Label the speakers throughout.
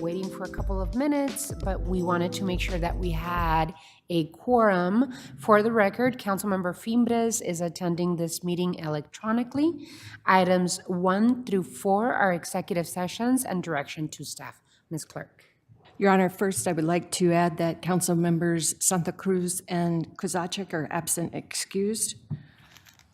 Speaker 1: waiting for a couple of minutes, but we wanted to make sure that we had a quorum. For the record, Councilmember Fimbres is attending this meeting electronically. Items 1 through 4 are executive sessions and direction to staff. Ms. Clerk.
Speaker 2: Your Honor, first I would like to add that Council members Santa Cruz and Kozaczek are absent excused.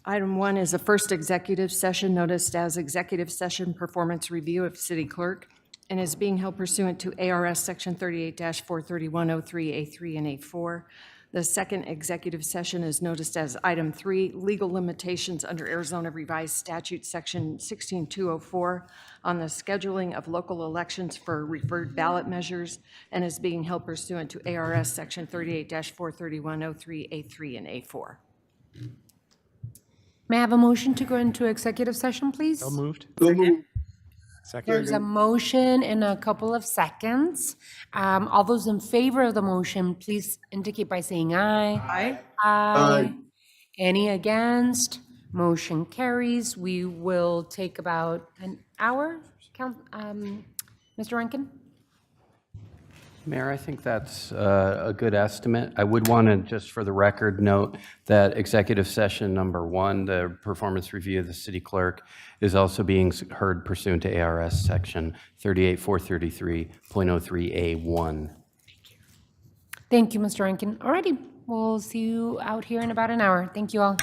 Speaker 2: Item 1 is the first executive session noticed as Executive Session Performance Review of City Clerk and is being held pursuant to ARS Section 38-43103A3 and A4. The second executive session is noticed as Item 3, Legal Limitations under Arizona Revised Statute Section 16204 on the scheduling of local elections for referred ballot measures and is being held pursuant to ARS Section 38-43103A3 and A4.
Speaker 1: May I have a motion to go into executive session, please?
Speaker 3: So moved. Second.
Speaker 1: There's a motion in a couple of seconds. All those in favor of the motion, please indicate by saying aye.
Speaker 2: Aye.
Speaker 1: Aye. Any against? Motion carries. We will take about an hour. Mr. Rankin?
Speaker 4: Mayor, I think that's a good estimate. I would want to, just for the record, note that executive session number 1, the performance review of the city clerk, is also being heard pursuant to ARS section 38-433.03A1.
Speaker 1: Thank you, Mr. Rankin. Alrighty, we'll see you out here in about an hour. Thank you all.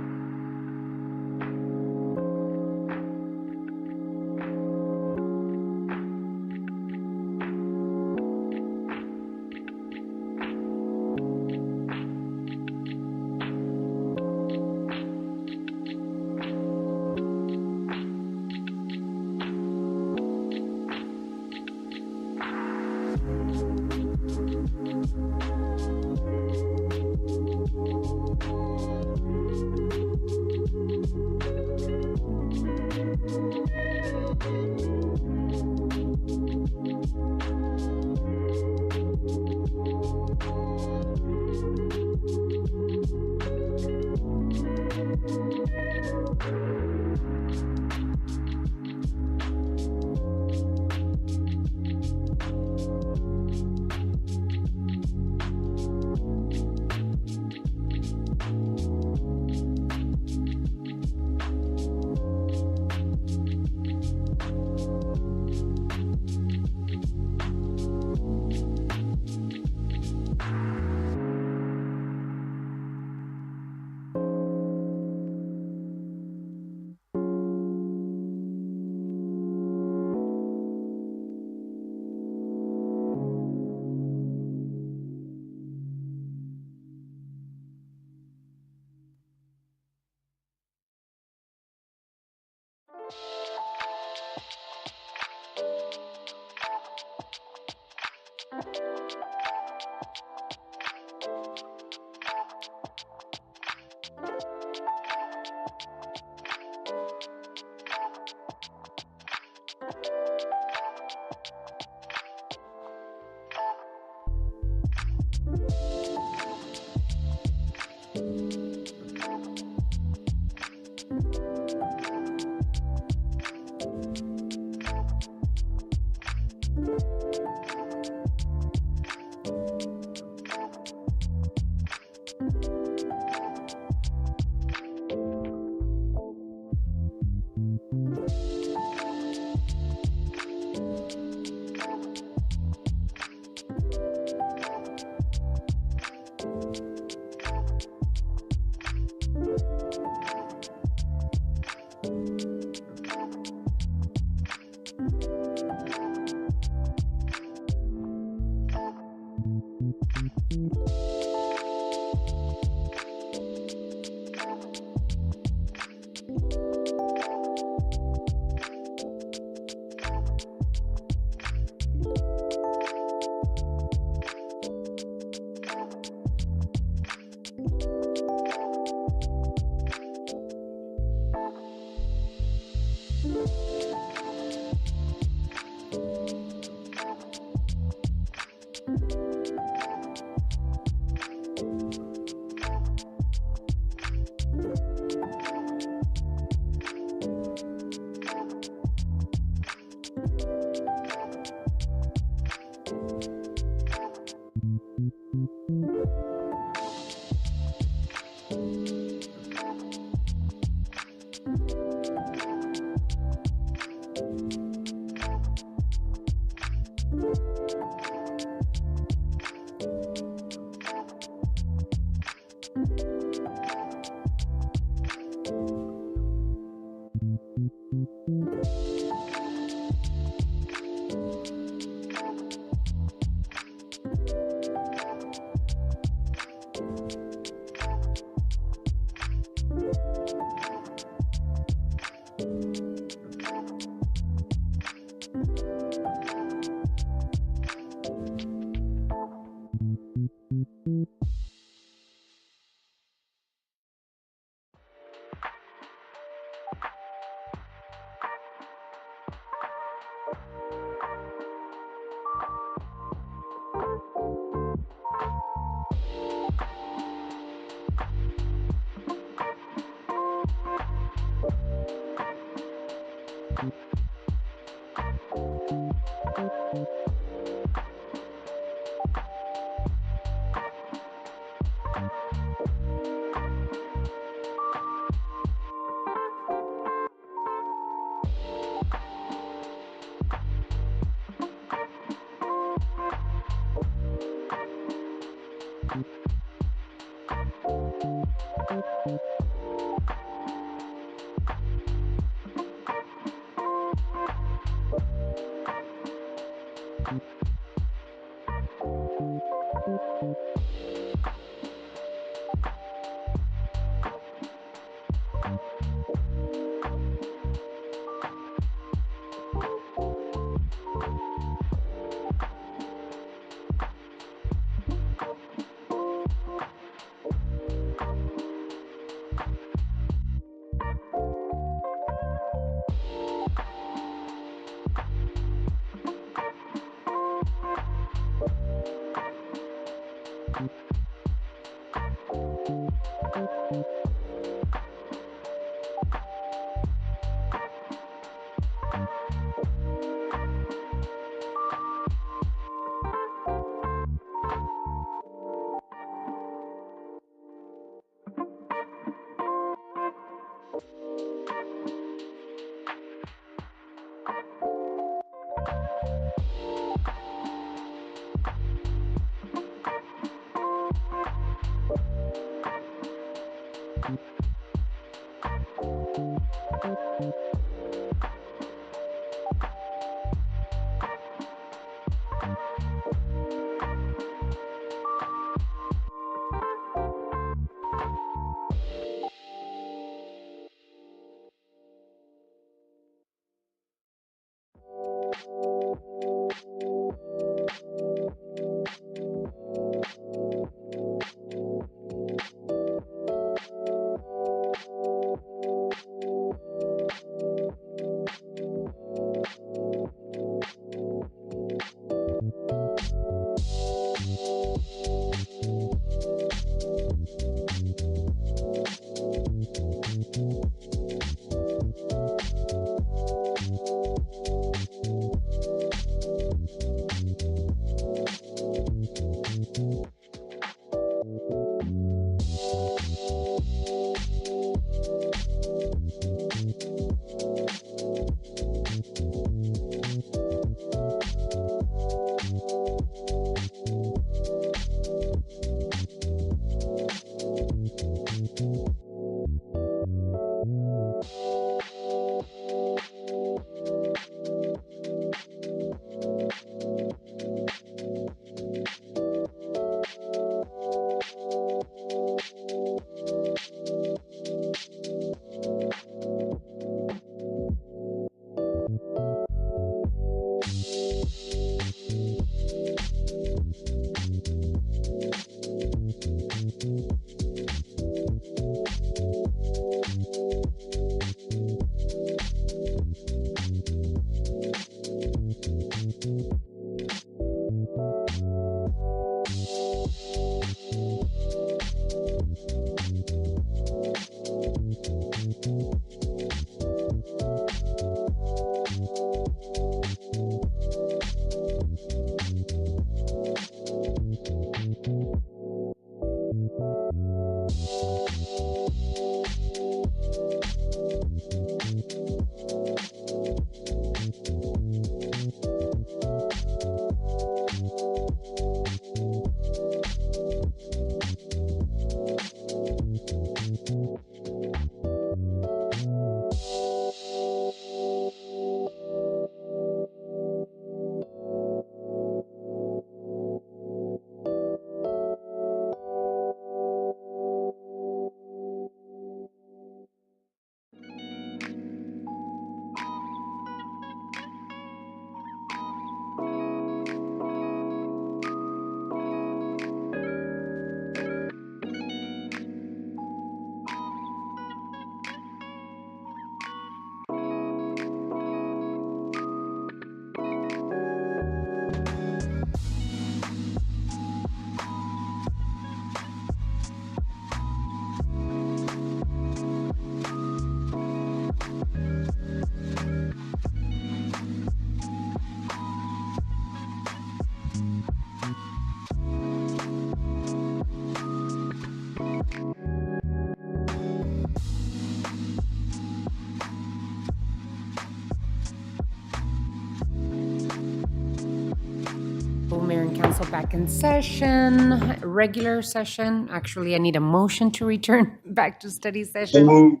Speaker 1: council back in session, regular session. Actually, I need a motion to return back to study session.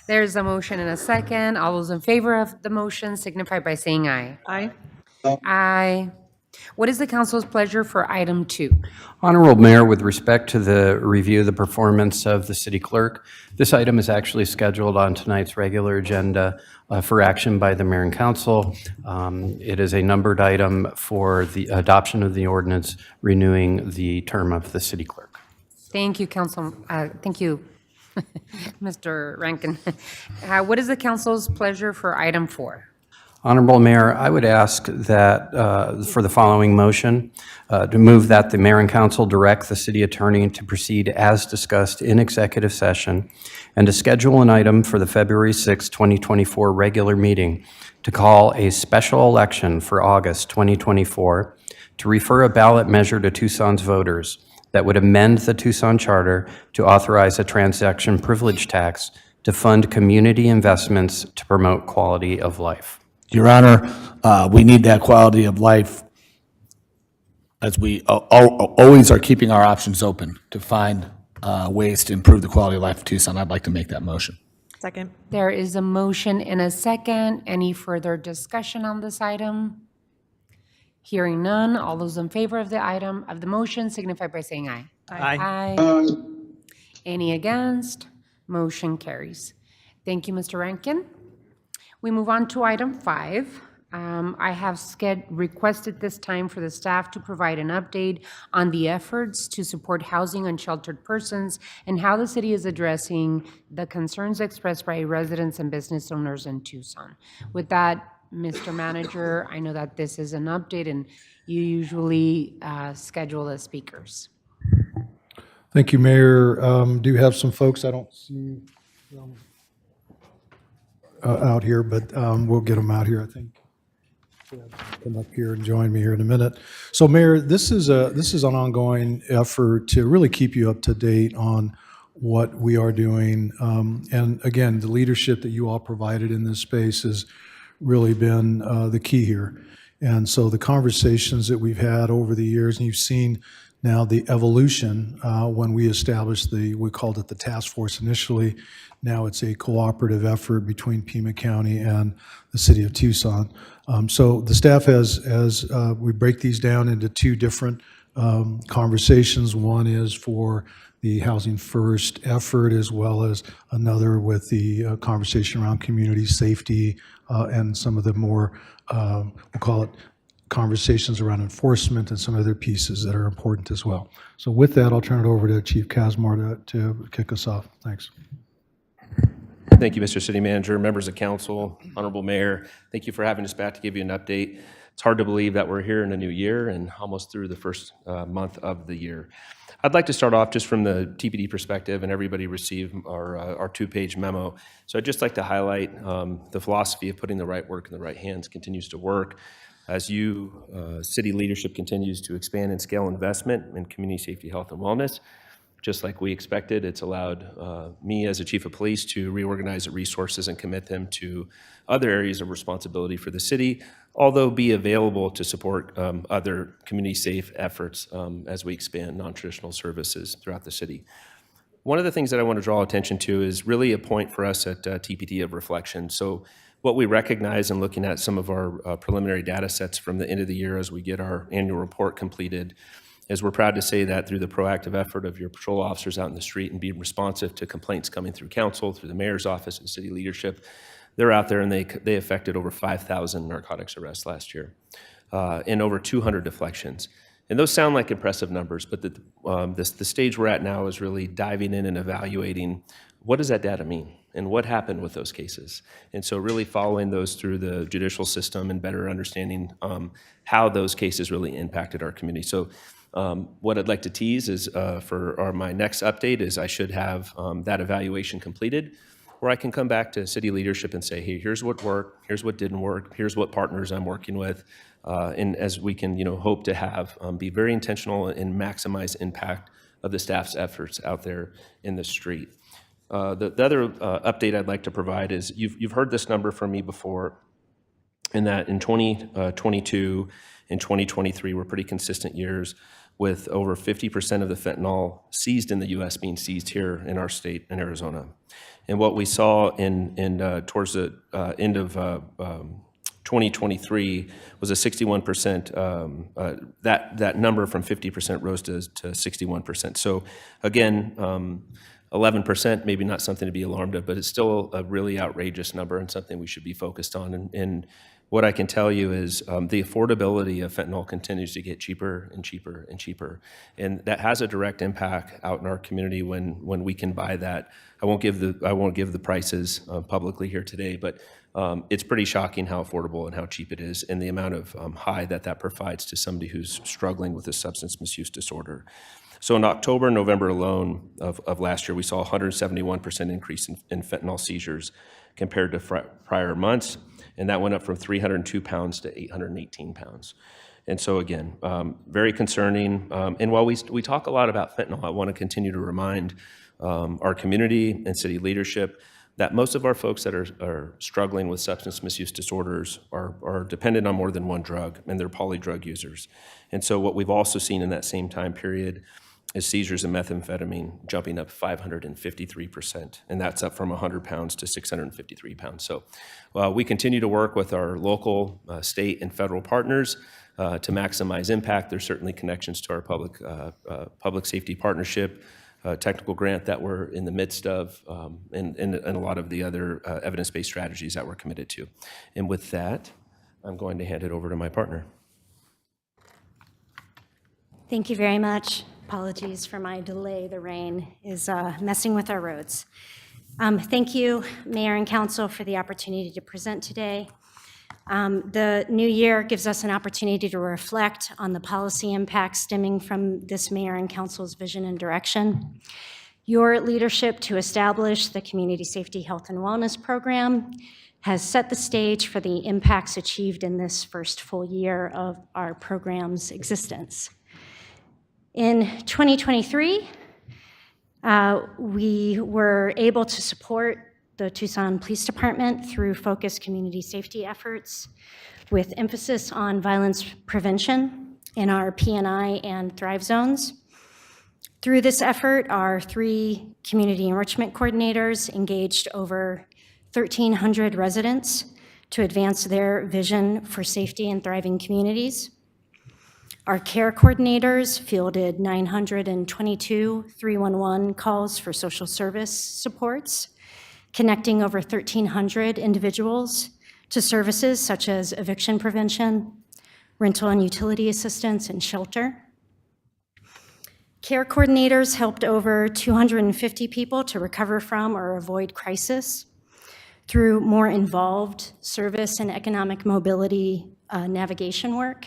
Speaker 1: There's a motion and a second. All those in favor of the motion signify by saying aye.
Speaker 2: Aye.
Speaker 1: Aye. What is the council's pleasure for item 2?
Speaker 4: Honorable Mayor, with respect to the review of the performance of the city clerk, this item is actually scheduled on tonight's regular agenda for action by the mayor and council. It is a numbered item for the adoption of the ordinance renewing the term of the city clerk.
Speaker 1: Thank you, Council, thank you, Mr. Rankin. What is the council's pleasure for item 4?
Speaker 4: Honorable Mayor, I would ask that for the following motion, to move that the mayor and council direct the city attorney to proceed as discussed in executive session and to schedule an item for the February 6, 2024 regular meeting to call a special election for August 2024 to refer a ballot measure to Tucson's voters that would amend the Tucson Charter to authorize a transaction privilege tax to fund community investments to promote quality of life.
Speaker 5: Your Honor, we need that quality of life as we always are keeping our options open to find ways to improve the quality of life of Tucson. I'd like to make that motion.
Speaker 2: Second.
Speaker 1: There is a motion and a second. Any further discussion on this item? Hearing none, all those in favor of the item, of the motion signify by saying aye. Aye. Any against? Motion carries. Thank you, Mr. Rankin. We move on to item 5. I have requested this time for the staff to provide an update on the efforts to support housing unsheltered persons and how the city is addressing the concerns expressed by residents and business owners in Tucson. With that, Mr. Manager, I know that this is an update and you usually schedule the speakers.
Speaker 3: Thank you, Mayor. Do have some folks I don't see out here, but we'll get them out here, I think. Come up here and join me here in a minute. So, Mayor, this is an ongoing effort to really keep you up to date on what we are doing. And again, the leadership that you all provided in this space has really been the key here. And so the conversations that we've had over the years, and you've seen now the evolution when we established we called it the task force initially. Now it's a cooperative effort between Pima County and the city of Tucson. So the staff has we break these down into 2 different conversations. One is for the Housing First effort, as well as another with the conversation around community safety and some of the more, we'll call it conversations around enforcement and some other pieces that are important as well. So with that, I'll turn it over to Chief Kazmar to kick us off. Thanks.
Speaker 6: Thank you, Mr. City Manager, members of council, Honorable Mayor. Thank you for having us back to give you an update. It's hard to believe that we're here in a new year and almost through the first month of the year. I'd like to start off just from the TPD perspective, and everybody received our 2-page memo. So I'd just like to highlight the philosophy of putting the right work in the right hands continues to work. As city leadership continues to expand and scale investment in community safety, health, and wellness, just like we expected, it's allowed me as a chief of police to reorganize the resources and commit them to other areas of responsibility for the city, although be available to support other community safe efforts as we expand non-traditional services throughout the city. One of the things that I want to draw attention to is really a point for us at TPD of reflection. So what we recognize in looking at some of our preliminary data sets from the end of the year as we get our annual report completed is we're proud to say that through the proactive effort of your patrol officers out in the street and being responsive to complaints coming through council, through the mayor's office and city leadership, they're out there and they affected over 5,000 narcotics arrests last year and over 200 deflections. And those sound like impressive numbers, but the stage we're at now is really diving in and evaluating what does that data mean and what happened with those cases. And so really following those through the judicial system and better understanding how those cases really impacted our community. So what I'd like to tease is for my next update is I should have that evaluation completed, where I can come back to city leadership and say, hey, here's what worked, here's what didn't work, here's what partners I'm working with, and as we can hope to have be very intentional and maximize impact of the staff's efforts out there in the street. The other update I'd like to provide is you've heard this number from me before, and that in 2022 and 2023 were pretty consistent years, with over 50% of the fentanyl seized in the U.S. being seized here in our state in Arizona. And what we saw towards the end of 2023 was a 61%, that number from 50% rose to 61%. So again, 11%, maybe not something to be alarmed at, but it's still a really outrageous number and something we should be focused on. And what I can tell you is the affordability of fentanyl continues to get cheaper and cheaper and cheaper. And that has a direct impact out in our community when we can buy that. I won't give the prices publicly here today, but it's pretty shocking how affordable and how cheap it is, and the amount of high that provides to somebody who's struggling with a substance misuse disorder. So in October and November alone of last year, we saw a 171% increase in fentanyl seizures compared to prior months, and that went up from 302 pounds to 818 pounds. And so again, very concerning. And while we talk a lot about fentanyl, I want to continue to remind our community and city leadership that most of our folks that are struggling with substance misuse disorders are dependent on more than one drug, and they're polydrug users. And so what we've also seen in that same time period is seizures of methamphetamine jumping up 553%, and that's up from 100 pounds to 653 pounds. So we continue to work with our local, state, and federal partners to maximize impact. There's certainly connections to our public safety partnership, technical grant that we're in the midst of, and a lot of the other evidence-based strategies that we're committed to. And with that, I'm going to hand it over to my partner.
Speaker 7: Thank you very much. Apologies for my delay. The rain is messing with our roads. Thank you, Mayor and Council, for the opportunity to present today. The new year gives us an opportunity to reflect on the policy impacts stemming from this Mayor and Council's vision and direction. Your leadership to establish the Community Safety, Health, and Wellness Program has set the stage for the impacts achieved in this first full year of our program's existence. In 2023, we were able to support the Tucson Police Department through focused community safety efforts with emphasis on violence prevention in our P&I and Thrive zones. Through this effort, our 3 community enrichment coordinators engaged over 1,300 residents to advance their vision for safety and thriving communities. Our care coordinators fielded 922 311 calls for social service supports, connecting over 1,300 individuals to services such as eviction prevention, rental and utility assistance, and shelter. Care coordinators helped over 250 people to recover from or avoid crisis through more involved service and economic mobility navigation work.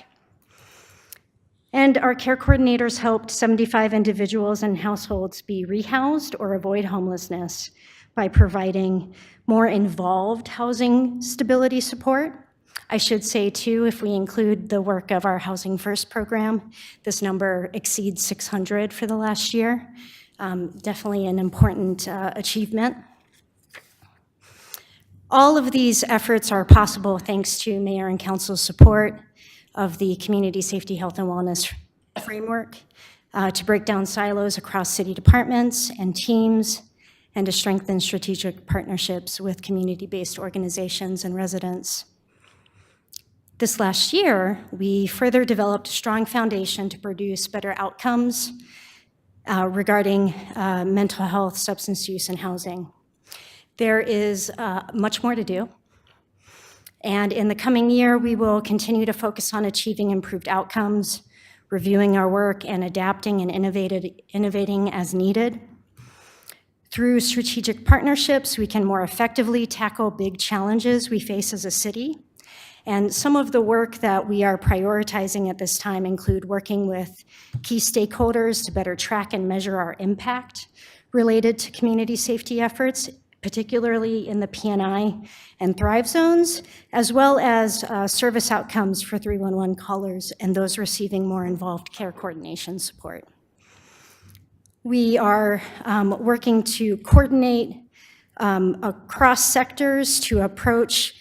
Speaker 7: And our care coordinators helped 75 individuals and households be rehoused or avoid homelessness by providing more involved housing stability support. I should say, too, if we include the work of our Housing First program, this number exceeds 600 for the last year. Definitely an important achievement. All of these efforts are possible thanks to Mayor and Council's support of the Community Safety, Health, and Wellness framework to break down silos across city departments and teams, and to strengthen strategic partnerships with community-based organizations and residents. This last year, we further developed a strong foundation to produce better outcomes regarding mental health, substance use, and housing. There is much more to do. And in the coming year, we will continue to focus on achieving improved outcomes, reviewing our work, and adapting and innovating as needed. Through strategic partnerships, we can more effectively tackle big challenges we face as a city. And some of the work that we are prioritizing at this time include working with key stakeholders to better track and measure our impact related to community safety efforts, particularly in the P&I and Thrive zones, as well as service outcomes for 311 callers and those receiving more involved care coordination support. We are working to coordinate across sectors to approach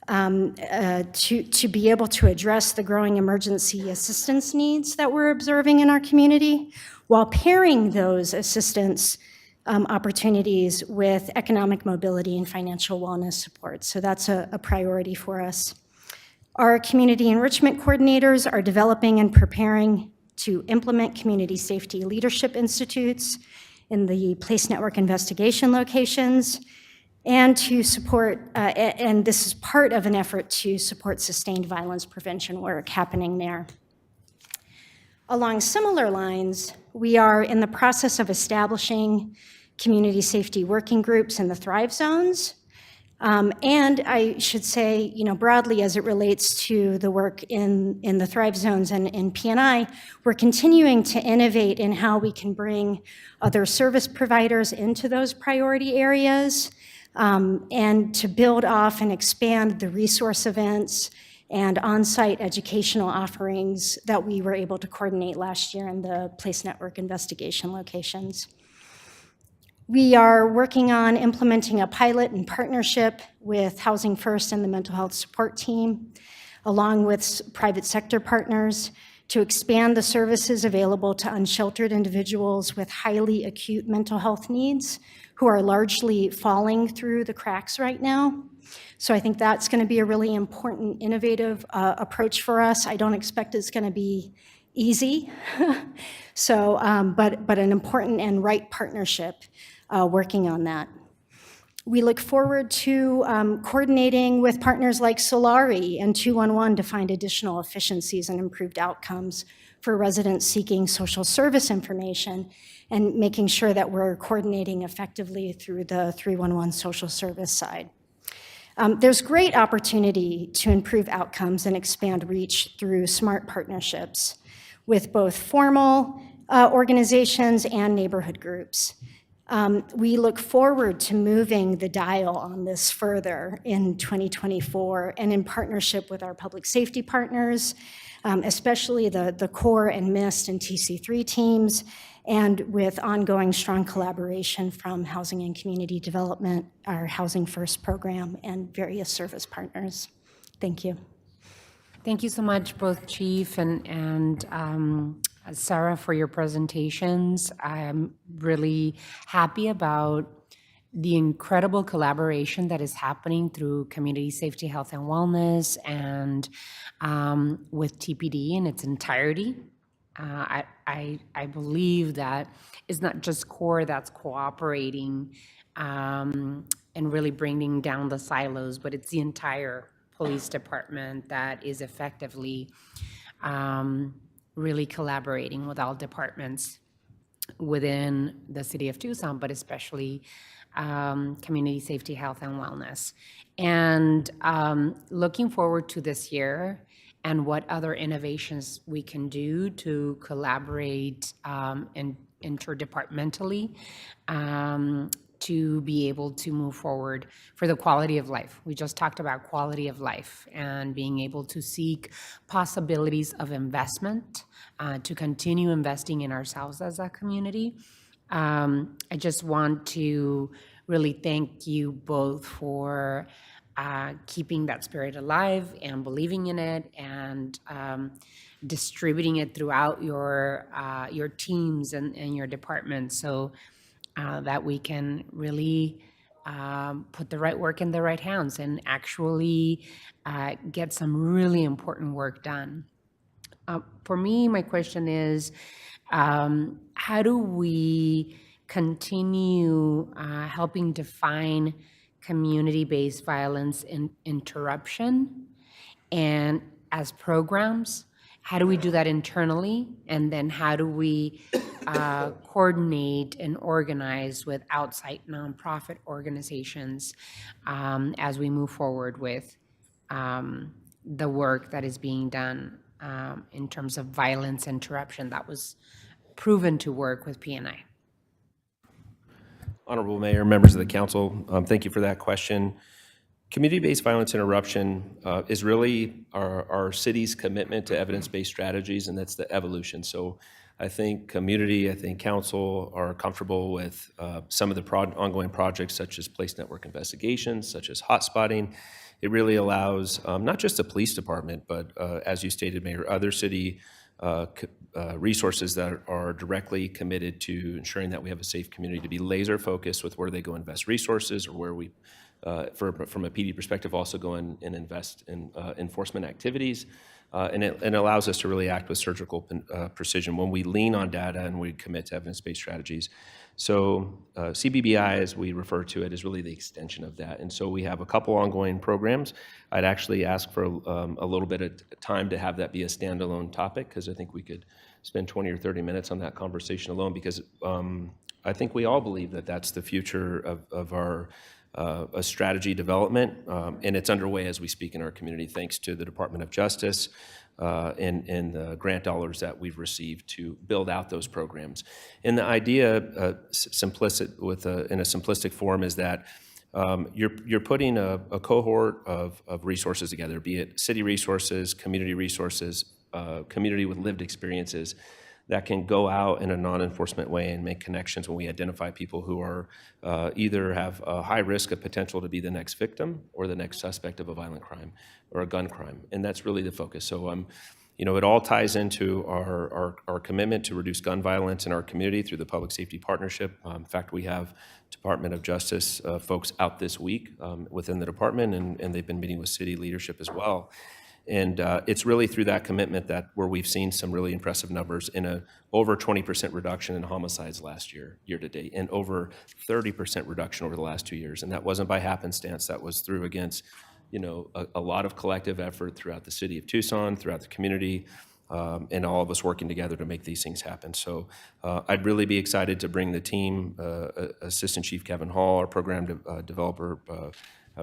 Speaker 7: to be able to address the growing emergency assistance needs that we're observing in our community, while pairing those assistance opportunities with economic mobility and financial wellness support. So that's a priority for us. Our community enrichment coordinators are developing and preparing to implement community safety leadership institutes in the Place Network investigation locations, and to support, and this is part of an effort to support sustained violence prevention work happening there. Along similar lines, we are in the process of establishing community safety working groups in the Thrive Zones. And I should say, broadly as it relates to the work in the Thrive Zones and in P&I, we're continuing to innovate in how we can bring other service providers into those priority areas, and to build off and expand the resource events and on-site educational offerings that we were able to coordinate last year in the Place Network investigation locations. We are working on implementing a pilot in partnership with Housing First and the mental health support team, along with private sector partners, to expand the services available to unsheltered individuals with highly acute mental health needs who are largely falling through the cracks right now. So I think that's going to be a really important, innovative approach for us. I don't expect it's going to be easy, so, but an important and right partnership working on that. We look forward to coordinating with partners like Solari and 211 to find additional efficiencies and improved outcomes for residents seeking social service information, and making sure that we're coordinating effectively through the 311 social service side. There's great opportunity to improve outcomes and expand reach through smart partnerships with both formal organizations and neighborhood groups. We look forward to moving the dial on this further in 2024, and in partnership with our public safety partners, especially the CORE and MIST and TC3 teams, and with ongoing strong collaboration from Housing and Community Development, our Housing First program, and various service partners. Thank you.
Speaker 1: Thank you so much, both Chief and Sarah, for your presentations. I'm really happy about the incredible collaboration that is happening through Community Safety, Health, and Wellness, and with TPD in its entirety. I believe that it's not just CORE that's cooperating and really bringing down the silos, but it's the entire police department that is effectively really collaborating with all departments within the city of Tucson, but especially Community Safety, Health, and Wellness. And looking forward to this year and what other innovations we can do to collaborate and interdepartmentally to be able to move forward for the quality of life. We just talked about quality of life and being able to seek possibilities of investment, to continue investing in ourselves as a community. I just want to really thank you both for keeping that spirit alive and believing in it, and distributing it throughout your teams and your departments, so that we can really put the right work in the right hands and actually get some really important work done. For me, my question is, how do we continue helping define community-based violence interruption, and as programs, how do we do that internally? And then how do we coordinate and organize with outside nonprofit organizations as we move forward with the work that is being done in terms of violence interruption that was proven to work with P&I?
Speaker 6: Honorable Mayor, members of the council, thank you for that question. Community-based violence interruption is really our city's commitment to evidence-based strategies, and that's the evolution. So I think community, I think council are comfortable with some of the ongoing projects such as Place Network investigations, such as hotspotting. it really allows not just the police department, but as you stated, Mayor, other city resources that are directly committed to ensuring that we have a safe community to be laser focused with where they go invest resources, or where we, from a PD perspective, also go in and invest in enforcement activities. And it allows us to really act with surgical precision when we lean on data and we commit to evidence-based strategies. So CBBI, as we refer to it, is really the extension of that. And so we have a couple ongoing programs. I'd actually ask for a little bit of time to have that be a standalone topic, because I think we could spend 20 or 30 minutes on that conversation alone, because I think we all believe that that's the future of our strategy development, and it's underway as we speak in our community, thanks to the Department of Justice and the grant dollars that we've received to build out those programs. And the idea, in a simplistic form, is that you're putting a cohort of resources together, be it city resources, community with lived experiences, that can go out in a non-enforcement way and make connections when we identify people who are either have a high risk of potential to be the next victim or the next suspect of a violent crime or a gun crime. And that's really the focus. So it all ties into our commitment to reduce gun violence in our community through the Public Safety Partnership. In fact, we have Department of Justice folks out this week within the department, and they've been meeting with city leadership as well. And it's really through that commitment where we've seen some really impressive numbers in a over 20% reduction in homicides last year to date, and over 30% reduction over the last 2 years. And that wasn't by happenstance. That was through against, a lot of collective effort throughout the city of Tucson, throughout the community, and all of us working together to make these things happen. So I'd really be excited to bring the team, Assistant Chief Kevin Hall, our program developer,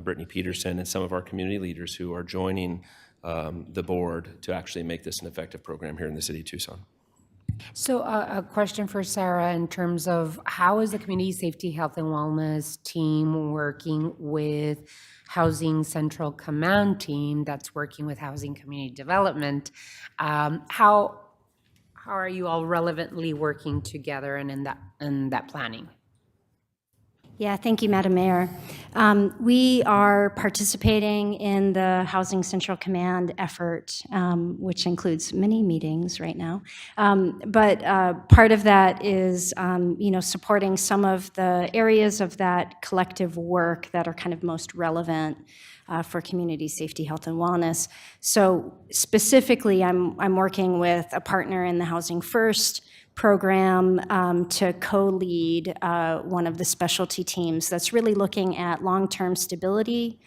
Speaker 6: Brittany Peterson, and some of our community leaders who are joining the board to actually make this an effective program here in the city of Tucson.
Speaker 1: So a question for Sarah in terms of how is the Community Safety, Health, and Wellness team working with Housing Central Command team that's working with Housing Community Development? How are you all relevantly working together and in that planning?
Speaker 7: Yeah, thank you, Madam Mayor. We are participating in the Housing Central Command effort, which includes many meetings right now. But part of that is, supporting some of the areas of that collective work that are kind of most relevant for community safety, health, and wellness. So specifically, I'm working with a partner in the Housing First program to co-lead one of the specialty teams that's really looking at long-term stability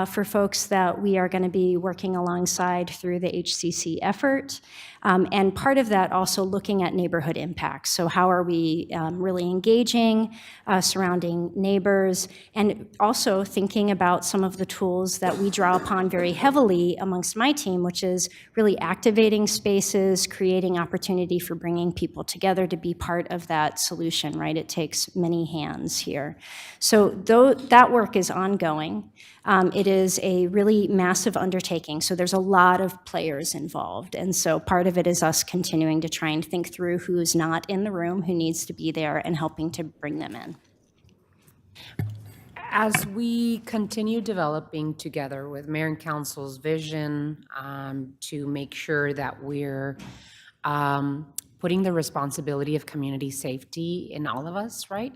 Speaker 7: for folks that we are going to be working alongside through the HCC effort. And part of that also looking at neighborhood impacts. So how are we really engaging surrounding neighbors, and also thinking about some of the tools that we draw upon very heavily amongst my team, which is really activating spaces, creating opportunity for bringing people together to be part of that solution, right? It takes many hands here. So that work is ongoing. It is a really massive undertaking, so there's a lot of players involved. And so part of it is us continuing to try and think through who's not in the room, who needs to be there, and helping to bring them in.
Speaker 1: As we continue developing together with Mayor and Council's vision to make sure that we're putting the responsibility of community safety in all of us, right?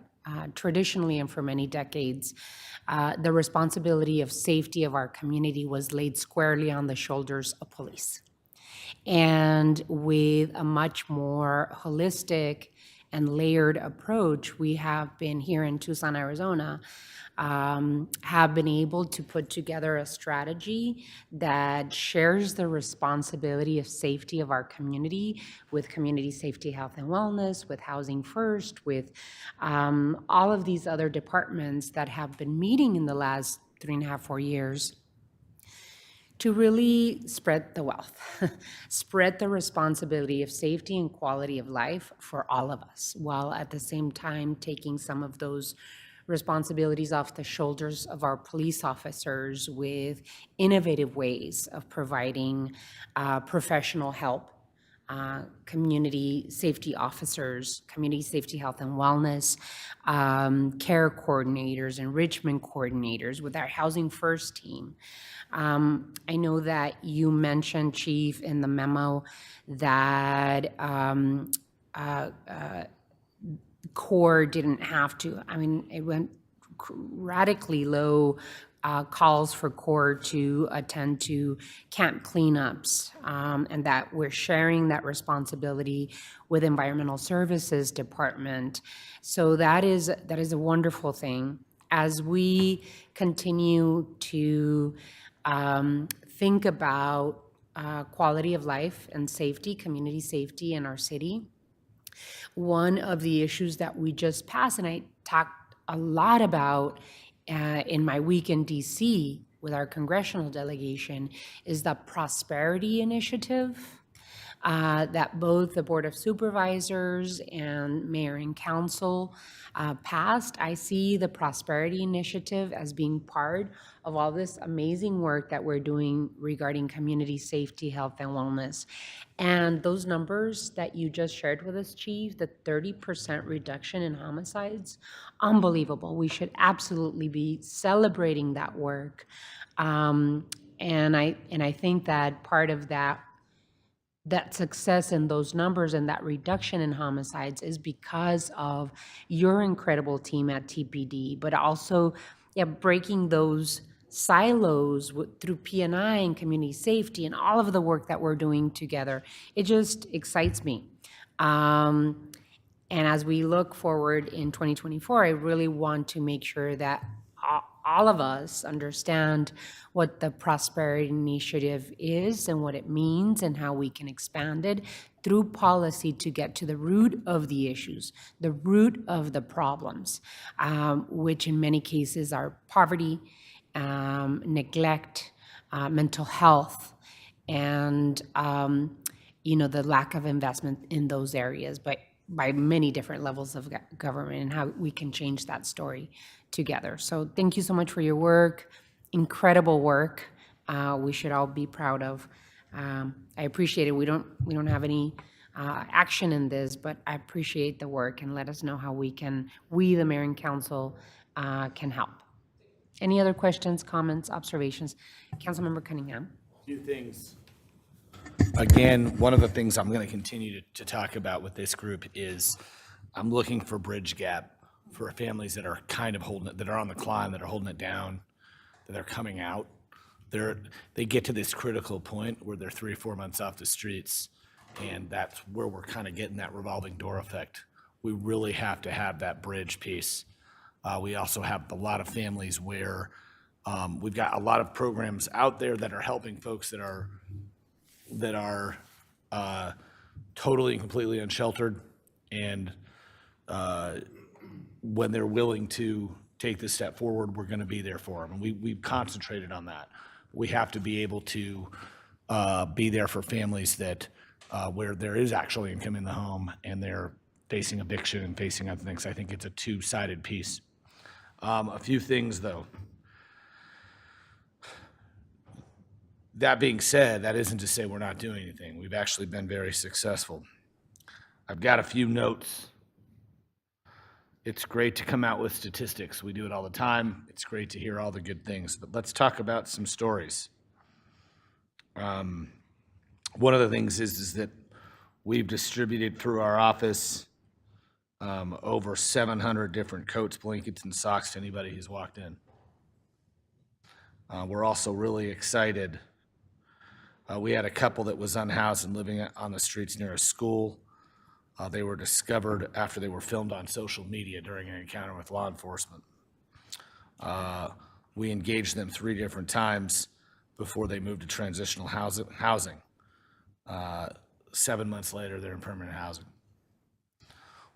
Speaker 1: Traditionally and for many decades, the responsibility of safety of our community was laid squarely on the shoulders of police. And with a much more holistic and layered approach, we have been here in Tucson, Arizona, have been able to put together a strategy that shares the responsibility of safety of our community with community safety, health, and wellness, with Housing First, with all of these other departments that have been meeting in the last 3.5, 4 years to really spread the wealth, spread the responsibility of safety and quality of life for all of us, while at the same time taking some of those responsibilities off the shoulders of our police officers with innovative ways of providing professional help community safety officers, community safety health and wellness, care coordinators, enrichment coordinators with our Housing First team. I know that you mentioned, Chief, in the memo that CORE didn't have to, I mean, it went radically low calls for CORE to attend to camp cleanups, and that we're sharing that responsibility with Environmental Services Department. So that is a wonderful thing. As we continue to think about quality of life and safety, community safety in our city, one of the issues that we just passed, and I talked a lot about in my week in DC with our congressional delegation, is the Prosperity Initiative that both the Board of Supervisors and Mayor and Council passed. I see the Prosperity Initiative as being part of all this amazing work that we're doing regarding community safety, health, and wellness. And those numbers that you just shared with us, Chief, the 30% reduction in homicides, unbelievable. We should absolutely be celebrating that work. And I think that part of that success in those numbers and that reduction in homicides is because of your incredible team at TPD, but also breaking those silos through P&I and community safety and all of the work that we're doing together. It just excites me. And as we look forward in 2024, I really want to make sure that all of us understand what the Prosperity Initiative is and what it means and how we can expand it through policy to get to the root of the issues, the root of the problems, which in many cases are poverty, neglect, mental health, and the lack of investment in those areas, but by many different levels of government, and how we can change that story together. So thank you so much for your work, incredible work. We should all be proud of. I appreciate it. We don't have any action in this, but I appreciate the work, and let us know how we, the Mayor and Council, can help. Any other questions, comments, observations? Councilmember Cunningham.
Speaker 5: Few things. Again, one of the things I'm going to continue to talk about with this group is I'm looking for bridge gap for families that are kind of holding it, that are on the climb, that are holding it down, that are coming out. They get to this critical point where they're 3 or 4 months off the streets, and that's where we're kind of getting that revolving door effect. We really have to have that bridge piece. We also have a lot of families where we've got a lot of programs out there that are helping folks that are totally and completely unsheltered, and when they're willing to take this step forward, we're going to be there for them. And we've concentrated on that. We have to be able to be there for families that where there is actually income in the home and they're facing eviction and facing other things. I think it's a two-sided piece. A few things, though. That being said, that isn't to say we're not doing anything. We've actually been very successful. I've got a few notes. It's great to come out with statistics. We do it all the time. It's great to hear all the good things, but let's talk about some stories. One of the things is that we've distributed through our office over 700 different coats, blankets, and socks to anybody who's walked in. We're also really excited. We had a couple that was unhoused and living on the streets near a school. They were discovered after they were filmed on social media during an encounter with law enforcement. We engaged them 3 different times before they moved to transitional housing. 7 months later, they're in permanent housing.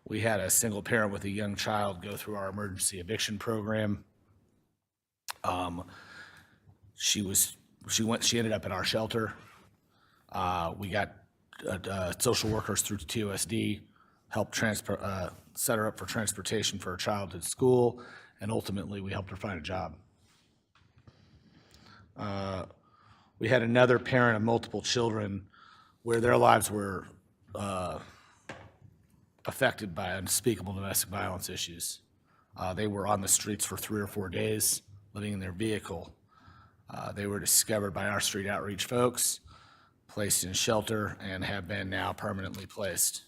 Speaker 5: We had a single parent with a young child go through our emergency eviction program. She ended up in our shelter. We got social workers through TOSD, helped set her up for transportation for her child to school, and ultimately we helped her find a job. We had another parent of multiple children where their lives were affected by unspeakable domestic violence issues. They were on the streets for 3 or 4 days, living in their vehicle. They were discovered by our street outreach folks, placed in shelter, and have been now permanently placed.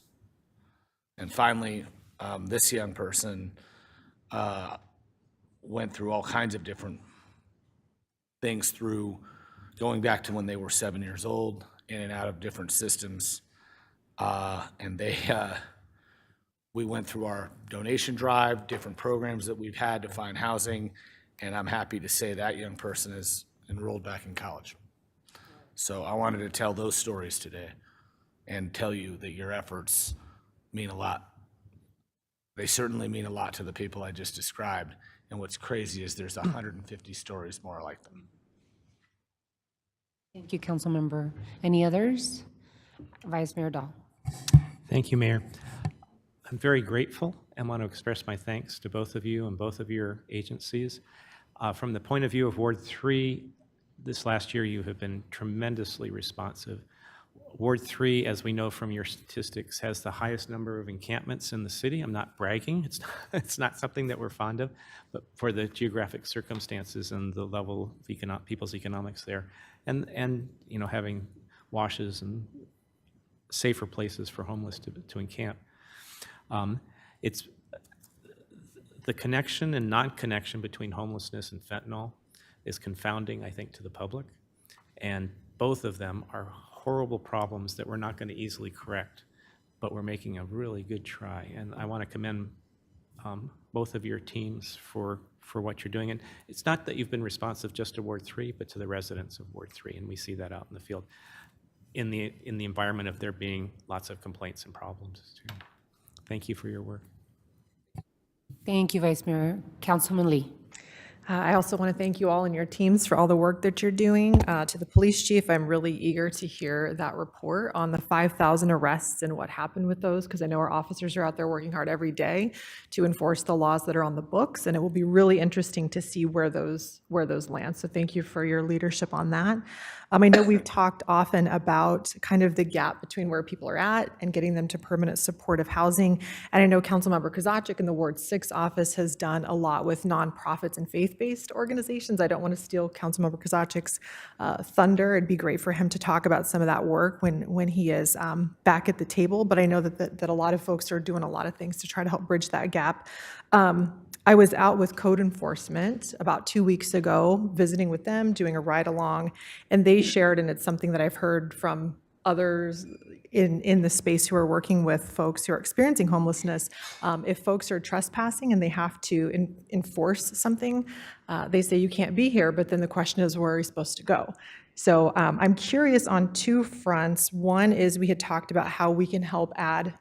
Speaker 5: And finally, this young person went through all kinds of different things through going back to when they were 7 years old, in and out of different systems. And we went through our donation drive, different programs that we've had to find housing, and I'm happy to say that young person is enrolled back in college. So I wanted to tell those stories today and tell you that your efforts mean a lot. They certainly mean a lot to the people I just described, and what's crazy is there's 150 stories more like them.
Speaker 1: Thank you, Councilmember. Any others? Vice Mayor Dahl.
Speaker 8: Thank you, Mayor. I'm very grateful and want to express my thanks to both of you and both of your agencies. From the point of view of Ward 3, this last year you have been tremendously responsive. Ward 3, as we know from your statistics, has the highest number of encampments in the city. I'm not bragging. It's not something that we're fond of, but for the geographic circumstances and the level of people's economics there, and you know, having washes and safer places for homeless to encamp. It's the connection and non-connection between homelessness and fentanyl is confounding, I think, to the public, and both of them are horrible problems that we're not going to easily correct, but we're making a really good try. And I want to commend both of your teams for what you're doing. And it's not that you've been responsive just to Ward 3, but to the residents of Ward 3, and we see that out in the field, in the environment of there being lots of complaints and problems too. Thank you for your work.
Speaker 1: Thank you, Vice Mayor. Councilman Lee.
Speaker 9: I also want to thank you all and your teams for all the work that you're doing. To the police chief, I'm really eager to hear that report on the 5,000 arrests and what happened with those, because I know our officers are out there working hard every day to enforce the laws that are on the books, and it will be really interesting to see where those land. So thank you for your leadership on that. I know we've talked often about kind of the gap between where people are at and getting them to permanent supportive housing. And I know Councilmember Kozaczek in the Ward 6 office has done a lot with nonprofits and faith-based organizations. I don't want to steal Councilmember Kozaczek's thunder. It'd be great for him to talk about some of that work when he is back at the table. But I know that a lot of folks are doing a lot of things to try to help bridge that gap. I was out with code enforcement about 2 weeks ago, visiting with them, doing a ride along, and they shared, and it's something that I've heard from others in the space who are working with folks who are experiencing homelessness. If folks are trespassing and they have to enforce something, they say you can't be here, but then the question is, where are you supposed to go? So I'm curious on two fronts. One is we had talked about how we can help add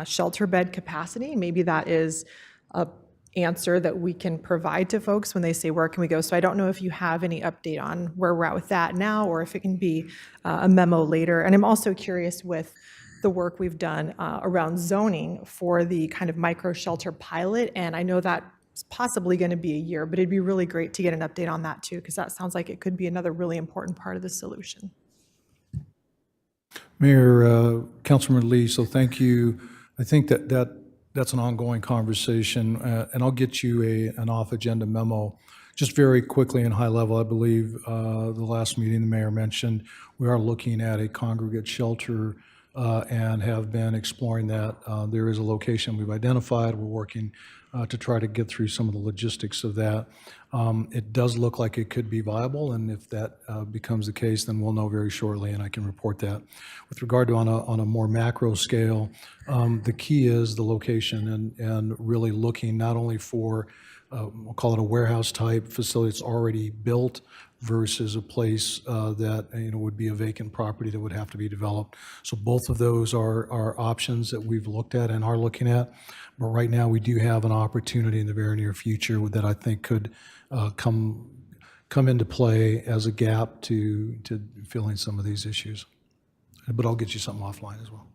Speaker 9: shelter bed capacity. Maybe that is a answer that we can provide to folks when they say, where can we go? So I don't know if you have any update on where we're at with that now, or if it can be a memo later. And I'm also curious with the work we've done around zoning for the kind of micro shelter pilot. And I know that's possibly going to be a year, but it'd be really great to get an update on that too, because that sounds like it could be another really important part of the solution.
Speaker 3: Mayor, Councilman Lee, so thank you. I think that's an ongoing conversation, and I'll get you an off-agenda memo. Just very quickly and high level, I believe the last meeting the mayor mentioned, we are looking at a congregate shelter and have been exploring that. There is a location we've identified. We're working to try to get through some of the logistics of that. It does look like it could be viable, and if that becomes the case, then we'll know very shortly, and I can report that. With regard to on a more macro scale, the key is the location and really looking not only for, we'll call it a warehouse type facility that's already built versus a place that would be a vacant property that would have to be developed. So both of those are options that we've looked at and are looking at. But right now we do have an opportunity in the very near future that I think could come into play as a gap to filling some of these issues. But I'll get you something offline as well.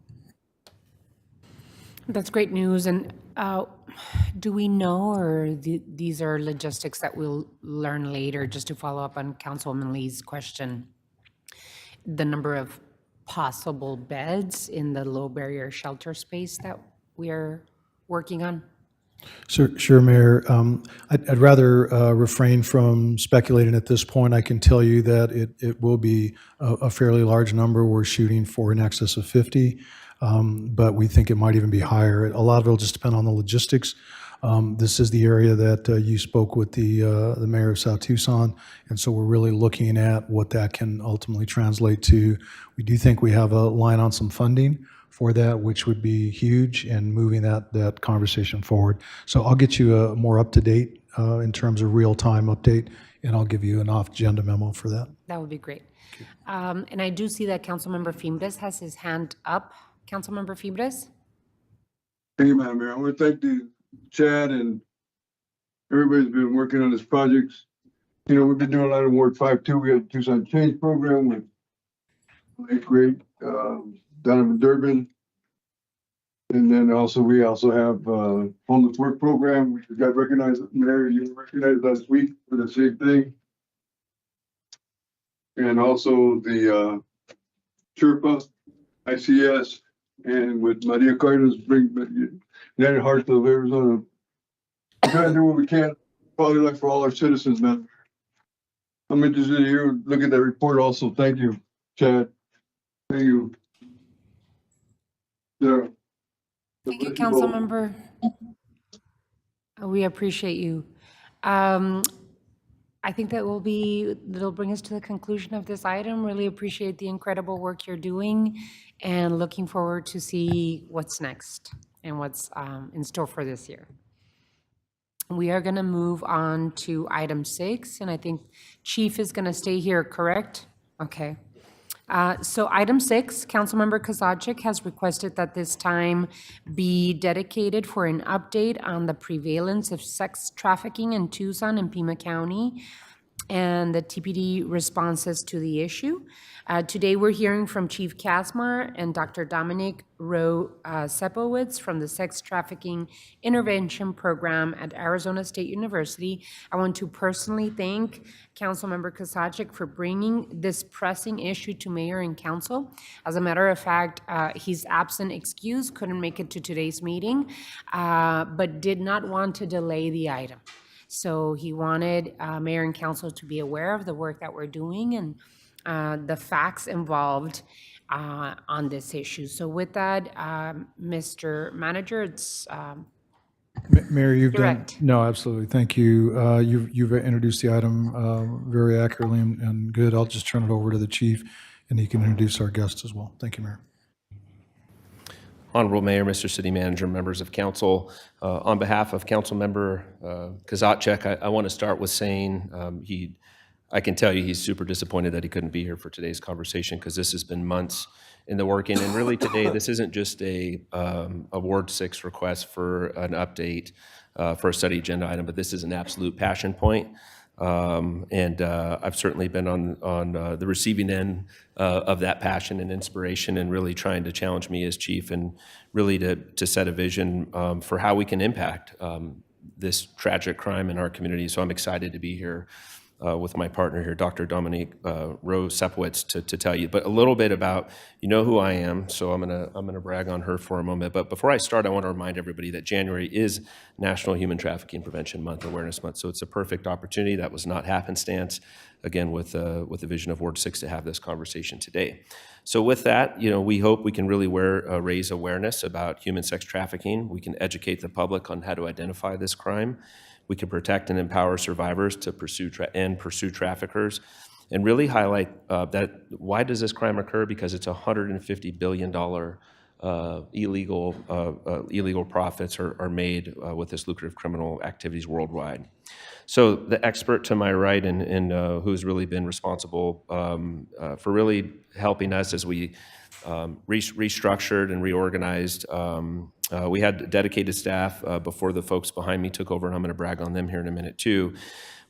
Speaker 1: That's great news. And do we know, or these are logistics that we'll learn later, just to follow up on Councilwoman Lee's question, the number of possible beds in the low barrier shelter space that we're working on?
Speaker 3: Sure, Mayor. I'd rather refrain from speculating at this point. I can tell you that it will be a fairly large number. We're shooting for in excess of 50, but we think it might even be higher. A lot of it will just depend on the logistics. This is the area that you spoke with the mayor of South Tucson, and so we're really looking at what that can ultimately translate to. We do think we have a line on some funding for that, which would be huge in moving that conversation forward. So I'll get you a more up-to-date in terms of real-time update, and I'll give you an off-agenda memo for that.
Speaker 1: That would be great. And I do see that Councilmember Fimbres has his hand up. Councilmember Fimbres?
Speaker 10: Thank you, Madam Mayor. I want to thank the Chad and everybody's been working on this project. You know, we've been doing a lot of work. 5-2, we had the Tucson Change Program with eighth grade, Donovan Durbin. And then we also have homeless work program. We got recognized, Mayor, you were recognized last week for the same thing. And also the Sherpa, ICS, and with Maria Cardenas, United Hearts of Arizona. We're trying to do what we can, quality life for all our citizens, man. I'm interested to hear, look at that report also. Thank you, Chad. Thank you. Yeah.
Speaker 1: Thank you, Councilmember. We appreciate you. I think that'll bring us to the conclusion of this item. Really appreciate the incredible work you're doing and looking forward to see what's next and what's in store for this year. We are going to move on to item 6, and I think Chief is going to stay here, correct? Okay. So item 6, Councilmember Kozaczek has requested that this time be dedicated for an update on the prevalence of sex trafficking in Tucson and Pima County and the TPD responses to the issue. Today, we're hearing from Chief Kasmar and Dr. Dominic Sepowitz from the Sex Trafficking Intervention Program at Arizona State University. I want to personally thank Councilmember Kozaczek for bringing this pressing issue to Mayor and Council. As a matter of fact, he's absent excused, couldn't make it to today's meeting, but did not want to delay the item. So he wanted Mayor and Council to be aware of the work that we're doing and the facts involved on this issue. So with that, Mr. Manager, it's
Speaker 3: Mayor, you've
Speaker 1: Direct.
Speaker 3: done, no, absolutely, thank you. You've introduced the item very accurately and good. I'll just turn it over to the chief, and he can introduce our guests as well. Thank you, Mayor.
Speaker 6: Honorable Mayor, Mr. City Manager, members of council, on behalf of Councilmember Kozaczek, I want to start with saying I can tell you he's super disappointed that he couldn't be here for today's conversation because this has been months in the working. And really today, this isn't just a Ward 6 request for an update for a study agenda item, but this is an absolute passion point. And I've certainly been on the receiving end of that passion and inspiration and really trying to challenge me as chief and really to set a vision for how we can impact this tragic crime in our community. So I'm excited to be here with my partner here, Dr. Dominic Sepowitz, to tell you. But a little bit about, you know who I am, so I'm gonna brag on her for a moment. But before I start, I want to remind everybody that January is National Human Trafficking Prevention Month, Awareness Month. So it's a perfect opportunity. That was not happenstance, again, with the vision of Ward 6 to have this conversation today. So with that, you know, we hope we can really raise awareness about human sex trafficking. We can educate the public on how to identify this crime. We can protect and empower survivors to pursue traffickers, and really highlight that why does this crime occur? Because it's $150 billion illegal profits are made with this lucrative criminal activities worldwide. So the expert to my right and who's really been responsible for really helping us as we restructured and reorganized. We had dedicated staff before the folks behind me took over, and I'm going to brag on them here in a minute too.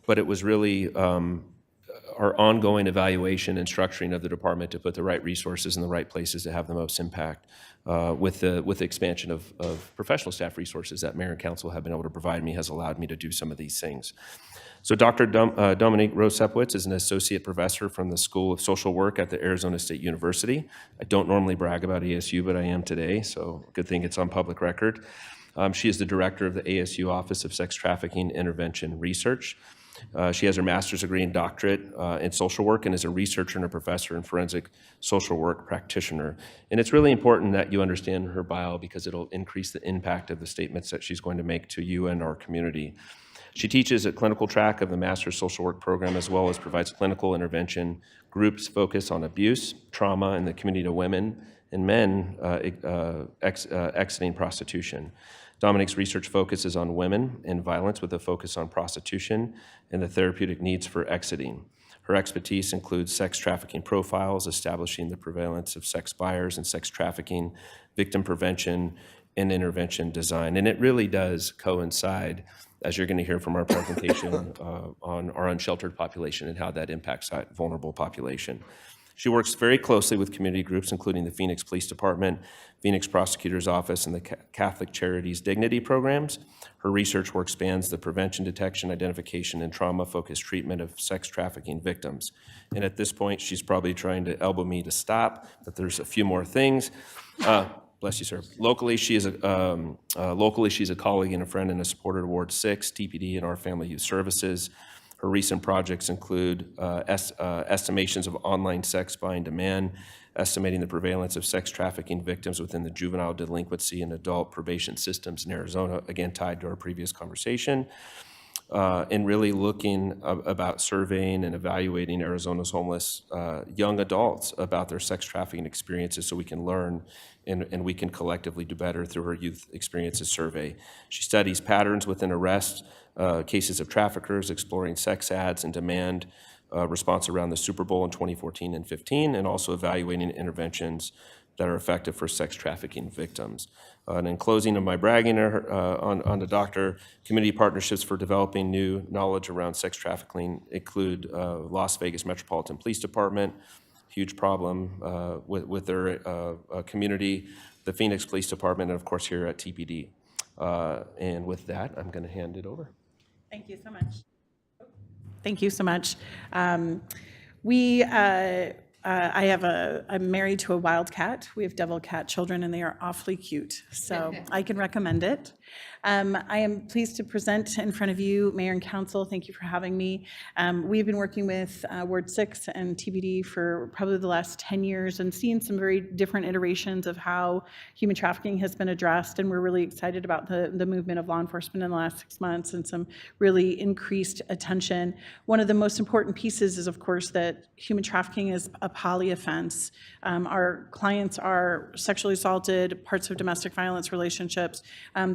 Speaker 6: But it was really our ongoing evaluation and structuring of the department to put the right resources in the right places to have the most impact with the expansion of professional staff resources that Mayor and Council have been able to provide me has allowed me to do some of these things. So Dr. Dominique Rosepowitz is an associate professor from the School of Social Work at the Arizona State University. I don't normally brag about ASU, but I am today, so good thing it's on public record. She is the director of the ASU Office of Sex Trafficking Intervention Research. She has her master's degree and doctorate in social work and is a researcher and a professor in forensic social work practitioner. And it's really important that you understand her bio because it'll increase the impact of the statements that she's going to make to you and our community. She teaches a clinical track of the Master's Social Work program as well as provides clinical intervention groups focused on abuse, trauma, and the community to women and men exiting prostitution. Dominique's research focuses on women and violence with a focus on prostitution and the therapeutic needs for exiting. Her expertise includes sex trafficking profiles, establishing the prevalence of sex buyers and sex trafficking, victim prevention, and intervention design. And it really does coincide, as you're going to hear from our presentation, on our unsheltered population and how that impacts that vulnerable population. She works very closely with community groups, including the Phoenix Police Department, Phoenix Prosecutor's Office, and the Catholic Charities Dignity programs. Her research work spans the prevention, detection, identification, and trauma-focused treatment of sex trafficking victims. And at this point, she's probably trying to elbow me to stop, but there's a few more things. Bless you, sir. Locally, she's a colleague and a friend and a supporter of Ward 6, TPD, and our Family Youth Services. Her recent projects include estimations of online sex buying demand, estimating the prevalence of sex trafficking victims within the juvenile delinquency and adult probation systems in Arizona, again tied to our previous conversation, and really looking about surveying and evaluating Arizona's homeless young adults about their sex trafficking experiences so we can learn and we can collectively do better through her youth experiences survey. She studies patterns within arrest, cases of traffickers, exploring sex ads and demand response around the Super Bowl in 2014 and 15, and also evaluating interventions that are effective for sex trafficking victims. And in closing of my bragging on the doctor, community partnerships for developing new knowledge around sex trafficking include Las Vegas Metropolitan Police Department, huge problem with their community, the Phoenix Police Department, and of course here at TPD. And with that, I'm going to hand it over.
Speaker 11: Thank you so much. Thank you so much. I'm married to a wildcat. We have devil cat children, and they are awfully cute, so I can recommend it. I am pleased to present in front of you, Mayor and Council. Thank you for having me. We've been working with Ward 6 and TBD for probably the last 10 years and seeing some very different iterations of how human trafficking has been addressed, and we're really excited about the movement of law enforcement in the last 6 months and some really increased attention. One of the most important pieces is, of course, that human trafficking is a poly offense. Our clients are sexually assaulted, parts of domestic violence relationships.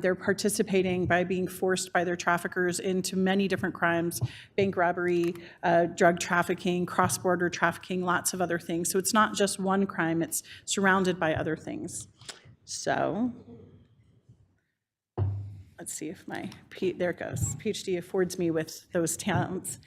Speaker 11: They're participating by being forced by their traffickers into many different crimes, bank robbery, drug trafficking, cross-border trafficking, lots of other things. So it's not just one crime, it's surrounded by other things. So let's see if there it goes. PhD affords me with those talents.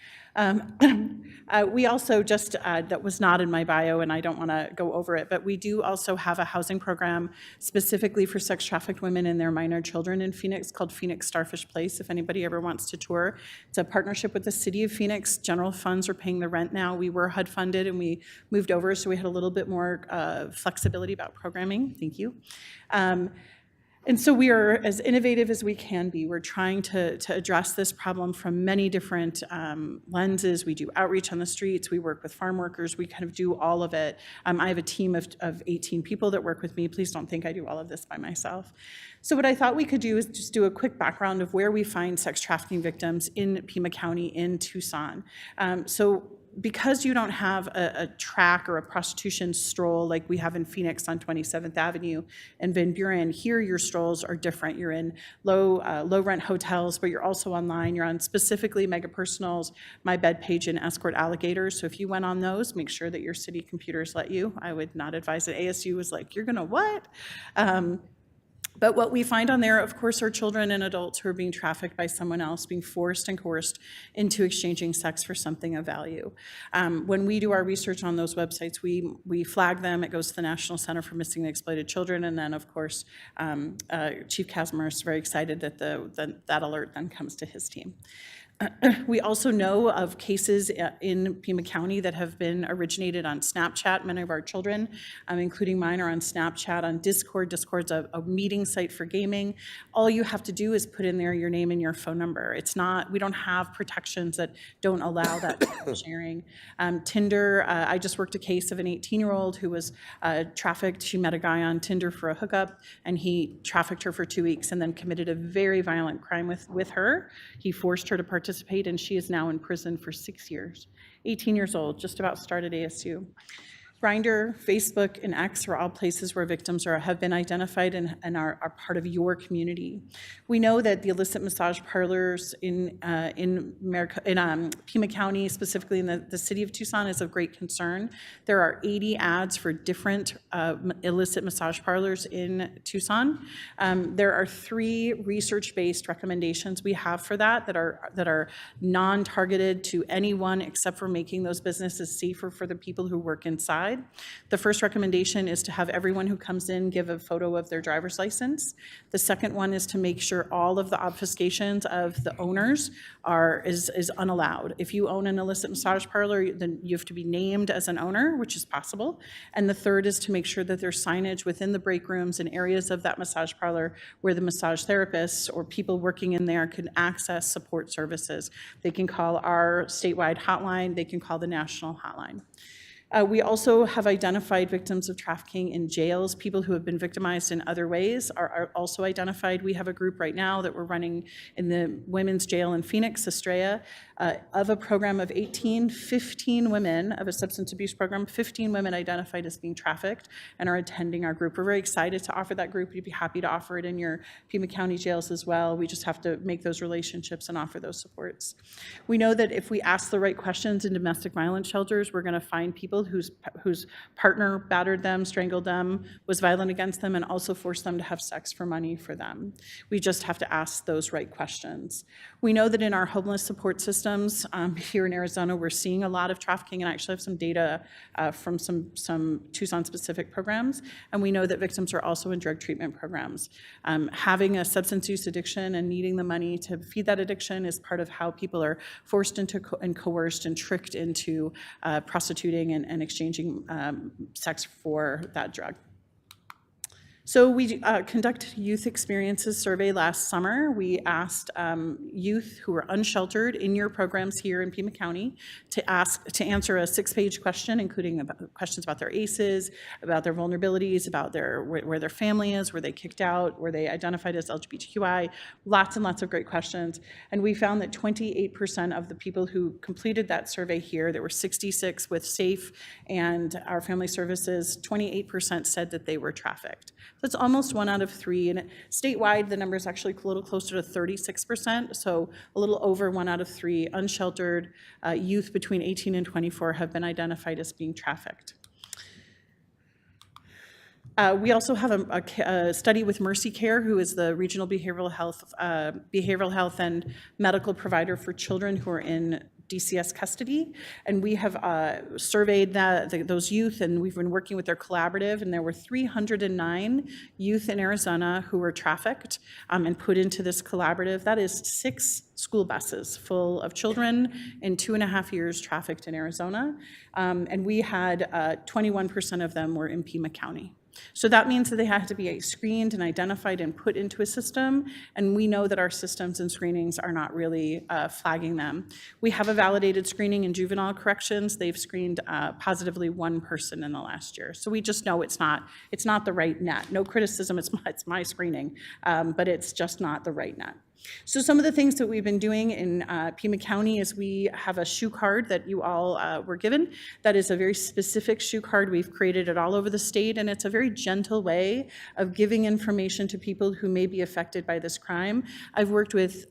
Speaker 11: We also just, that was not in my bio and I don't want to go over it, but we do also have a housing program specifically for sex trafficked women and their minor children in Phoenix called Phoenix Starfish Place, if anybody ever wants to tour. It's a partnership with the City of Phoenix. General funds are paying the rent now. We were HUD funded and we moved over, so we had a little bit more flexibility about programming. Thank you. And so we are as innovative as we can be. We're trying to address this problem from many different lenses. We do outreach on the streets. We work with farm workers. We kind of do all of it. I have a team of 18 people that work with me. Please don't think I do all of this by myself. So what I thought we could do is just do a quick background of where we find sex trafficking victims in Pima County in Tucson. So because you don't have a track or a prostitution stroll like we have in Phoenix on 27th Avenue and Van Buren, here your strolls are different. You're in low rent hotels, but you're also online. You're on specifically Mega Personals, My Bed Page, and Escort Alligators. So if you went on those, make sure that your city computers let you. I would not advise it. ASU was like, you're gonna what? But what we find on there, of course, are children and adults who are being trafficked by someone else, being forced and coerced into exchanging sex for something of value. When we do our research on those websites, we flag them. It goes to the National Center for Missing and Exploited Children, and then, of course, Chief Casimir is very excited that that alert then comes to his team. We also know of cases in Pima County that have been originated on Snapchat. Many of our children, including mine, are on Snapchat, on Discord. Discord's a meeting site for gaming. All you have to do is put in there your name and your phone number. It's not, we don't have protections that don't allow that type of sharing. Tinder, I just worked a case of an 18-year-old who was trafficked. She met a guy on Tinder for a hookup, and he trafficked her for 2 weeks and then committed a very violent crime with her. He forced her to participate, and she is now in prison for 6 years. 18 years old, just about started ASU. Grindr, Facebook, and X are all places where victims have been identified and are part of your community. We know that the illicit massage parlors in Pima County, specifically in the city of Tucson, is of great concern. There are 80 ads for different illicit massage parlors in Tucson. There are 3 research-based recommendations we have for that are non-targeted to anyone except for making those businesses safer for the people who work inside. The first recommendation is to have everyone who comes in give a photo of their driver's license. The second one is to make sure all of the obfuscations of the owners is unallowed. If you own an illicit massage parlor, then you have to be named as an owner, which is possible. And the third is to make sure that there's signage within the break rooms and areas of that massage parlor where the massage therapists or people working in there can access support services. They can call our statewide hotline, they can call the national hotline. We also have identified victims of trafficking in jails. People who have been victimized in other ways are also identified. We have a group right now that we're running in the women's jail in Phoenix, Estrella, of a program of 15 women, of a substance abuse program, 15 women identified as being trafficked and are attending our group. We're very excited to offer that group. We'd be happy to offer it in your Pima County jails as well. We just have to make those relationships and offer those supports. We know that if we ask the right questions in domestic violence shelters, we're going to find people whose partner battered them, strangled them, was violent against them, and also forced them to have sex for money for them. We just have to ask those right questions. We know that in our homeless support systems here in Arizona, we're seeing a lot of trafficking, and I actually have some data from some Tucson-specific programs, and we know that victims are also in drug treatment programs. Having a substance use addiction and needing the money to feed that addiction is part of how people are forced into and coerced and tricked into prostituting and exchanging sex for that drug. So we conducted youth experiences survey last summer. We asked youth who are unsheltered in your programs here in Pima County to answer a 6-page question, including questions about their ACEs, about their vulnerabilities, about where their family is, were they kicked out, were they identified as LGBTQI, lots and lots of great questions. And we found that 28% of the people who completed that survey here, there were 66 with SAFE and our family services, 28% said that they were trafficked. So it's almost 1 out of 3, and statewide the number is actually a little closer to 36%, so a little over 1 out of 3 unsheltered youth between 18 and 24 have been identified as being trafficked. We also have a study with Mercy Care, who is the regional behavioral health and medical provider for children who are in DCS custody, and we have surveyed those youth, and we've been working with their collaborative, and there were 309 youth in Arizona who were trafficked and put into this collaborative. That is 6 school buses full of children in 2.5 years trafficked in Arizona, and we had 21% of them were in Pima County. So that means that they have to be screened and identified and put into a system, and we know that our systems and screenings are not really flagging them. We have a validated screening in juvenile corrections. They've screened positively 1 person in the last year. So we just know it's not the right net. No criticism, it's my screening, but it's just not the right net. So some of the things that we've been doing in Pima County is we have a shoe card that you all were given. That is a very specific shoe card. We've created it all over the state, and it's a very gentle way of giving information to people who may be affected by this crime. I've worked with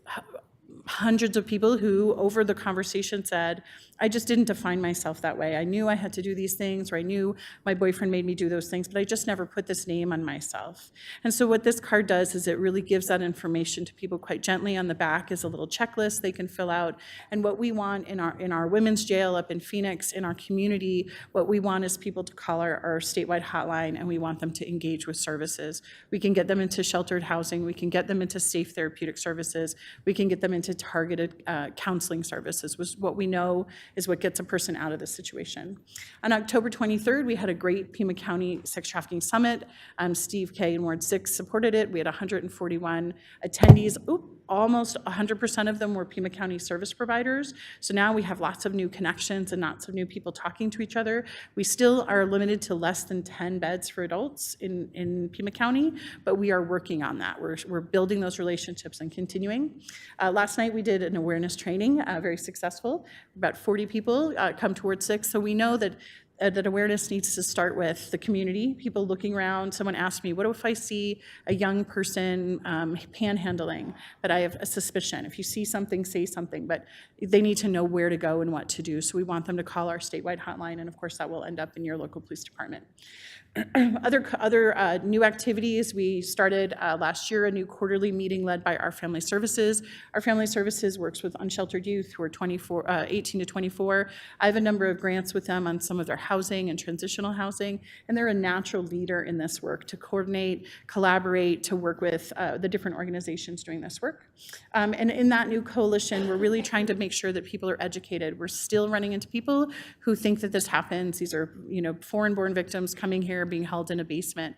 Speaker 11: hundreds of people who, over the conversation, said, I just didn't define myself that way. I knew I had to do these things, or I knew my boyfriend made me do those things, but I just never put this name on myself. And so what this card does is it really gives that information to people quite gently. On the back is a little checklist they can fill out. And what we want in our women's jail up in Phoenix, in our community, what we want is people to call our statewide hotline, and we want them to engage with services. We can get them into sheltered housing. We can get them into safe therapeutic services. We can get them into into targeted counseling services, was what we know is what gets a person out of this situation. On October 23rd, we had a great Pima County Sex Trafficking Summit. Steve K. in Ward 6 supported it. We had 141 attendees. Almost 100% of them were Pima County service providers. So now we have lots of new connections and lots of new people talking to each other. We still are limited to less than 10 beds for adults in Pima County, but we are working on that. We're building those relationships and continuing. Last night we did an awareness training, very successful. About 40 people come to Ward 6. So we know that that awareness needs to start with the community, people looking around. Someone asked me, what if I see a young person panhandling, but I have a suspicion? If you see something, say something, but they need to know where to go and what to do. So we want them to call our statewide hotline, and of course that will end up in your local police department. Other new activities, we started last year a new quarterly meeting led by our Family Services. Our Family Services works with unsheltered youth who are 18 to 24. I have a number of grants with them on some of their housing and transitional housing, and they're a natural leader in this work to coordinate, collaborate, to work with the different organizations doing this work. And in that new coalition, we're really trying to make sure that people are educated. We're still running into people who think that this happens. These are, foreign-born victims coming here, being held in a basement.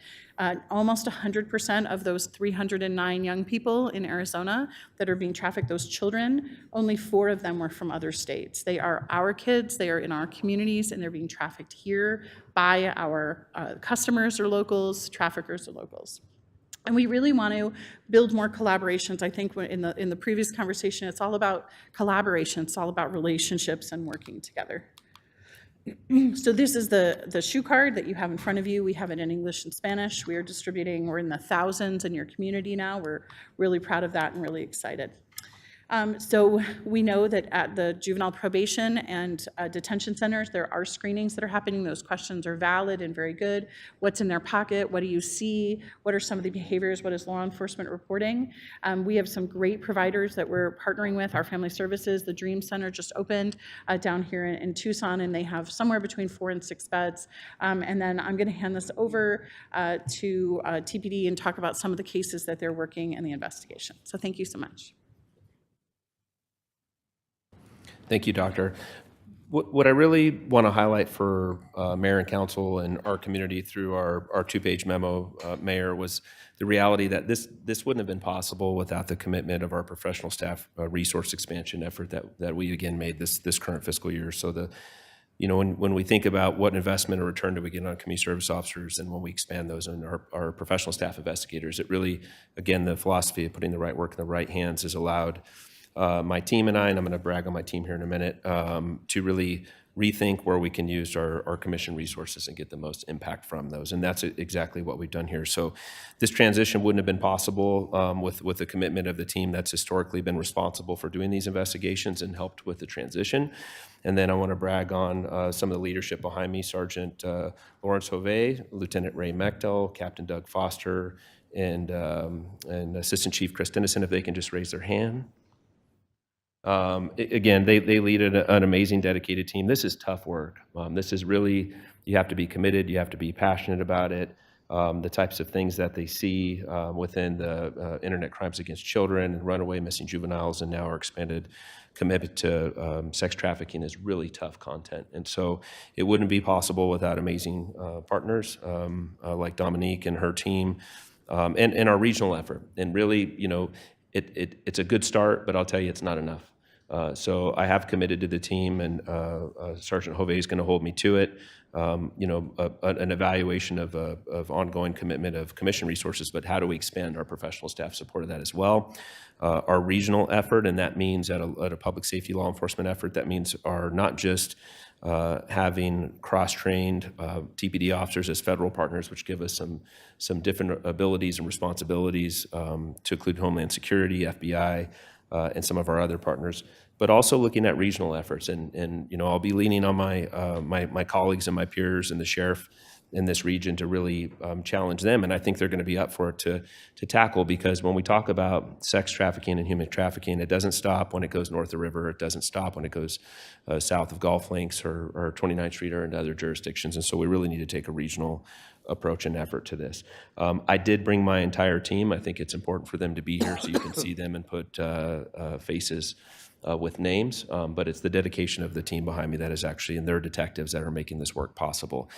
Speaker 11: Almost 100% of those 309 young people in Arizona that are being trafficked, those children, only 4 of them were from other states. They are our kids, they are in our communities, and they're being trafficked here by our customers or locals, traffickers or locals. And we really want to build more collaborations. I think in the previous conversation, it's all about collaboration. It's all about relationships and working together. So this is the shoe card that you have in front of you. We have it in English and Spanish. We're in the thousands in your community now. We're really proud of that and really excited. So we know that at the juvenile probation and detention centers, there are screenings that are happening. Those questions are valid and very good. What's in their pocket? What do you see? What are some of the behaviors? What is law enforcement reporting? We have some great providers that we're partnering with. Our Family Services, the Dream Center just opened down here in Tucson, and they have somewhere between 4 and 6 beds. And then I'm going to hand this over to TPD and talk about some of the cases that they're working in the investigation. So thank you so much.
Speaker 6: Thank you, Doctor. What I really want to highlight for Mayor and Council and our community through our 2-page memo, Mayor, was the reality that this wouldn't have been possible without the commitment of our professional staff resource expansion effort that we again made this current fiscal year. So when we think about what investment or return do we get on community service officers, and when we expand those on our professional staff investigators, it really, again, the philosophy of putting the right work in the right hands has allowed my team and I'm going to brag on my team here in a minute, to really rethink where we can use our commission resources and get the most impact from those. And that's exactly what we've done here. So this transition wouldn't have been possible with the commitment of the team that's historically been responsible for doing these investigations and helped with the transition. And then I want to brag on some of the leadership behind me, Sergeant Lawrence Hovey, Lieutenant Ray Mechtel, Captain Doug Foster, and Assistant Chief Chris Dennison, if they can just raise their hand. Again, they lead an amazing, dedicated team. This is tough work. This is really, you have to be committed, you have to be passionate about it. The types of things that they see within the internet crimes against children, runaway missing juveniles, and now our expanded commitment to sex trafficking is really tough content. And so it wouldn't be possible without amazing partners like Dominique and her team, and our regional effort. And really, it's a good start, but I'll tell you, it's not enough. So I have committed to the team, and Sergeant Hovey is going to hold me to it. An evaluation of ongoing commitment of commission resources, but how do we expand our professional staff support of that as well? Our regional effort, and that means at a public safety law enforcement effort, that means our not just having cross-trained TPD officers as federal partners, which give us some different abilities and responsibilities to include Homeland Security, FBI, and some of our other partners, but also looking at regional efforts. And I'll be leaning on my colleagues and my peers and the sheriff in this region to really challenge them. And I think they're going to be up for it to tackle, because when we talk about sex trafficking and human trafficking, it doesn't stop when it goes north of the river. It doesn't stop when it goes south of Golf Links or 29th Street or into other jurisdictions. And so we really need to take a regional approach and effort to this. I did bring my entire team. I think it's important for them to be here so you can see them and put faces with names, but it's the dedication of the team behind me that is actually, and their detectives that are making this work possible.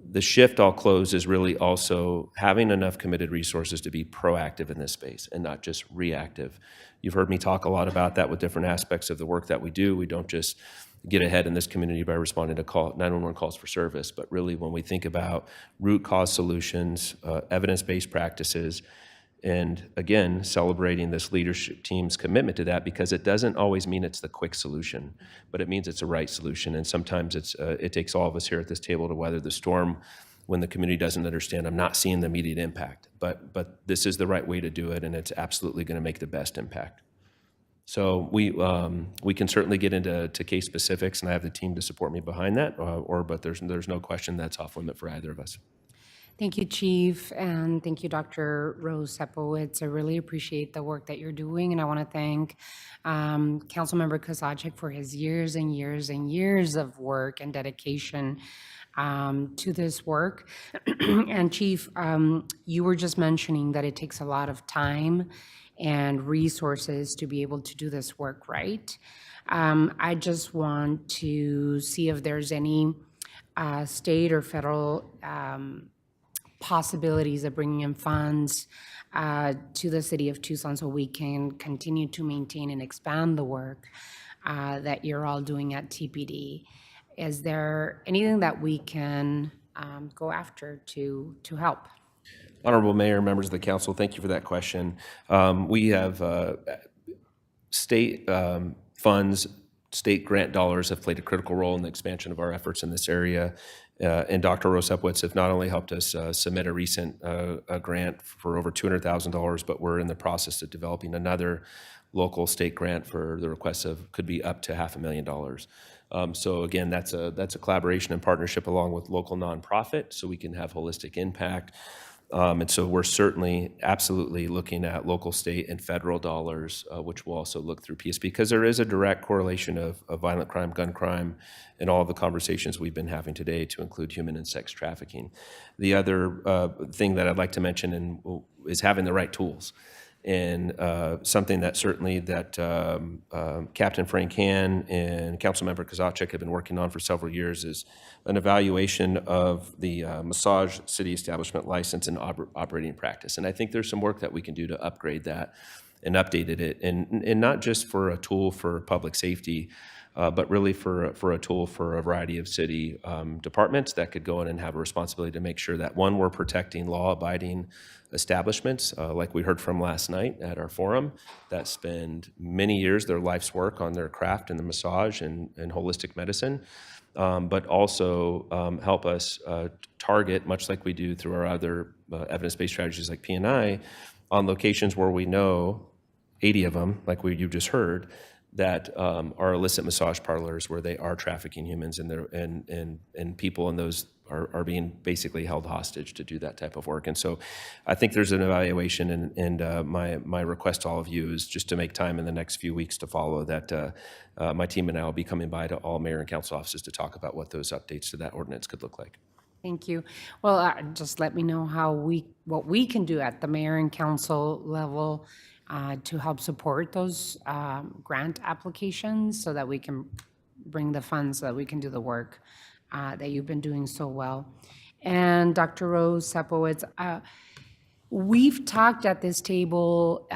Speaker 6: The shift, I'll close, is really also having enough committed resources to be proactive in this space and not just reactive. You've heard me talk a lot about that with different aspects of the work that we do. We don't just get ahead in this community by responding to 911 calls for service, but really when we think about root cause solutions, evidence-based practices, and again, celebrating this leadership team's commitment to that, because it doesn't always mean it's the quick solution, but it means it's a right solution. And sometimes it takes all of us here at this table to weather the storm when the community doesn't understand. I'm not seeing the immediate impact, but this is the right way to do it, and it's absolutely going to make the best impact. So we can certainly get into case specifics, and I have the team to support me behind that. But there's no question that's off limit for either of us.
Speaker 1: Thank you, Chief, and thank you, Dr. Rose Sepowitz. I really appreciate the work that you're doing, and I want to thank Councilmember Kozachik for his years and years and years of work and dedication to this work. And Chief, you were just mentioning that it takes a lot of time and resources to be able to do this work, right? I just want to see if there's any state or federal possibilities of bringing in funds to the city of Tucson so we can continue to maintain and expand the work that you're all doing at TPD. Is there anything that we can go after to help?
Speaker 6: Honorable Mayor, members of the council, thank you for that question. We have state funds, state grant dollars have played a critical role in the expansion of our efforts in this area. And Dr. Rose Sepowitz have not only helped us submit a recent grant for over $200,000, but we're in the process of developing another local state grant for the request of could be up to $500,000. So again, that's a collaboration and partnership along with local nonprofit, so we can have holistic impact. And so we're certainly absolutely looking at local, state, and federal dollars, which will also look through PSP, because there is a direct correlation of violent crime, gun crime, and all of the conversations we've been having today, to include human and sex trafficking. The other thing that I'd like to mention is having the right tools. And something that certainly that Captain Frank Han and Councilmember Kozachik have been working on for several years is an evaluation of the massage city establishment license and operating practice. And I think there's some work that we can do to upgrade that and updated it, and not just for a tool for public safety, but really for a tool for a variety of city departments that could go in and have a responsibility to make sure that, one, we're protecting law-abiding establishments, like we heard from last night at our forum, that spend many years, their life's work on their craft in the massage and holistic medicine, but also help us target, much like we do through our other evidence-based strategies like P&I, on locations where we know, 80 of them, like you just heard, that are illicit massage parlors where they are trafficking humans, and people in those are being basically held hostage to do that type of work. And so I think there's an evaluation, and my request to all of you is just to make time in the next few weeks to follow that. My team and I will be coming by to all mayor and council offices to talk about what those updates to that ordinance could look like.
Speaker 1: Thank you. Well, just let me know what we can do at the mayor and council level to help support those grant applications so that we can bring the funds so that we can do the work that you've been doing so well. And Dr. Rose Sepowitz, we've talked at this table,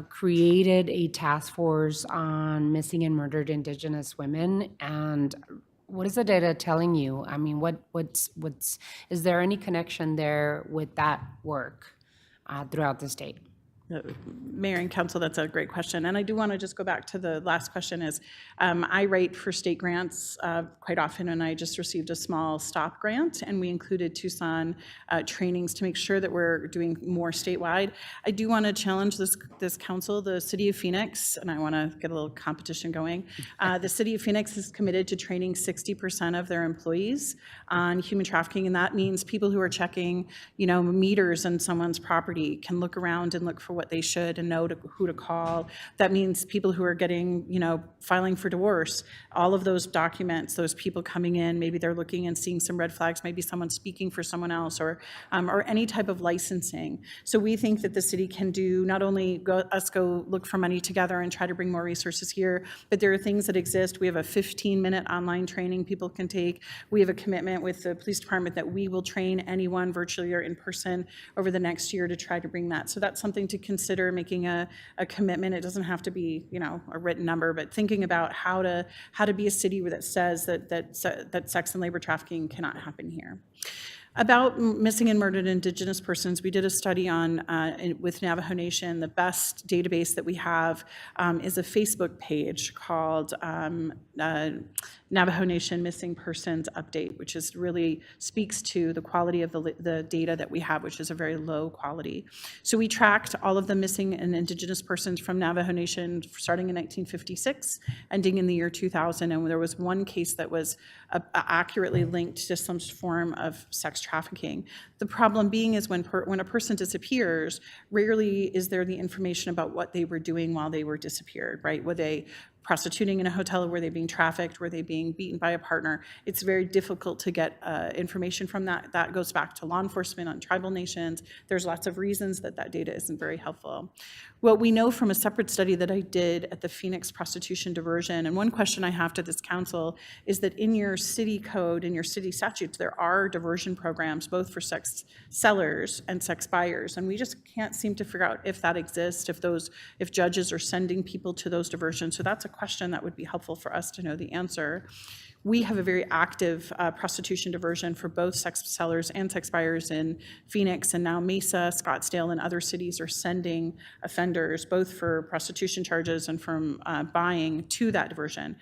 Speaker 1: created a task force on missing and murdered Indigenous women. And what is the data telling you? I mean, is there any connection there with that work throughout the state?
Speaker 11: Mayor and Council, that's a great question. And I do want to just go back to the last question is, I write for state grants quite often, and I just received a small STOP grant, and we included Tucson trainings to make sure that we're doing more statewide. I do want to challenge this council, the city of Phoenix, and I want to get a little competition going. The city of Phoenix is committed to training 60% of their employees on human trafficking, and that means people who are checking, meters on someone's property can look around and look for what they should and know who to call. That means people who are getting, filing for divorce, all of those documents, those people coming in, maybe they're looking and seeing some red flags, maybe someone speaking for someone else, or any type of licensing. So we think that the city can do, not only go look for money together and try to bring more resources here, but there are things that exist. We have a 15-minute online training people can take. We have a commitment with the police department that we will train anyone virtually or in person over the next year to try to bring that. So that's something to consider, making a commitment. It doesn't have to be, a written number, but thinking about how to be a city that says that sex and labor trafficking cannot happen here. About missing and murdered Indigenous persons, we did a study on with Navajo Nation. The best database that we have is a Facebook page called Navajo Nation Missing Persons Update, which is really speaks to the quality of the data that we have, which is a very low quality. So we tracked all of the missing and Indigenous persons from Navajo Nation starting in 1956, ending in the year 2000, and there was one case that was accurately linked to some form of sex trafficking. The problem being is when a person disappears, rarely is there the information about what they were doing while they were disappeared, right? Were they prostituting in a hotel? Were they being trafficked? Were they being beaten by a partner? It's very difficult to get information from that. That goes back to law enforcement on tribal nations. There's lots of reasons that data isn't very helpful. What we know from a separate study that I did at the Phoenix Prostitution Diversion, and one question I have to this council is that in your city code, in your city statutes, there are diversion programs both for sex sellers and sex buyers, and we just can't seem to figure out if that exists, if judges are sending people to those diversions. So that's a question that would be helpful for us to know the answer. We have a very active prostitution diversion for both sex sellers and sex buyers in Phoenix, and now Mesa, Scottsdale, and other cities are sending offenders both for prostitution charges and from buying to that diversion.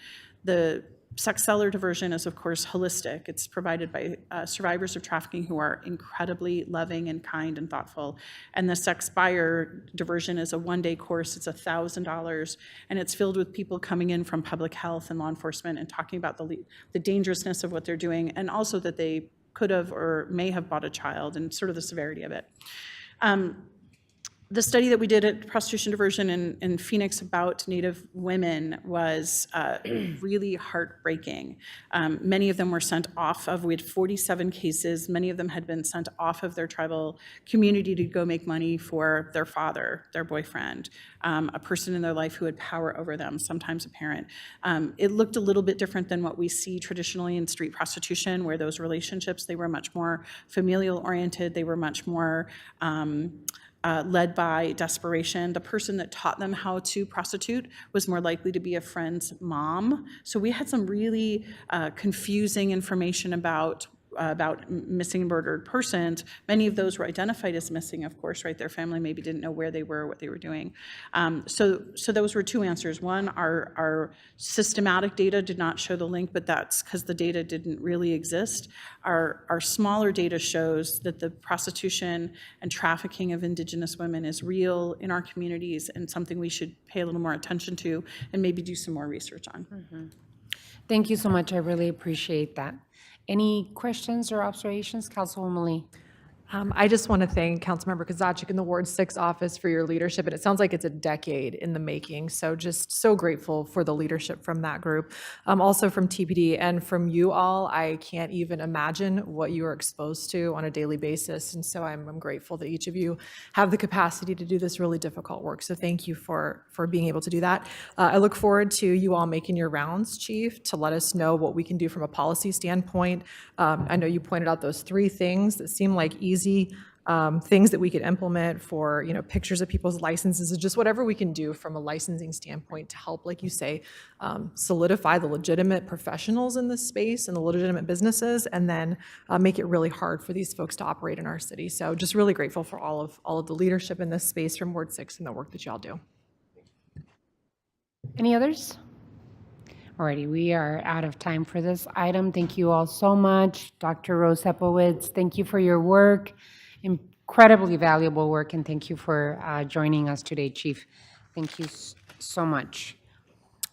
Speaker 11: The sex seller diversion is, of course, holistic. It's provided by survivors of trafficking who are incredibly loving and kind and thoughtful. And the sex buyer diversion is a one-day course. It's $1,000, and it's filled with people coming in from public health and law enforcement and talking about the dangerousness of what they're doing, and also that they could have or may have bought a child and sort of the severity of it. The study that we did at Prostitution Diversion in Phoenix about Native women was really heartbreaking. Many of them were sent off of, we had 47 cases, many of them had been sent off of their tribal community to go make money for their father, their boyfriend, a person in their life who had power over them, sometimes a parent. It looked a little bit different than what we see traditionally in street prostitution, where those relationships, they were much more familial oriented, they were much more led by desperation. The person that taught them how to prostitute was more likely to be a friend's mom. So we had some really confusing information about missing and murdered persons. Many of those were identified as missing, of course, right? Their family maybe didn't know where they were, what they were doing. So those were two answers. One, our systematic data did not show the link, but that's because the data didn't really exist. Our smaller data shows that the prostitution and trafficking of Indigenous women is real in our communities and something we should pay a little more attention to and maybe do some more research on.
Speaker 1: Mm-hmm. Thank you so much. I really appreciate that. Any questions or observations, Councilwoman Lee?
Speaker 9: I just want to thank Councilmember Kozaczek in the Ward 6 office for your leadership, and it sounds like it's a decade in the making, so just so grateful for the leadership from that group. Also from TPD and from you all, I can't even imagine what you are exposed to on a daily basis, and so I'm grateful that each of you have the capacity to do this really difficult work, so thank you for being able to do that. I look forward to you all making your rounds, Chief, to let us know what we can do from a policy standpoint. I know you pointed out those 3 things that seem like easy things that we could implement for, pictures of people's licenses, just whatever we can do from a licensing standpoint to help, like you say, solidify the legitimate professionals in this space and the legitimate businesses, and then make it really hard for these folks to operate in our city. So just really grateful for all of the leadership in this space from Ward 6 and the work that y'all do.
Speaker 1: Any others? Alrighty, we are out of time for this item. Thank you all so much. Dr. Rose Sepowitz, thank you for your work, incredibly valuable work, and thank you for joining us today, Chief. Thank you so much.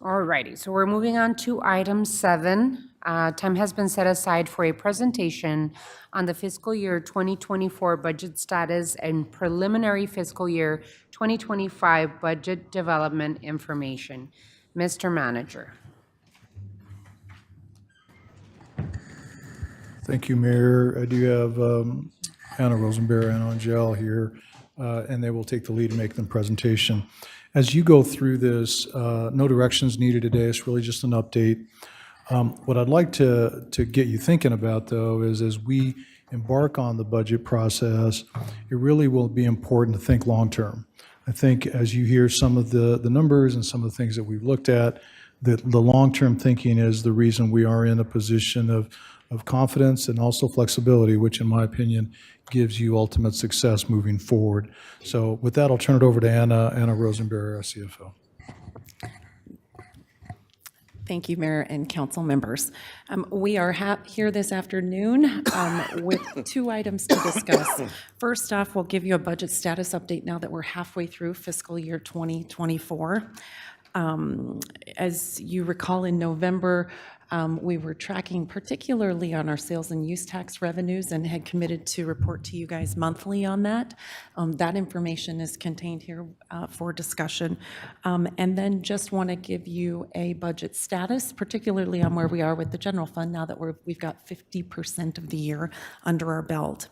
Speaker 1: Alrighty, so we're moving on to item 7. Time has been set aside for a presentation on the fiscal year 2024 budget status and preliminary fiscal year 2025 budget development information. Mr. Manager.
Speaker 3: Thank you, Mayor. I do have Anna Rosenberry and Angel here, and they will take the lead and make the presentation. As you go through this, no directions needed today. It's really just an update. What I'd like to get you thinking about, though, is as we embark on the budget process, it really will be important to think long-term. I think as you hear some of the numbers and some of the things that we've looked at, that the long-term thinking is the reason we are in a position of confidence and also flexibility, which in my opinion gives you ultimate success moving forward. So with that, I'll turn it over to Anna Rosenberry, our CFO.
Speaker 12: Thank you, Mayor and council members. We are here this afternoon with 2 items to discuss. First off, we'll give you a budget status update now that we're halfway through fiscal year 2024. As you recall, in November, we were tracking particularly on our sales and use tax revenues and had committed to report to you guys monthly on that. That information is contained here for discussion. And then just want to give you a budget status, particularly on where we are with the general fund now that we've got 50% of the year under our belt.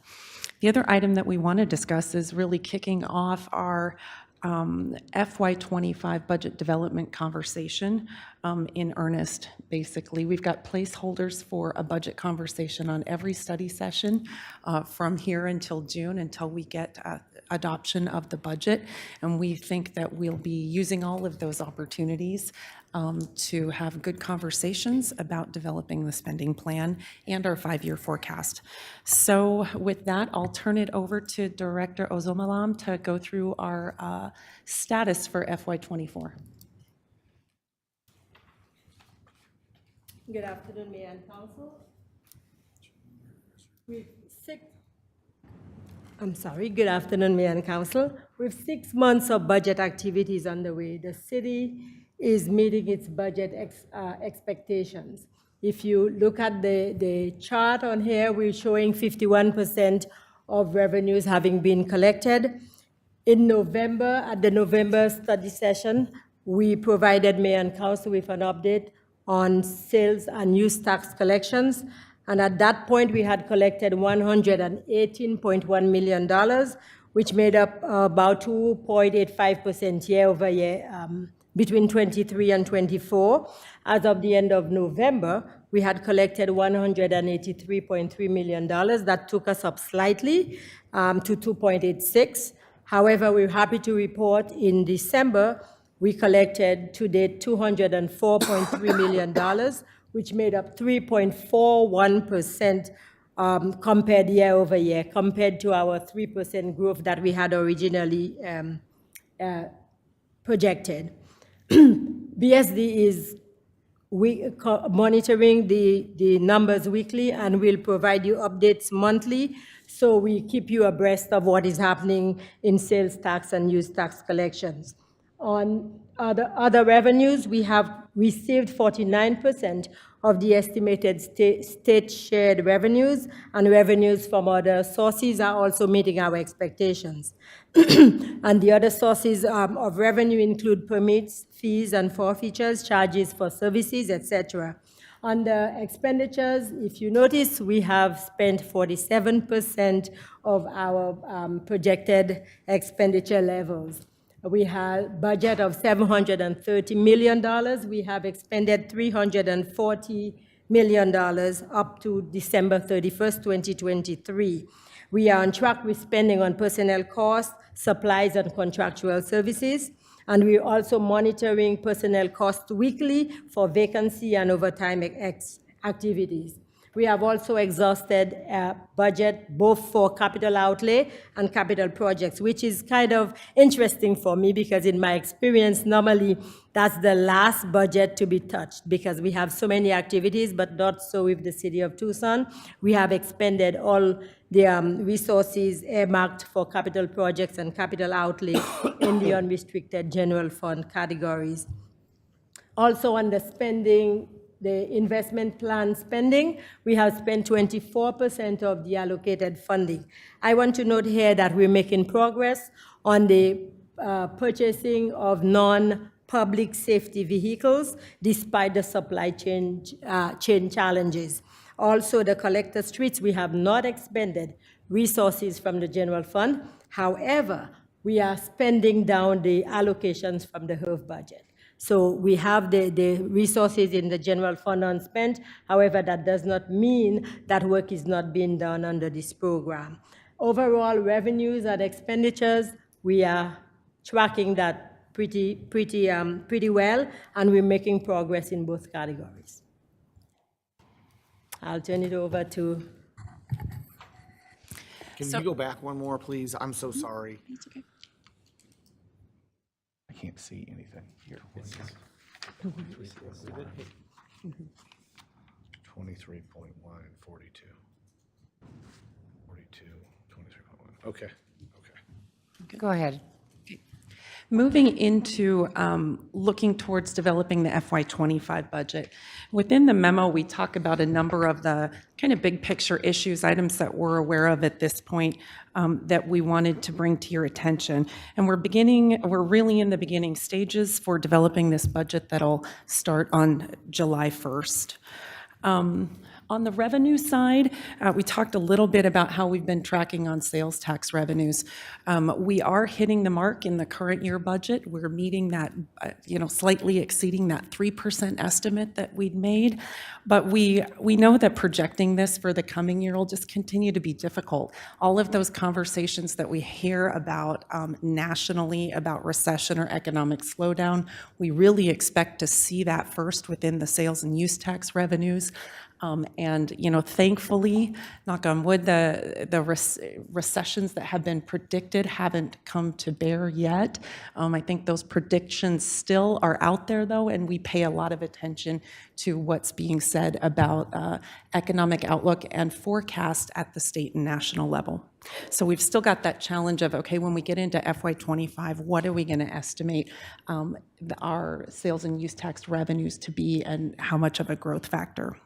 Speaker 12: The other item that we want to discuss is really kicking off our FY25 budget development conversation in earnest, basically. We've got placeholders for a budget conversation on every study session from here until June, until we get adoption of the budget. And we think that we'll be using all of those opportunities to have good conversations about developing the spending plan and our 5-year forecast. So with that, I'll turn it over to Director Ozomalam to go through our status for FY24.
Speaker 13: Good afternoon, Mayor and Council. Good afternoon, Mayor and Council. With 6 months of budget activities underway, the city is meeting its budget expectations. If you look at the chart on here, we're showing 51% of revenues having been collected. In November, at the November study session, we provided Mayor and Council with an update on sales and use tax collections. And at that point, we had collected $118.1 million, which made up about 2.85% year over year between 23 and 24. As of the end of November, we had collected $183.3 million. That took us up slightly to 2.86. However, we're happy to report in December, we collected to date $204.3 million, which made up 3.41% compared year over year, compared to our 3% growth that we had originally projected. BSD is monitoring the numbers weekly and will provide you updates monthly, so we keep you abreast of what is happening in sales tax and use tax collections. On other revenues, we have received 49% of the estimated state shared revenues, and revenues from other sources are also meeting our expectations. And the other sources of revenue include permits, fees and forfeitures, charges for services, etc. On the expenditures, if you notice, we have spent 47% of our projected expenditure levels. We have a budget of $730 million. We have expended $340 million up to December 31st, 2023. We are on track with spending on personnel costs, supplies, and contractual services. And we're also monitoring personnel costs weekly for vacancy and overtime activities. We have also exhausted budget both for capital outlay and capital projects, which is kind of interesting for me because in my experience, normally that's the last budget to be touched because we have so many activities, but not so with the city of Tucson. We have expended all the resources earmarked for capital projects and capital outlay in the unrestricted general fund categories. Also on the spending, the investment plan spending, we have spent 24% of the allocated funding. I want to note here that we're making progress on the purchasing of non-public safety vehicles despite the supply chain challenges. Also, the collector streets, we have not expended resources from the general fund. However, we are spending down the allocations from the HERF budget. So we have the resources in the general fund unspent. However, that does not mean that work is not being done under this program. Overall revenues and expenditures, we are tracking that pretty well, and we're making progress in both categories. I'll turn it over to.
Speaker 14: Can you go back one more, please? I'm so sorry.
Speaker 12: That's okay.
Speaker 5: I can't see anything here.
Speaker 14: 23.1 and 42. 42, 23.1. Okay.
Speaker 1: Go ahead.
Speaker 12: Moving into looking towards developing the FY25 budget. Within the memo, we talk about a number of the kind of big picture issues, items that we're aware of at this point that we wanted to bring to your attention. And we're really in the beginning stages for developing this budget that'll start on July 1st. On the revenue side, we talked a little bit about how we've been tracking on sales tax revenues. We are hitting the mark in the current year budget. We're meeting that, slightly exceeding that 3% estimate that we'd made. But we know that projecting this for the coming year will just continue to be difficult. All of those conversations that we hear about nationally about recession or economic slowdown, we really expect to see that first within the sales and use tax revenues. Thankfully, knock on wood, the recessions that have been predicted haven't come to bear yet. I think those predictions still are out there, though, and we pay a lot of attention to what's being said about economic outlook and forecast at the state and national level. So we've still got that challenge of, okay, when we get into FY25, what are we going to estimate our sales and use tax revenues to be and how much of a growth factor?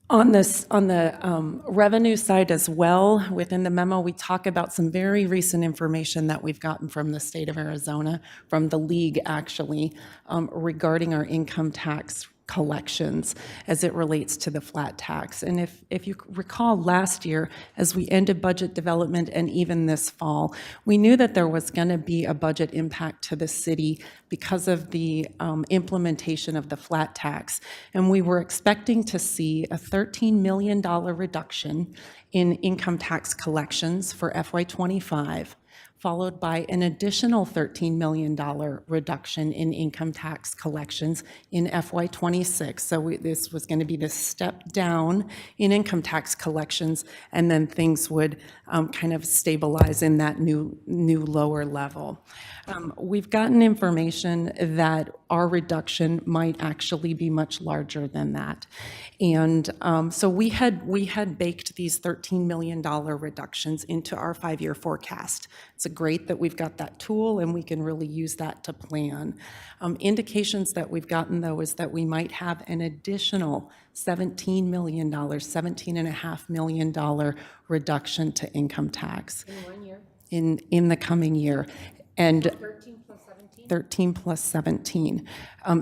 Speaker 12: On the revenue side as well, within the memo, we talk about some very recent information that we've gotten from the state of Arizona, from the league actually, regarding our income tax collections as it relates to the flat tax. And if you recall last year, as we ended budget development and even this fall, we knew that there was going to be a budget impact to the city because of the implementation of the flat tax. And we were expecting to see a $13 million reduction in income tax collections for FY25, followed by an additional $13 million reduction in income tax collections in FY26. So this was going to be this step down in income tax collections, and then things would kind of stabilize in that new lower level. We've gotten information that our reduction might actually be much larger than that. And so we had baked these $13 million reductions into our 5-year forecast. It's great that we've got that tool and we can really use that to plan. Indications that we've gotten, though, is that we might have an additional $17 million, $17.5 million reduction to income tax.
Speaker 1: In 1 year?
Speaker 12: In the coming year. And
Speaker 1: 13 plus 17?
Speaker 12: 13 plus 17.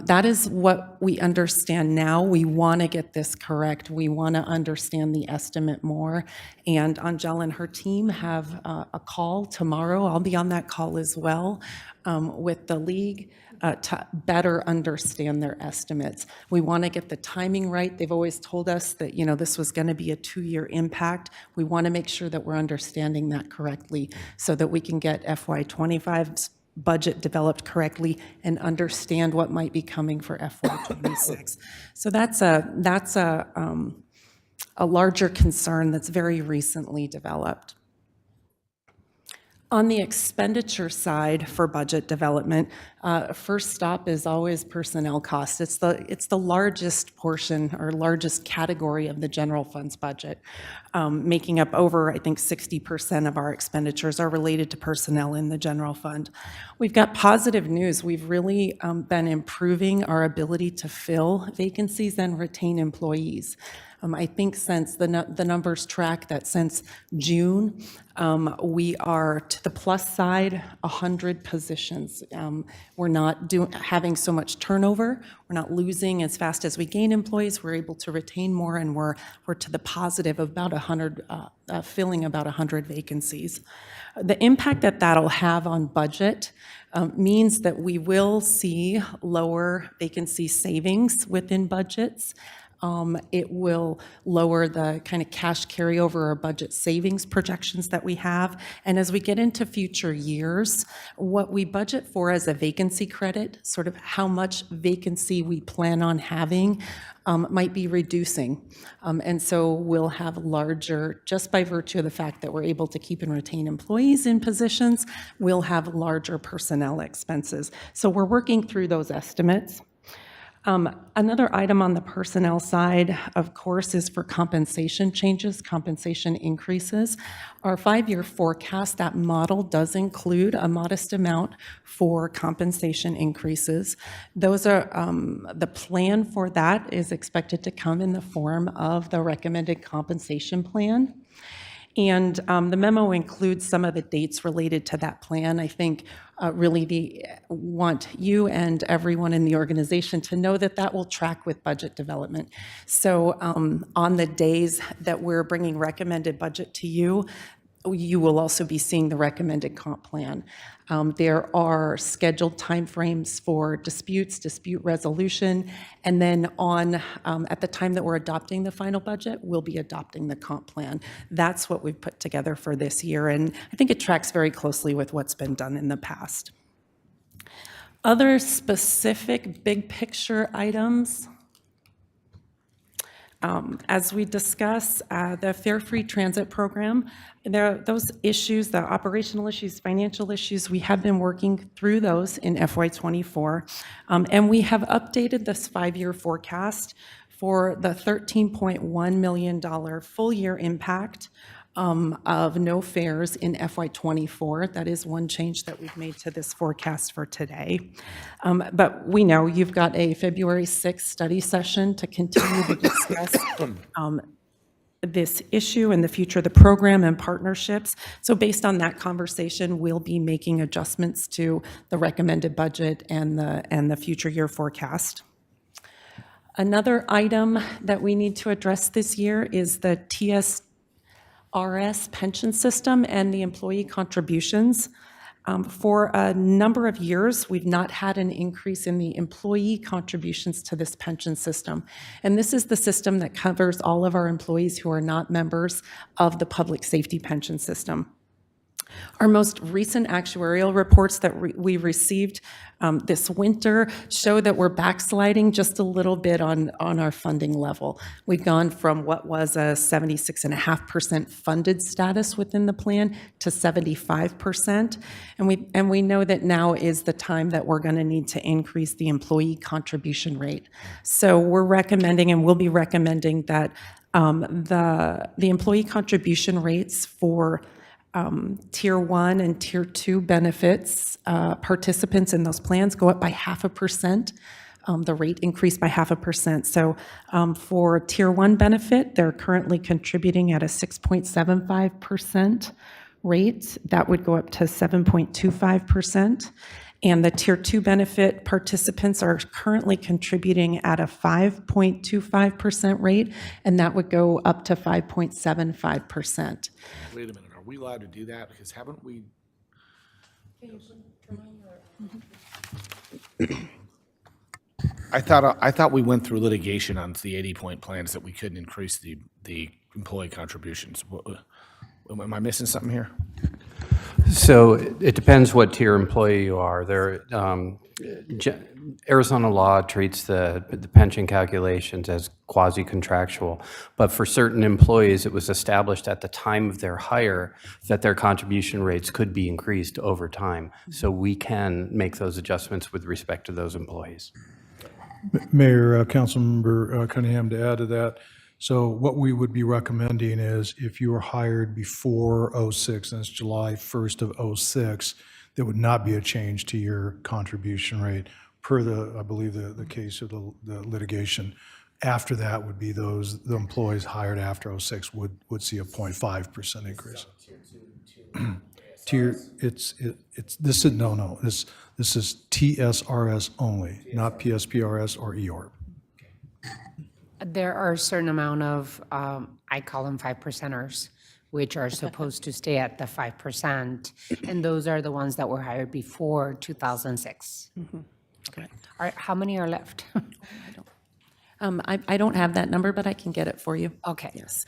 Speaker 12: That is what we understand now. We want to get this correct. We want to understand the estimate more. And Angela and her team have a call tomorrow. I'll be on that call as well with the league to better understand their estimates. We want to get the timing right. They've always told us that, this was going to be a 2-year impact. We want to make sure that we're understanding that correctly so that we can get FY25's budget developed correctly and understand what might be coming for FY26. So that's a larger concern that's very recently developed. On the expenditure side for budget development, first stop is always personnel costs. It's the largest portion or largest category of the general fund's budget, making up over, I think, 60% of our expenditures are related to personnel in the general fund. We've got positive news. We've really been improving our ability to fill vacancies and retain employees. I think since the numbers track that since June, we are to the plus side, 100 positions. We're not having so much turnover. We're not losing as fast as we gain employees. We're able to retain more, and we're to the positive of about 100, filling about 100 vacancies. The impact that that'll have on budget means that we will see lower vacancy savings within budgets. It will lower the kind of cash carryover or budget savings projections that we have. And as we get into future years, what we budget for as a vacancy credit, sort of how much vacancy we plan on having, might be reducing. And so we'll have larger, just by virtue of the fact that we're able to keep and retain employees in positions, we'll have larger personnel expenses. So we're working through those estimates. Another item on the personnel side, of course, is for compensation changes, compensation increases. Our 5-year forecast, that model does include a modest amount for compensation increases. Those are, the plan for that is expected to come in the form of the recommended compensation plan. And the memo includes some of the dates related to that plan. I think really want you and everyone in the organization to know that that will track with budget development. So on the days that we're bringing recommended budget to you, you will also be seeing the recommended comp plan. There are scheduled timeframes for disputes, dispute resolution, and then at the time that we're adopting the final budget, we'll be adopting the comp plan. That's what we've put together for this year, and I think it tracks very closely with what's been done in the past. Other specific big picture items. As we discuss the Fare Free Transit Program, those issues, the operational issues, financial issues, we have been working through those in FY24, and we have updated this 5-year forecast for the $13.1 million full-year impact of no fares in FY24. That is one change that we've made to this forecast for today. But we know you've got a February 6th study session to continue to discuss this issue and the future of the program and partnerships. So based on that conversation, we'll be making adjustments to the recommended budget and the future year forecast. Another item that we need to address this year is the TSRS pension system and the employee contributions. For a number of years, we've not had an increase in the employee contributions to this pension system. And this is the system that covers all of our employees who are not members of the public safety pension system. Our most recent actuarial reports that we received this winter show that we're backsliding just a little bit on our funding level. We've gone from what was a 76.5% funded status within the plan to 75%. And we know that now is the time that we're going to need to increase the employee contribution rate. So we're recommending, and we'll be recommending, that the employee contribution rates for Tier 1 and Tier 2 benefits, participants in those plans go up by 0.5%. The rate increased by 0.5%. So for Tier 1 benefit, they're currently contributing at a 6.75% rate. That would go up to 7.25%. And the Tier 2 benefit participants are currently contributing at a 5.25% rate, and that would go up to 5.75%.
Speaker 14: Wait a minute, are we allowed to do that? Because haven't we,
Speaker 5: I thought we went through litigation on the 80-point plans that we couldn't increase the employee contributions. Am I missing something here?
Speaker 4: So it depends what tier employee you are. Arizona law treats the pension calculations as quasi-contractual, but for certain employees, it was established at the time of their hire that their contribution rates could be increased over time. So we can make those adjustments with respect to those employees.
Speaker 3: Mayor, Councilmember Cunningham, to add to that, so what we would be recommending is if you were hired before '06, and it's July 1st of '06, there would not be a change to your contribution rate per I believe, the case of the litigation. After that would be the employees hired after '06 would see a 0.5% increase. Tier, this is TSRS only, not PSPRS or EORP.
Speaker 1: There are a certain amount of, I call them 5%ers, which are supposed to stay at the 5%, and those are the ones that were hired before 2006.
Speaker 12: Okay.
Speaker 1: How many are left?
Speaker 12: I don't have that number, but I can get it for you.
Speaker 1: Okay.
Speaker 12: Yes.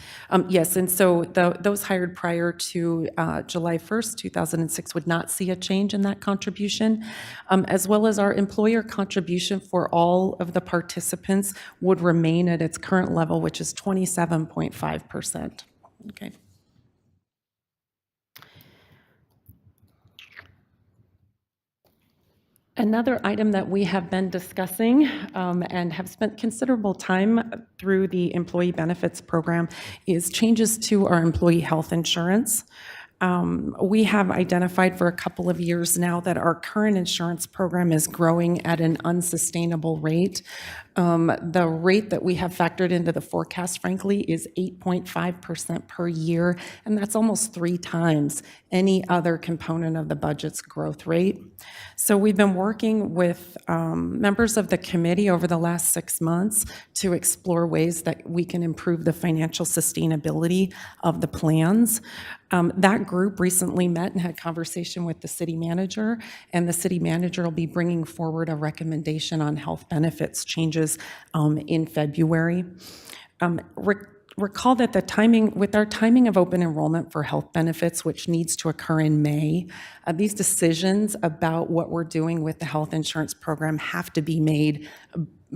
Speaker 12: Yes, and so those hired prior to July 1st, 2006 would not see a change in that contribution, as well as our employer contribution for all of the participants would remain at its current level, which is 27.5%. Okay. Another item that we have been discussing and have spent considerable time through the employee benefits program is changes to our employee health insurance. We have identified for a couple of years now that our current insurance program is growing at an unsustainable rate. The rate that we have factored into the forecast, frankly, is 8.5% per year, and that's almost 3 times any other component of the budget's growth rate. So we've been working with members of the committee over the last 6 months to explore ways that we can improve the financial sustainability of the plans. That group recently met and had conversation with the city manager, and the city manager will be bringing forward a recommendation on health benefits changes in February. Recall that with our timing of open enrollment for health benefits, which needs to occur in May, these decisions about what we're doing with the health insurance program have to be made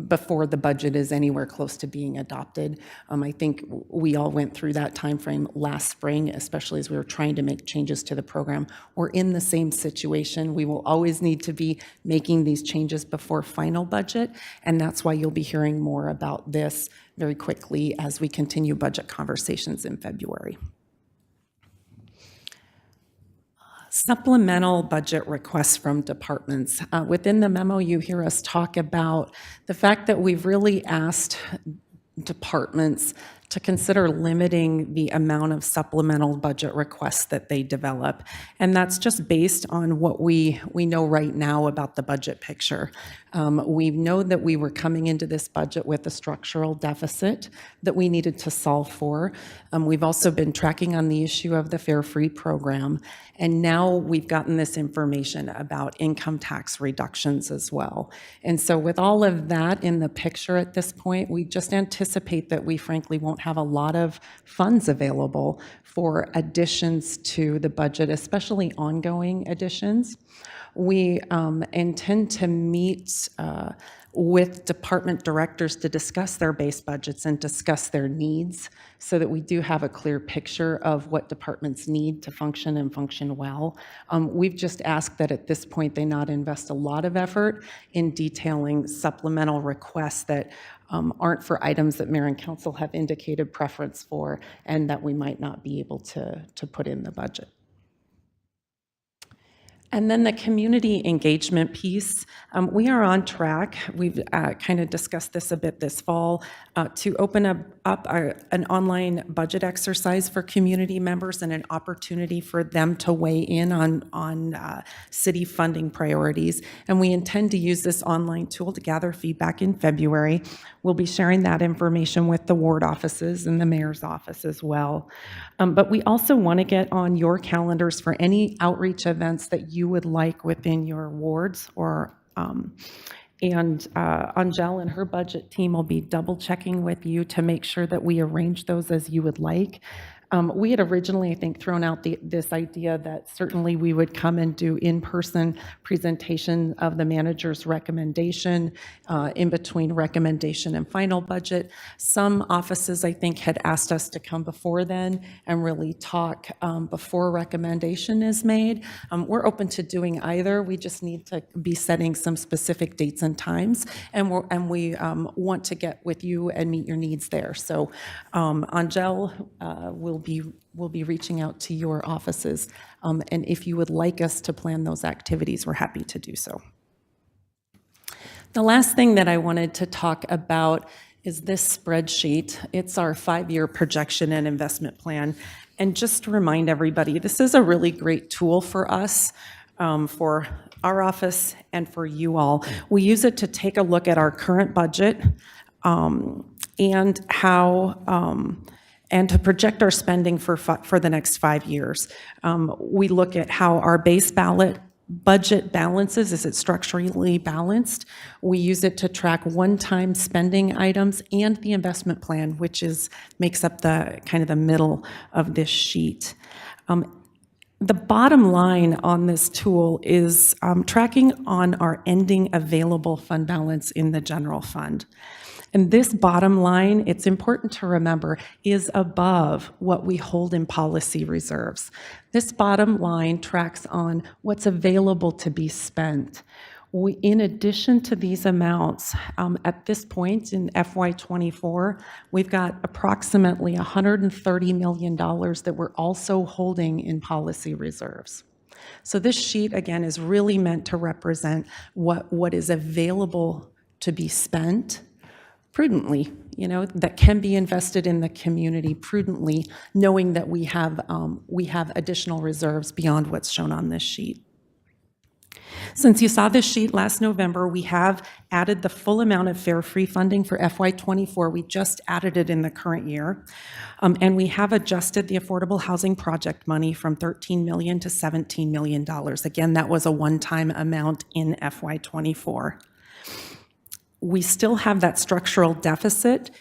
Speaker 12: before the budget is anywhere close to being adopted. I think we all went through that timeframe last spring, especially as we were trying to make changes to the program. We're in the same situation. We will always need to be making these changes before final budget, and that's why you'll be hearing more about this very quickly as we continue budget conversations in February. Supplemental budget requests from departments. Within the memo, you hear us talk about the fact that we've really asked departments to consider limiting the amount of supplemental budget requests that they develop. And that's just based on what we know right now about the budget picture. We know that we were coming into this budget with a structural deficit that we needed to solve for. We've also been tracking on the issue of the Fare Free program. And now we've gotten this information about income tax reductions as well. And so with all of that in the picture at this point, we just anticipate that we frankly won't have a lot of funds available for additions to the budget, especially ongoing additions. We intend to meet with department directors to discuss their base budgets and discuss their needs so that we do have a clear picture of what departments need to function and function well. We've just asked that at this point they not invest a lot of effort in detailing supplemental requests that aren't for items that mayor and council have indicated preference for and that we might not be able to put in the budget. And then the community engagement piece, we are on track. We've kind of discussed this a bit this fall to open up an online budget exercise for community members and an opportunity for them to weigh in on city funding priorities. And we intend to use this online tool to gather feedback in February. We'll be sharing that information with the ward offices and the mayor's office as well. But we also want to get on your calendars for any outreach events that you you would like within your wards or and Angel and her budget team will be double checking with you to make sure that we arrange those as you would like. We had originally, I think, thrown out this idea that certainly we would come and do in-person presentation of the manager's recommendation in between recommendation and final budget. Some offices, I think, had asked us to come before then and really talk before recommendation is made. We're open to doing either. We just need to be setting some specific dates and times, and we want to get with you and meet your needs there. So Angel will be reaching out to your offices, and if you would like us to plan those activities, we're happy to do so. The last thing that I wanted to talk about is this spreadsheet. It's our 5-year projection and investment plan. And just to remind everybody, this is a really great tool for us, for our office and for you all. We use it to take a look at our current budget and how and to project our spending for the next 5 years. We look at how our base ballot budget balances. Is it structurally balanced? We use it to track one-time spending items and the investment plan, which makes up the kind of the middle of this sheet. The bottom line on this tool is tracking on our ending available fund balance in the general fund. And this bottom line, it's important to remember, is above what we hold in policy reserves. This bottom line tracks on what's available to be spent. In addition to these amounts, at this point in FY24, we've got approximately $130 million that we're also holding in policy reserves. So this sheet, again, is really meant to represent what is available to be spent prudently, that can be invested in the community prudently, knowing that we have additional reserves beyond what's shown on this sheet. Since you saw this sheet last November, we have added the full amount of fare free funding for FY24. We just added it in the current year. And we have adjusted the affordable housing project money from $13 million to $17 million. Again, that was a one-time amount in FY24. We still have that structural deficit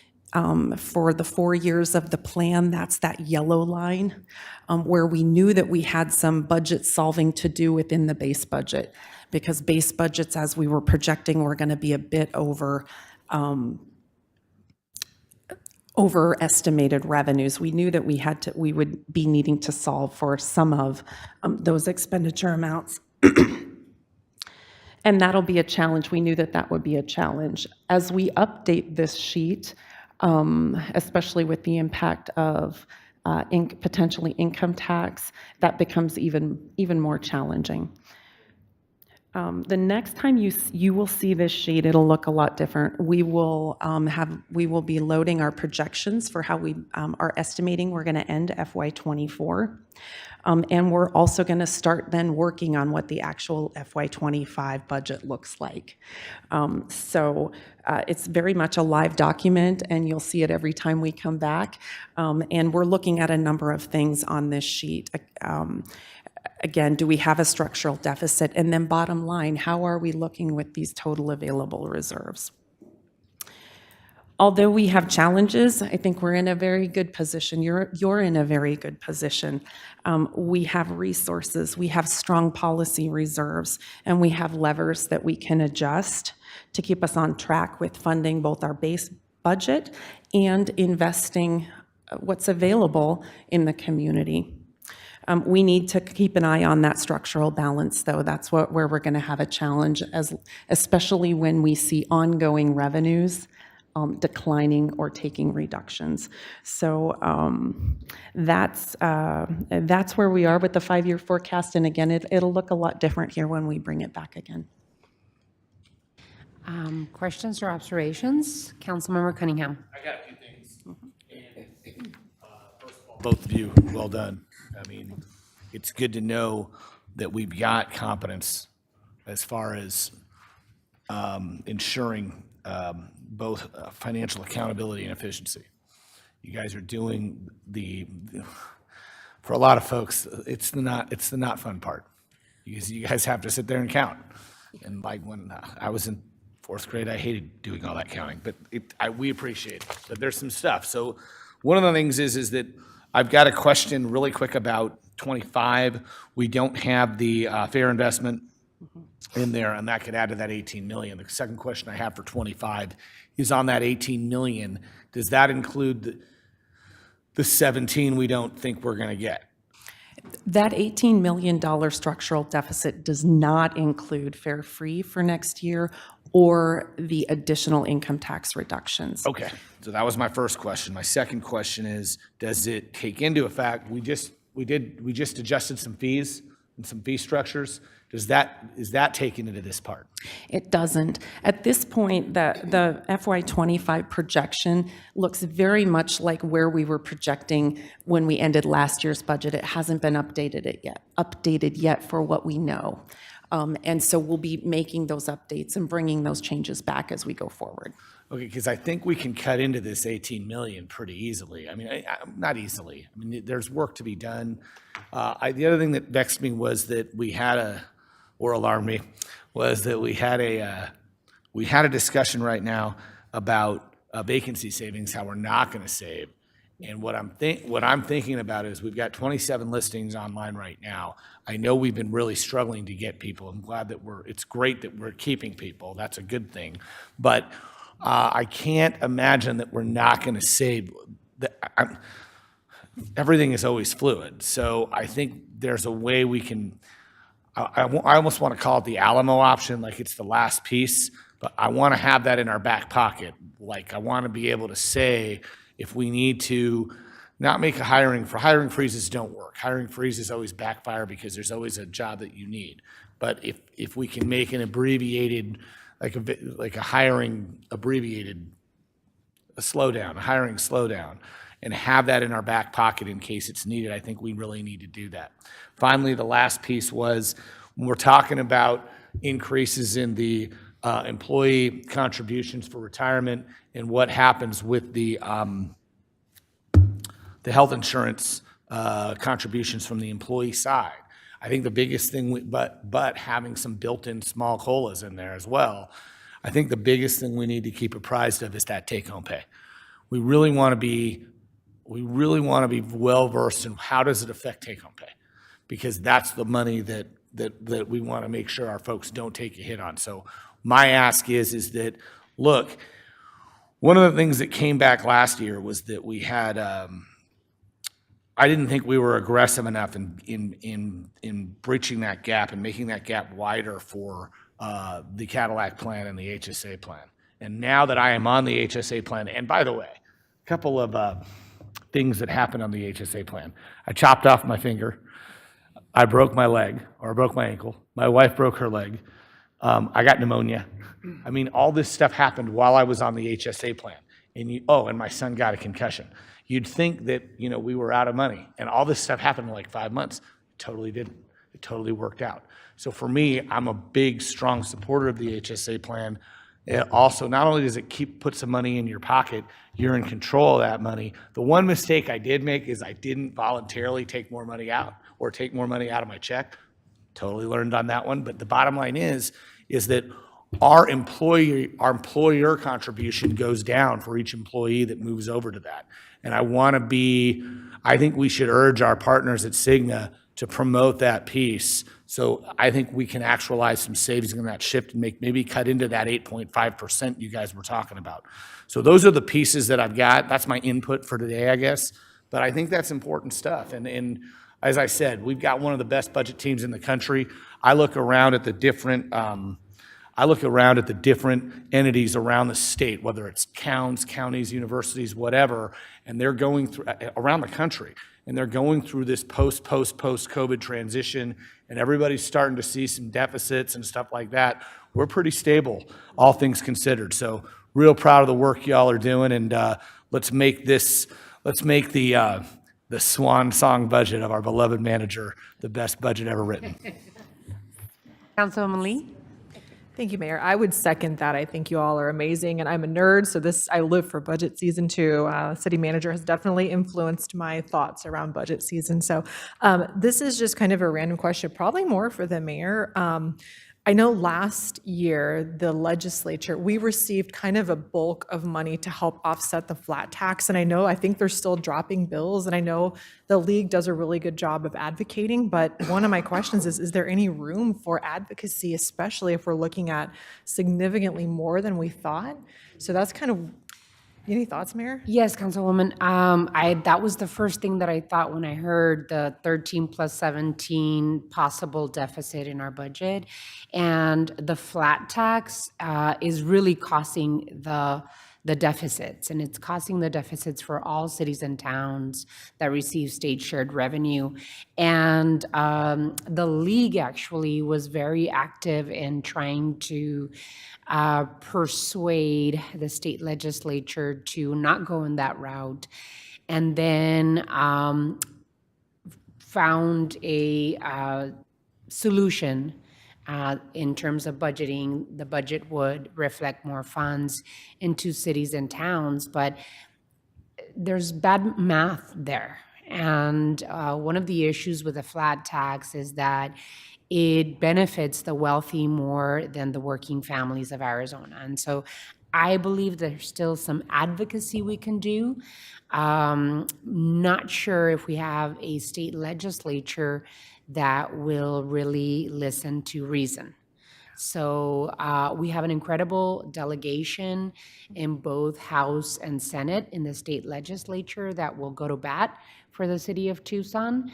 Speaker 12: for the 4 years of the plan. That's that yellow line where we knew that we had some budget solving to do within the base budget, because base budgets, as we were projecting, were going to be a bit overestimated revenues. We knew that we would be needing to solve for some of those expenditure amounts. And that'll be a challenge. We knew that would be a challenge. As we update this sheet, especially with the impact of potentially income tax, that becomes even more challenging. The next time you will see this sheet, it'll look a lot different. We will be loading our projections for how we are estimating we're going to end FY24. And we're also going to start then working on what the actual FY25 budget looks like. So it's very much a live document, and you'll see it every time we come back. And we're looking at a number of things on this sheet. Again, do we have a structural deficit? And then bottom line, how are we looking with these total available reserves? Although we have challenges, I think we're in a very good position. You're in a very good position. We have resources, we have strong policy reserves, and we have levers that we can adjust to keep us on track with funding both our base budget and investing what's available in the community. We need to keep an eye on that structural balance, though. That's where we're going to have a challenge, especially when we see ongoing revenues declining or taking reductions. So that's where we are with the 5-year forecast. And again, it'll look a lot different here when we bring it back again.
Speaker 1: Questions or observations? Councilmember Cunningham.
Speaker 5: I got a few things. And, first of all, both of you, well done. I mean, it's good to know that we've got competence as far as ensuring both financial accountability and efficiency. You guys are doing for a lot of folks, it's the not fun part. because you guys have to sit there and count. And like when I was in fourth grade, I hated doing all that counting, but we appreciate it. But there's some stuff. So one of the things is that I've got a question really quick about 25. We don't have the fair investment in there, and that could add to that 18 million. The second question I have for 25 is on that 18 million. Does that include the 17 we don't think we're going to get?
Speaker 12: That $18 million structural deficit does not include Fare Free for next year or the additional income tax reductions.
Speaker 5: Okay, so that was my first question. My second question is, does it take into effect, we just adjusted some fees and some fee structures. Is that taken into this part?
Speaker 12: It doesn't. At this point, the FY25 projection looks very much like where we were projecting when we ended last year's budget. It hasn't been updated yet for what we know. And so we'll be making those updates and bringing those changes back as we go forward.
Speaker 5: Okay, because I think we can cut into this 18 million pretty easily. I mean, not easily. I mean, there's work to be done. The other thing that vexed me was that we had alarmed me, was that we had a discussion right now about vacancy savings, how we're not going to save. And what I'm thinking about is we've got 27 listings online right now. I know we've been really struggling to get people. I'm glad that it's great that we're keeping people. That's a good thing. But I can't imagine that we're not going to save. Everything is always fluid. So I think there's a way we can, I almost want to call it the Alamo option, like it's the last piece, but I want to have that in our back pocket. Like I want to be able to say, if we need to not make hiring freezes don't work. Hiring freezes always backfire because there's always a job that you need. But if we can make an abbreviated, like a hiring abbreviated, a hiring slowdown, and have that in our back pocket in case it's needed, I think we really need to do that. Finally, the last piece was when we're talking about increases in the employee contributions for retirement and what happens with the health insurance contributions from the employee side. I think the biggest thing, but having some built-in small COLAs in there as well, I think the biggest thing we need to keep apprised of is that take-home pay. We really want to be well-versed in how does it affect take-home pay, because that's the money that we want to make sure our folks don't take a hit on. So my ask is that, look, one of the things that came back last year was that we had, I didn't think we were aggressive enough in breaching that gap and making that gap wider for the Cadillac plan and the HSA plan. And now that I am on the HSA plan, and by the way, a couple of things that happened on the HSA plan. I chopped off my finger. I broke my leg, or I broke my ankle. My wife broke her leg. I got pneumonia. I mean, all this stuff happened while I was on the HSA plan. And my son got a concussion. You'd think that, we were out of money, and all this stuff happened in like 5 months. It totally didn't. It totally worked out. So for me, I'm a big, strong supporter of the HSA plan. It also, not only does it put some money in your pocket, you're in control of that money. The one mistake I did make is I didn't voluntarily take more money out or take more money out of my check. Totally learned on that one. But the bottom line is that our employer contribution goes down for each employee that moves over to that. And I think we should urge our partners at Cigna to promote that piece. So I think we can actualize some savings in that shift and maybe cut into that 8.5% you guys were talking about. So those are the pieces that I've got. That's my input for today, I guess. But I think that's important stuff. And as I said, we've got one of the best budget teams in the country. I look around at the different entities around the state, whether it's towns, counties, universities, whatever, and they're going through around the country, and they're going through this post-COVID transition, and everybody's starting to see some deficits and stuff like that. We're pretty stable, all things considered. So real proud of the work y'all are doing, and let's make the swan song budget of our beloved manager the best budget ever written.
Speaker 1: Councilwoman Lee?
Speaker 9: Thank you, Mayor. I would second that. I think you all are amazing, and I'm a nerd, so I live for budget season too. City manager has definitely influenced my thoughts around budget season. So this is just kind of a random question, probably more for the mayor. I know last year, the legislature, we received kind of a bulk of money to help offset the flat tax. And I think they're still dropping bills. And I know the league does a really good job of advocating. But one of my questions is there any room for advocacy, especially if we're looking at significantly more than we thought? So that's kind of, any thoughts, Mayor?
Speaker 1: Yes, Councilwoman. That was the first thing that I thought when I heard the 13 plus 17 possible deficit in our budget. And the flat tax is really causing the deficits, and it's causing the deficits for all cities and towns that receive state shared revenue. And the league actually was very active in trying to persuade the state legislature to not go in that route, and then found a solution. In terms of budgeting, the budget would reflect more funds into cities and towns, but there's bad math there. And one of the issues with a flat tax is that it benefits the wealthy more than the working families of Arizona. And so I believe there's still some advocacy we can do. Not sure if we have a state legislature that will really listen to reason. So we have an incredible delegation in both House and Senate in the state legislature that will go to bat for the city of Tucson.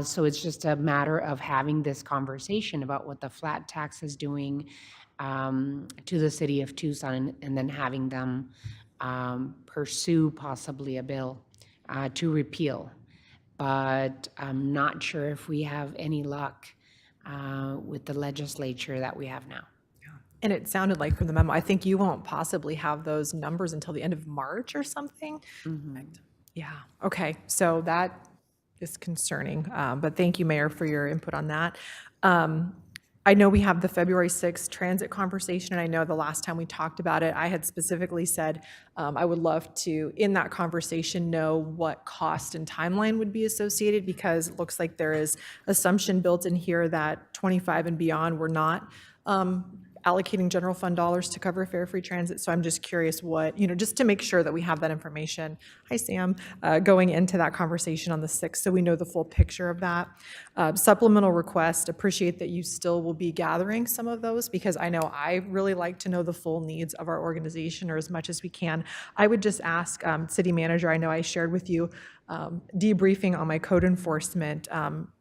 Speaker 1: So it's just a matter of having this conversation about what the flat tax is doing to the city of Tucson, and then having them pursue possibly a bill to repeal. But I'm not sure if we have any luck with the legislature that we have now.
Speaker 9: And it sounded like from the memo, I think you won't possibly have those numbers until the end of March or something. Yeah, okay, so that is concerning, but thank you, Mayor, for your input on that. I know we have the February 6th transit conversation, and I know the last time we talked about it, I had specifically said I would love to, in that conversation, know what cost and timeline would be associated, because it looks like there is assumption built in here that 25 and beyond, we're not allocating general fund dollars to cover fare-free transit. So I'm just curious what, just to make sure that we have that information. Hi, Sam. Going into that conversation on the 6th, so we know the full picture of that. Supplemental request, appreciate that you still will be gathering some of those, because I know I really like to know the full needs of our organization, or as much as we can. I would just ask City Manager, I know I shared with you debriefing on my code enforcement,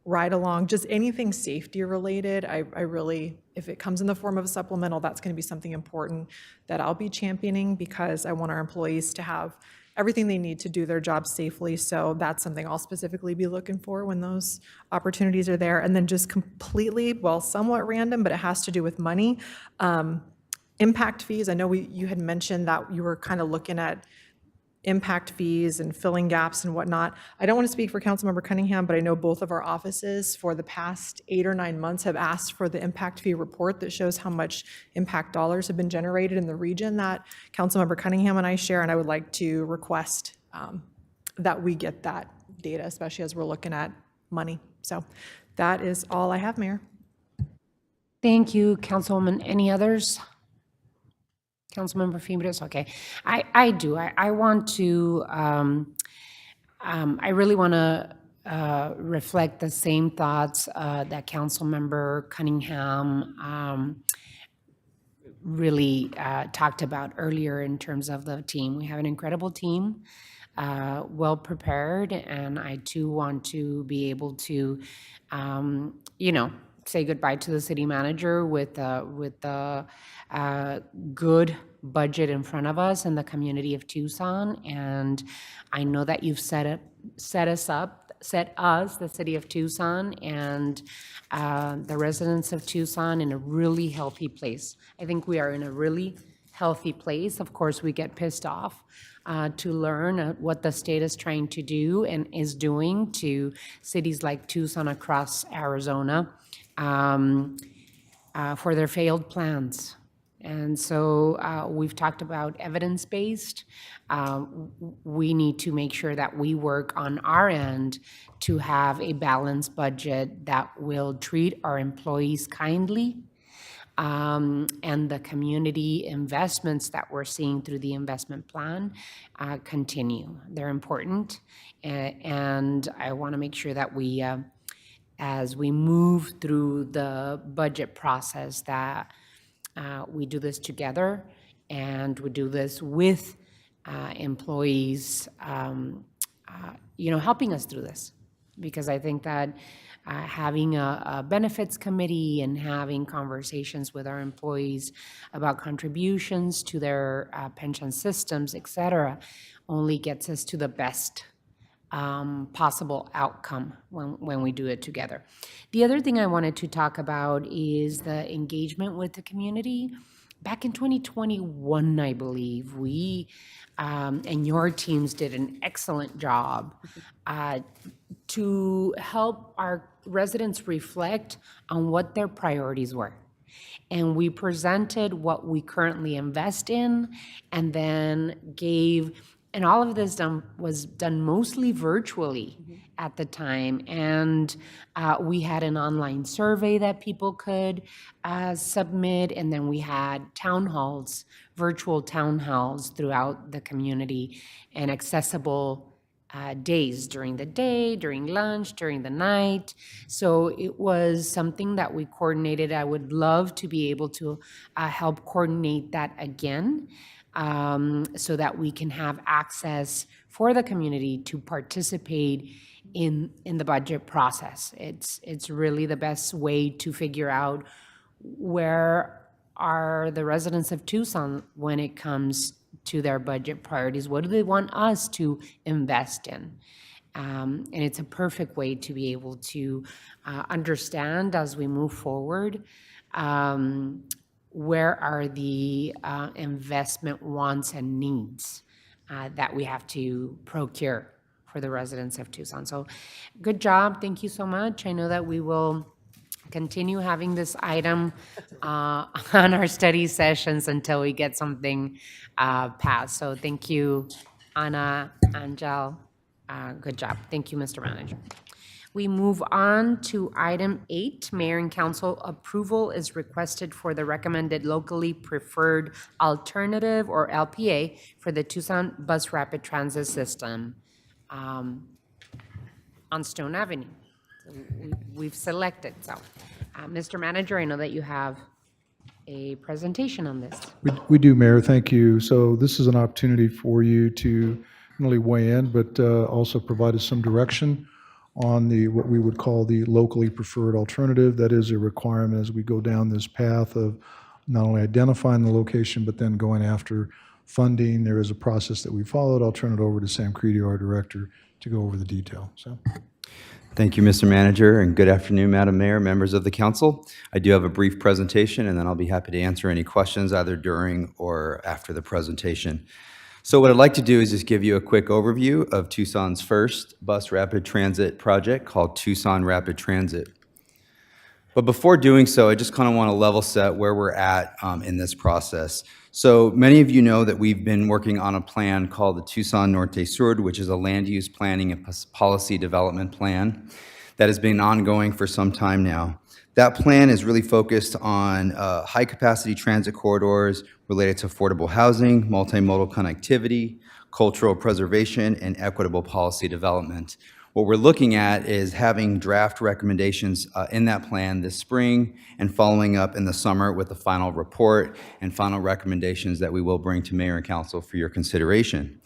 Speaker 9: ride along, just anything safety related. I really, if it comes in the form of a supplemental, that's going to be something important that I'll be championing, because I want our employees to have everything they need to do their job safely. So that's something I'll specifically be looking for when those opportunities are there. And then just completely, well, somewhat random, but it has to do with money. Impact fees, I know you had mentioned that you were kind of looking at impact fees and filling gaps and whatnot. I don't want to speak for Councilmember Cunningham, but I know both of our offices for the past 8 or 9 months have asked for the impact fee report that shows how much impact dollars have been generated in the region that Councilmember Cunningham and I share, and I would like to request that we get that data, especially as we're looking at money. So that is all I have, Mayor.
Speaker 1: Thank you, Councilwoman. Any others? Councilmember Fimbres, okay. I do. I want to, I really want to reflect the same thoughts that Councilmember Cunningham really talked about earlier in terms of the team. We have an incredible team, well prepared, and I too want to be able to, say goodbye to the city manager with the good budget in front of us in the community of Tucson. And I know that you've set us, the city of Tucson, and the residents of Tucson in a really healthy place. I think we are in a really healthy place. Of course, we get pissed off to learn what the state is trying to do and is doing to cities like Tucson across Arizona. for their failed plans. And so we've talked about evidence-based. We need to make sure that we work on our end to have a balanced budget that will treat our employees kindly, and the community investments that we're seeing through the investment plan continue. They're important, and I want to make sure that we, as we move through the budget process, that we do this together, and we do this with employees, helping us through this. Because I think that having a benefits committee and having conversations with our employees about contributions to their pension systems, et cetera, only gets us to the best possible outcome when we do it together. The other thing I wanted to talk about is the engagement with the community. Back in 2021, I believe, we and your teams did an excellent job to help our residents reflect on what their priorities were. And we presented what we currently invest in, and then gave, and all of this was done mostly virtually at the time. And we had an online survey that people could submit, and then we had town halls, virtual town halls throughout the community, and accessible days during the day, during lunch, during the night. So it was something that we coordinated. I would love to be able to help coordinate that again, so that we can have access for the community to participate in the budget process. It's really the best way to figure out where are the residents of Tucson when it comes to their budget priorities. What do they want us to invest in? And it's a perfect way to be able to understand as we move forward, where are the investment wants and needs that we have to procure for the residents of Tucson. So good job. Thank you so much. I know that we will continue having this item on our study sessions until we get something passed. So thank you, Ana, Angel. Good job. Thank you, Mr. Manager. We move on to item 8. Mayor and council approval is requested for the recommended locally preferred alternative, or LPA, for the Tucson Bus Rapid Transit System on Stone Avenue. We've selected. So, Mr. Manager, I know that you have a presentation on this.
Speaker 3: We do, Mayor. Thank you. So this is an opportunity for you to not only weigh in, but also provide us some direction on what we would call the locally preferred alternative. That is a requirement as we go down this path of not only identifying the location, but then going after funding. There is a process that we followed. I'll turn it over to Sam Creedy, our director, to go over the detail. So.
Speaker 15: Thank you, Mr. Manager, and good afternoon, Madam Mayor, members of the council. I do have a brief presentation, and then I'll be happy to answer any questions either during or after the presentation. So what I'd like to do is just give you a quick overview of Tucson's first bus rapid transit project called Tucson Rapid Transit. But before doing so, I just kind of want to level set where we're at in this process. So many of you know that we've been working on a plan called the Tucson Norte Sur, which is a land use planning and policy development plan that has been ongoing for some time now. That plan is really focused on high-capacity transit corridors related to affordable housing, multimodal connectivity, cultural preservation, and equitable policy development. What we're looking at is having draft recommendations in that plan this spring and following up in the summer with the final report and final recommendations that we will bring to Mayor and Council for your consideration.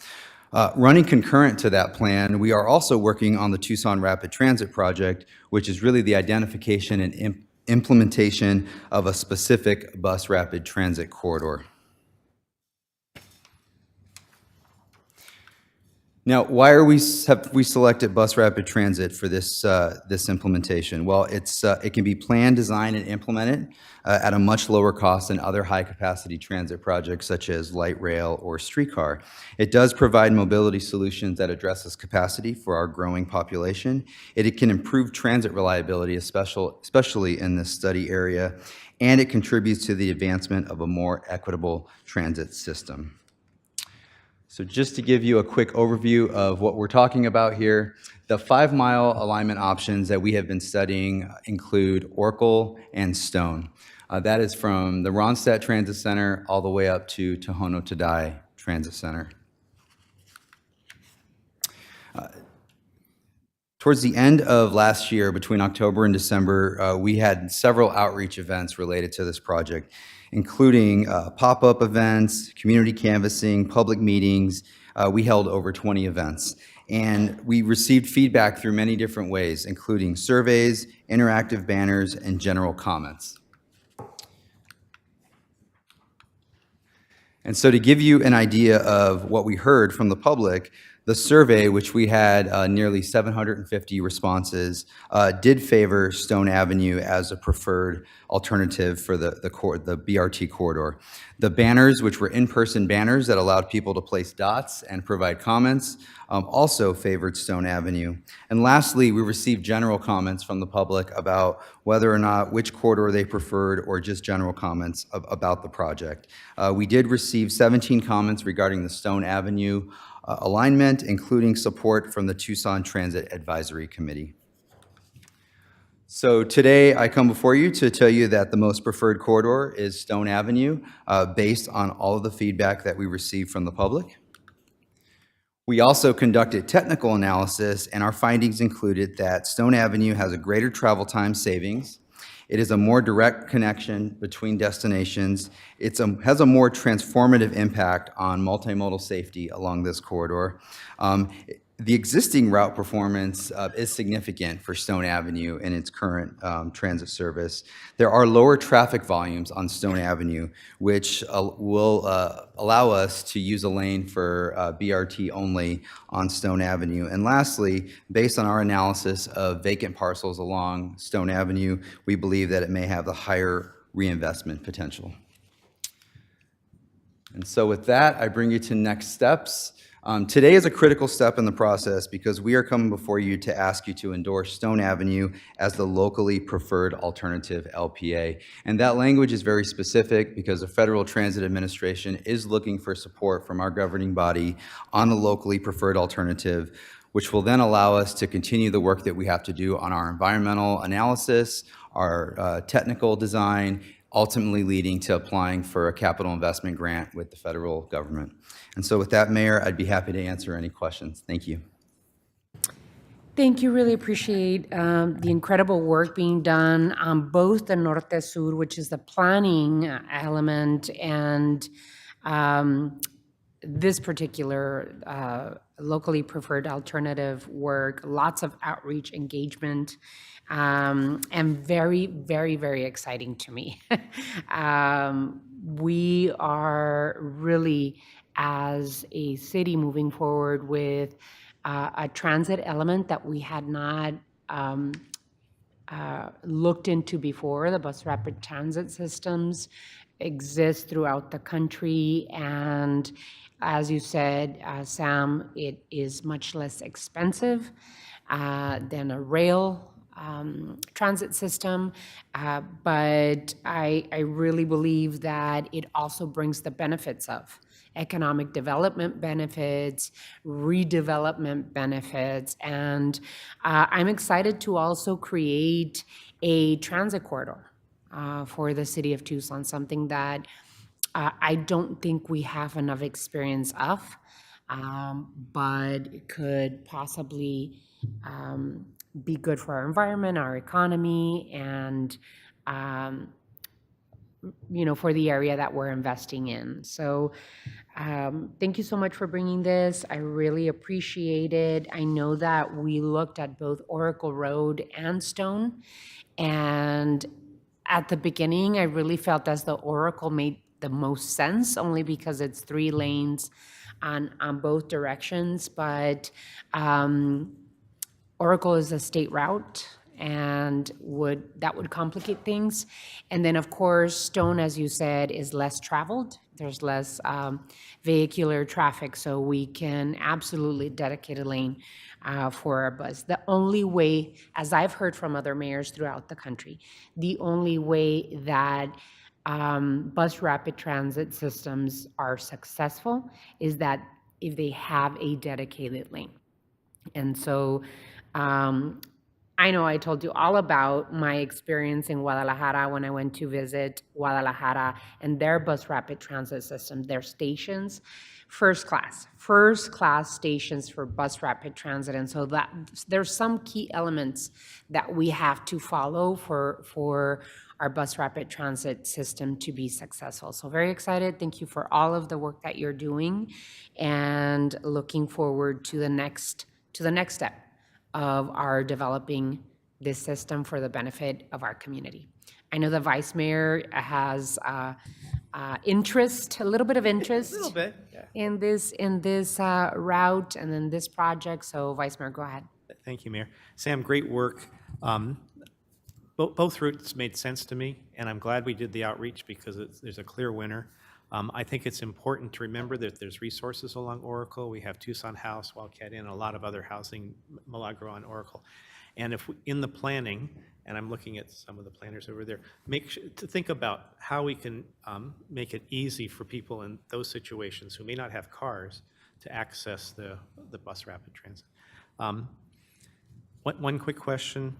Speaker 15: Running concurrent to that plan, we are also working on the Tucson Rapid Transit Project, which is really the identification and implementation of a specific bus rapid transit corridor. Now, why have we selected Bus Rapid Transit for this implementation? Well, it can be planned, designed, and implemented at a much lower cost than other high-capacity transit projects such as light rail or streetcar. It does provide mobility solutions that addresses capacity for our growing population. It can improve transit reliability, especially in this study area, and it contributes to the advancement of a more equitable transit system. So just to give you a quick overview of what we're talking about here, the 5-mile alignment options that we have been studying include Oracle and Stone. That is from the Ronstadt Transit Center all the way up to Tohono Tadai Transit Center. Towards the end of last year, between October and December, we had several outreach events related to this project, including pop-up events, community canvassing, public meetings. We held over 20 events. And we received feedback through many different ways, including surveys, interactive banners, and general comments. And so to give you an idea of what we heard from the public, the survey, which we had nearly 750 responses, did favor Stone Avenue as a preferred alternative for the BRT corridor. The banners, which were in-person banners that allowed people to place dots and provide comments, also favored Stone Avenue. And lastly, we received general comments from the public about whether or not which corridor they preferred or just general comments about the project. We did receive 17 comments regarding the Stone Avenue alignment, including support from the Tucson Transit Advisory Committee. So today I come before you to tell you that the most preferred corridor is Stone Avenue, based on all of the feedback that we received from the public. We also conducted technical analysis, and our findings included that Stone Avenue has a greater travel time savings. It is a more direct connection between destinations. It has a more transformative impact on multimodal safety along this corridor. The existing route performance is significant for Stone Avenue in its current transit service. There are lower traffic volumes on Stone Avenue, which will allow us to use a lane for BRT only on Stone Avenue. And lastly, based on our analysis of vacant parcels along Stone Avenue, we believe that it may have the higher reinvestment potential. And so with that, I bring you to next steps. Today is a critical step in the process because we are coming before you to ask you to endorse Stone Avenue as the locally preferred alternative LPA. And that language is very specific because the Federal Transit Administration is looking for support from our governing body on the locally preferred alternative, which will then allow us to continue the work that we have to do on our environmental analysis, our technical design, ultimately leading to applying for a capital investment grant with the federal government. And so with that, Mayor, I'd be happy to answer any questions. Thank you.
Speaker 1: Thank you. Really appreciate the incredible work being done on both the Norte-Sur, which is the planning element, and this particular locally preferred alternative work. Lots of outreach engagement, and very, very, very exciting to me. We are really, as a city, moving forward with a transit element that we had not looked into before. The bus rapid transit systems exist throughout the country, and as you said, Sam, it is much less expensive than a rail transit system, but I really believe that it also brings the benefits of economic development benefits, redevelopment benefits, and I'm excited to also create a transit corridor for the city of Tucson, something that I don't think we have enough experience of, but it could possibly be good for our environment, our economy, and for the area that we're investing in. So thank you so much for bringing this. I really appreciate it. I know that we looked at both Oracle Road and Stone, and at the beginning, I really felt as though Oracle made the most sense, only because it's 3 lanes on both directions. But Oracle is a state route, and that would complicate things. And then, of course, Stone, as you said, is less traveled. There's less vehicular traffic, so we can absolutely dedicate a lane for our bus. The only way, as I've heard from other mayors throughout the country, the only way that bus rapid transit systems are successful is that if they have a dedicated lane. And so I know I told you all about my experience in Guadalajara when I went to visit Guadalajara and their bus rapid transit system, their stations, first class stations for bus rapid transit. And so that there's some key elements that we have to follow for our bus rapid transit system to be successful. So very excited. Thank you for all of the work that you're doing, and looking forward to the next step of our developing this system for the benefit of our community. I know the Vice Mayor has interest, a little bit of interest.
Speaker 8: A little bit, yeah.
Speaker 1: In this route and in this project. So Vice Mayor, go ahead.
Speaker 8: Thank you, Mayor. Sam, great work. Both routes made sense to me, and I'm glad we did the outreach because there's a clear winner. I think it's important to remember that there's resources along Oracle. We have Tucson House, Wildcat Inn, a lot of other housing, Milagro on Oracle. And if in the planning, and I'm looking at some of the planners over there, make sure to think about how we can make it easy for people in those situations who may not have cars to access the bus rapid transit. One quick question.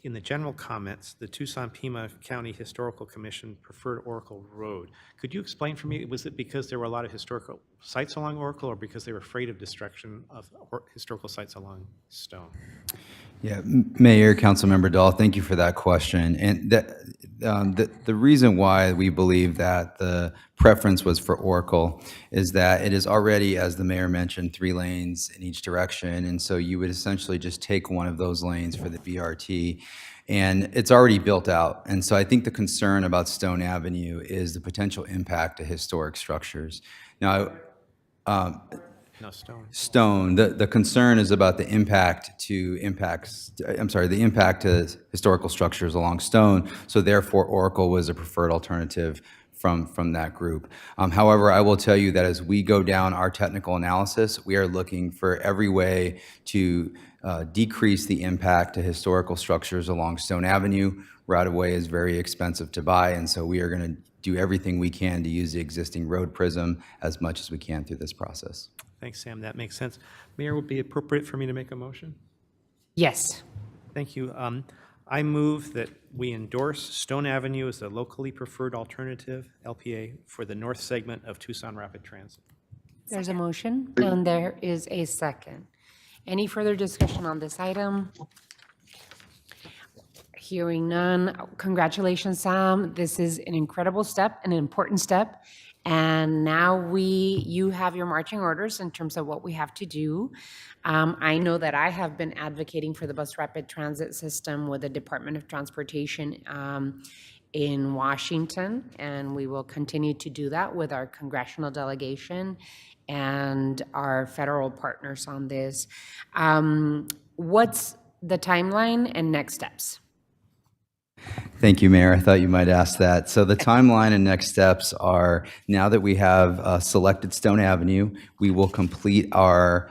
Speaker 8: In the general comments, the Tucson-Pima County Historical Commission preferred Oracle Road. Could you explain for me, was it because there were a lot of historical sites along Oracle, or because they were afraid of destruction of historical sites along Stone?
Speaker 15: Yeah, Mayor, Councilmember Dahl, thank you for that question. And the reason why we believe that the preference was for Oracle is that it is already, as the mayor mentioned, 3 lanes in each direction. And so you would essentially just take one of those lanes for the BRT, and it's already built out. And so I think the concern about Stone Avenue is the potential impact to historic structures. Now,
Speaker 8: No, Stone.
Speaker 15: Stone, the concern is about the impact to historical structures along Stone. So therefore, Oracle was a preferred alternative from that group. However, I will tell you that as we go down our technical analysis, we are looking for every way to decrease the impact to historical structures along Stone Avenue. Right-of-way is very expensive to buy, and so we are going to do everything we can to use the existing road prism as much as we can through this process.
Speaker 8: Thanks, Sam. That makes sense. Mayor, would it be appropriate for me to make a motion?
Speaker 1: Yes.
Speaker 8: Thank you. I move that we endorse Stone Avenue as a locally preferred alternative, LPA, for the north segment of Tucson Rapid Transit.
Speaker 1: There's a motion, and there is a second. Any further discussion on this item? Hearing none. Congratulations, Sam. This is an incredible step, an important step. And now you have your marching orders in terms of what we have to do. I know that I have been advocating for the bus rapid transit system with the Department of Transportation in Washington, and we will continue to do that with our congressional delegation and our federal partners on this. What's the timeline and next steps?
Speaker 15: Thank you, Mayor. I thought you might ask that. So the timeline and next steps are, now that we have selected Stone Avenue, we will complete our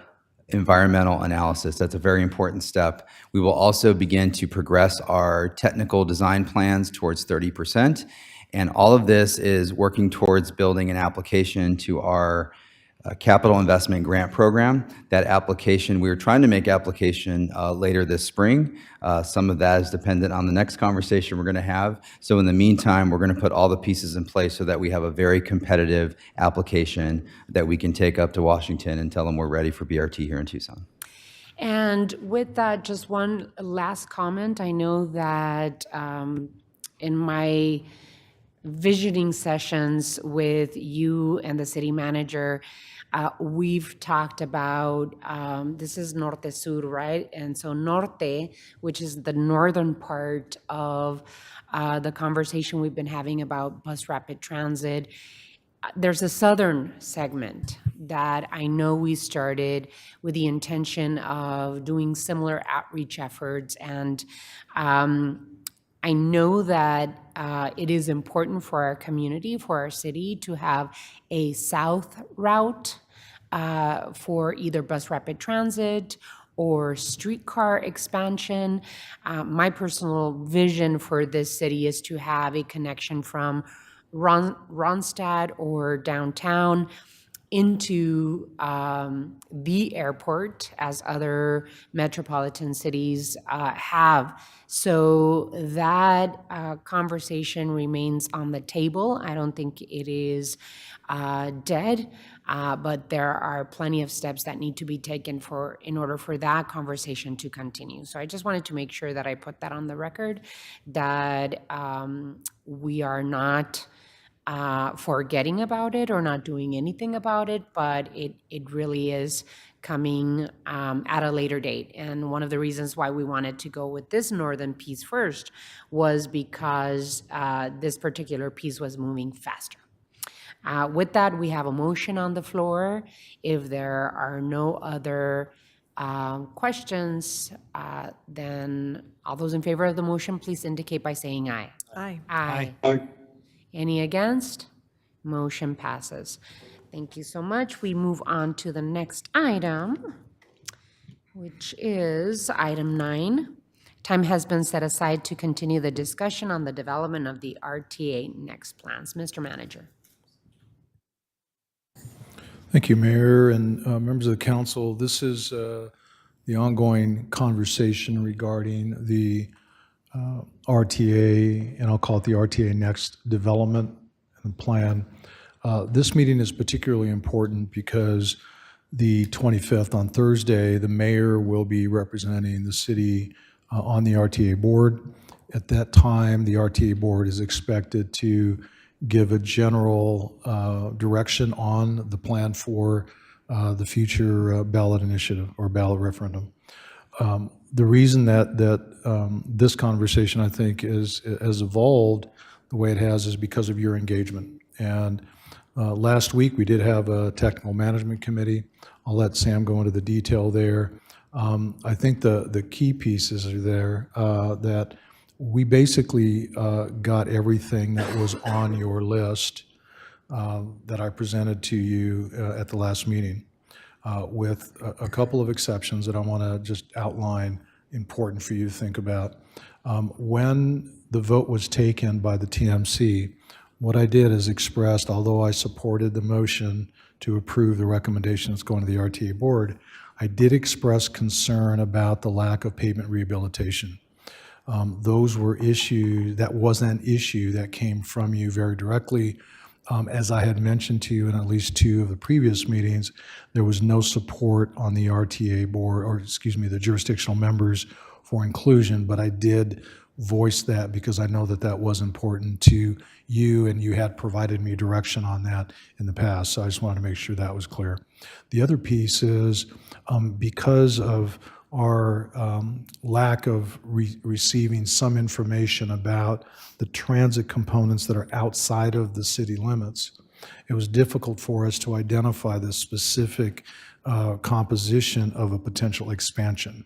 Speaker 15: environmental analysis. That's a very important step. We will also begin to progress our technical design plans towards 30%. And all of this is working towards building an application to our capital investment grant program. That application, we are trying to make application later this spring. Some of that is dependent on the next conversation we're going to have. So in the meantime, we're going to put all the pieces in place so that we have a very competitive application that we can take up to Washington and tell them we're ready for BRT here in Tucson.
Speaker 1: And with that, just one last comment. I know that in my visioning sessions with you and the city manager, we've talked about, this is Norte Sur, right? And so Norte, which is the northern part of the conversation we've been having about bus rapid transit, there's a southern segment that I know we started with the intention of doing similar outreach efforts. And I know that it is important for our community, for our city, to have a south route for either bus rapid transit or streetcar expansion. My personal vision for this city is to have a connection from Ronstadt or downtown into the airport, as other metropolitan cities have. So that conversation remains on the table. I don't think it is dead, but there are plenty of steps that need to be taken in order for that conversation to continue. So I just wanted to make sure that I put that on the record, that we are not forgetting about it or not doing anything about it, but it really is coming at a later date. And one of the reasons why we wanted to go with this northern piece first was because this particular piece was moving faster. With that, we have a motion on the floor. If there are no other questions, then all those in favor of the motion, please indicate by saying aye.
Speaker 9: Aye.
Speaker 1: Aye. Any against? Motion passes. Thank you so much. We move on to the next item, which is item 9. Time has been set aside to continue the discussion on the development of the RTA Next plans. Mr. Manager.
Speaker 3: Thank you, Mayor and members of the council. This is the ongoing conversation regarding the RTA, and I'll call it the RTA Next development and plan. This meeting is particularly important because the 25th, on Thursday, the mayor will be representing the city on the RTA board. At that time, the RTA board is expected to give a general direction on the plan for the future ballot initiative or ballot referendum. The reason that this conversation, I think, has evolved the way it has is because of your engagement. And last week, we did have a technical management committee. I'll let Sam go into the detail there. I think the key pieces are there, that we basically got everything that was on your list that I presented to you at the last meeting, with a couple of exceptions that I want to just outline, important for you to think about. When the vote was taken by the TMC, what I did is expressed, although I supported the motion to approve the recommendation that's going to the RTA board, I did express concern about the lack of pavement rehabilitation. Those were issues, that was an issue that came from you very directly. As I had mentioned to you in at least 2 of the previous meetings, there was no support on the RTA board, or excuse me, the jurisdictional members for inclusion, but I did voice that because I know that that was important to you, and you had provided me direction on that in the past. So I just wanted to make sure that was clear. The other piece is because of our lack of receiving some information about the transit components that are outside of the city limits, it was difficult for us to identify the specific composition of a potential expansion.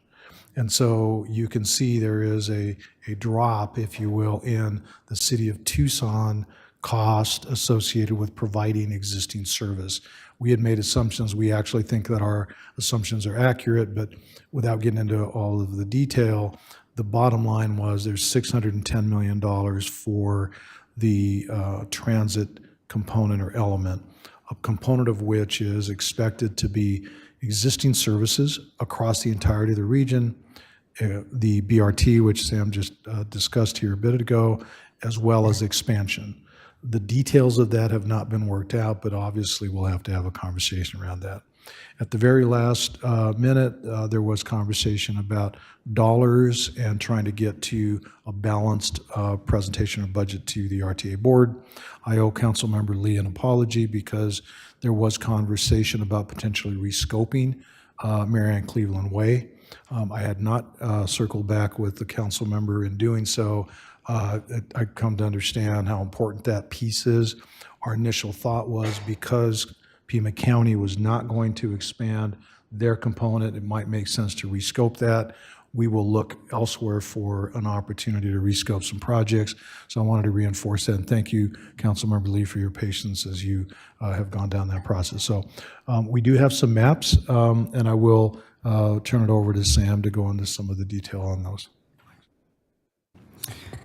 Speaker 3: And so you can see there is a drop, if you will, in the city of Tucson cost associated with providing existing service. We had made assumptions. We actually think that our assumptions are accurate, but without getting into all of the detail, the bottom line was there's $610 million for the transit component or element, a component of which is expected to be existing services across the entirety of the region, the BRT, which Sam just discussed here a bit ago, as well as expansion. The details of that have not been worked out, but obviously we'll have to have a conversation around that. At the very last minute, there was conversation about dollars and trying to get to a balanced presentation of budget to the RTA board. I owe Councilmember Lee an apology because there was conversation about potentially rescoping Marianne Cleveland Way. I had not circled back with the council member in doing so. I come to understand how important that piece is. Our initial thought was because Pima County was not going to expand their component, it might make sense to rescope that. We will look elsewhere for an opportunity to rescope some projects. So I wanted to reinforce that. And thank you, Councilmember Lee, for your patience as you have gone down that process. So we do have some maps, and I will turn it over to Sam to go into some of the detail on those.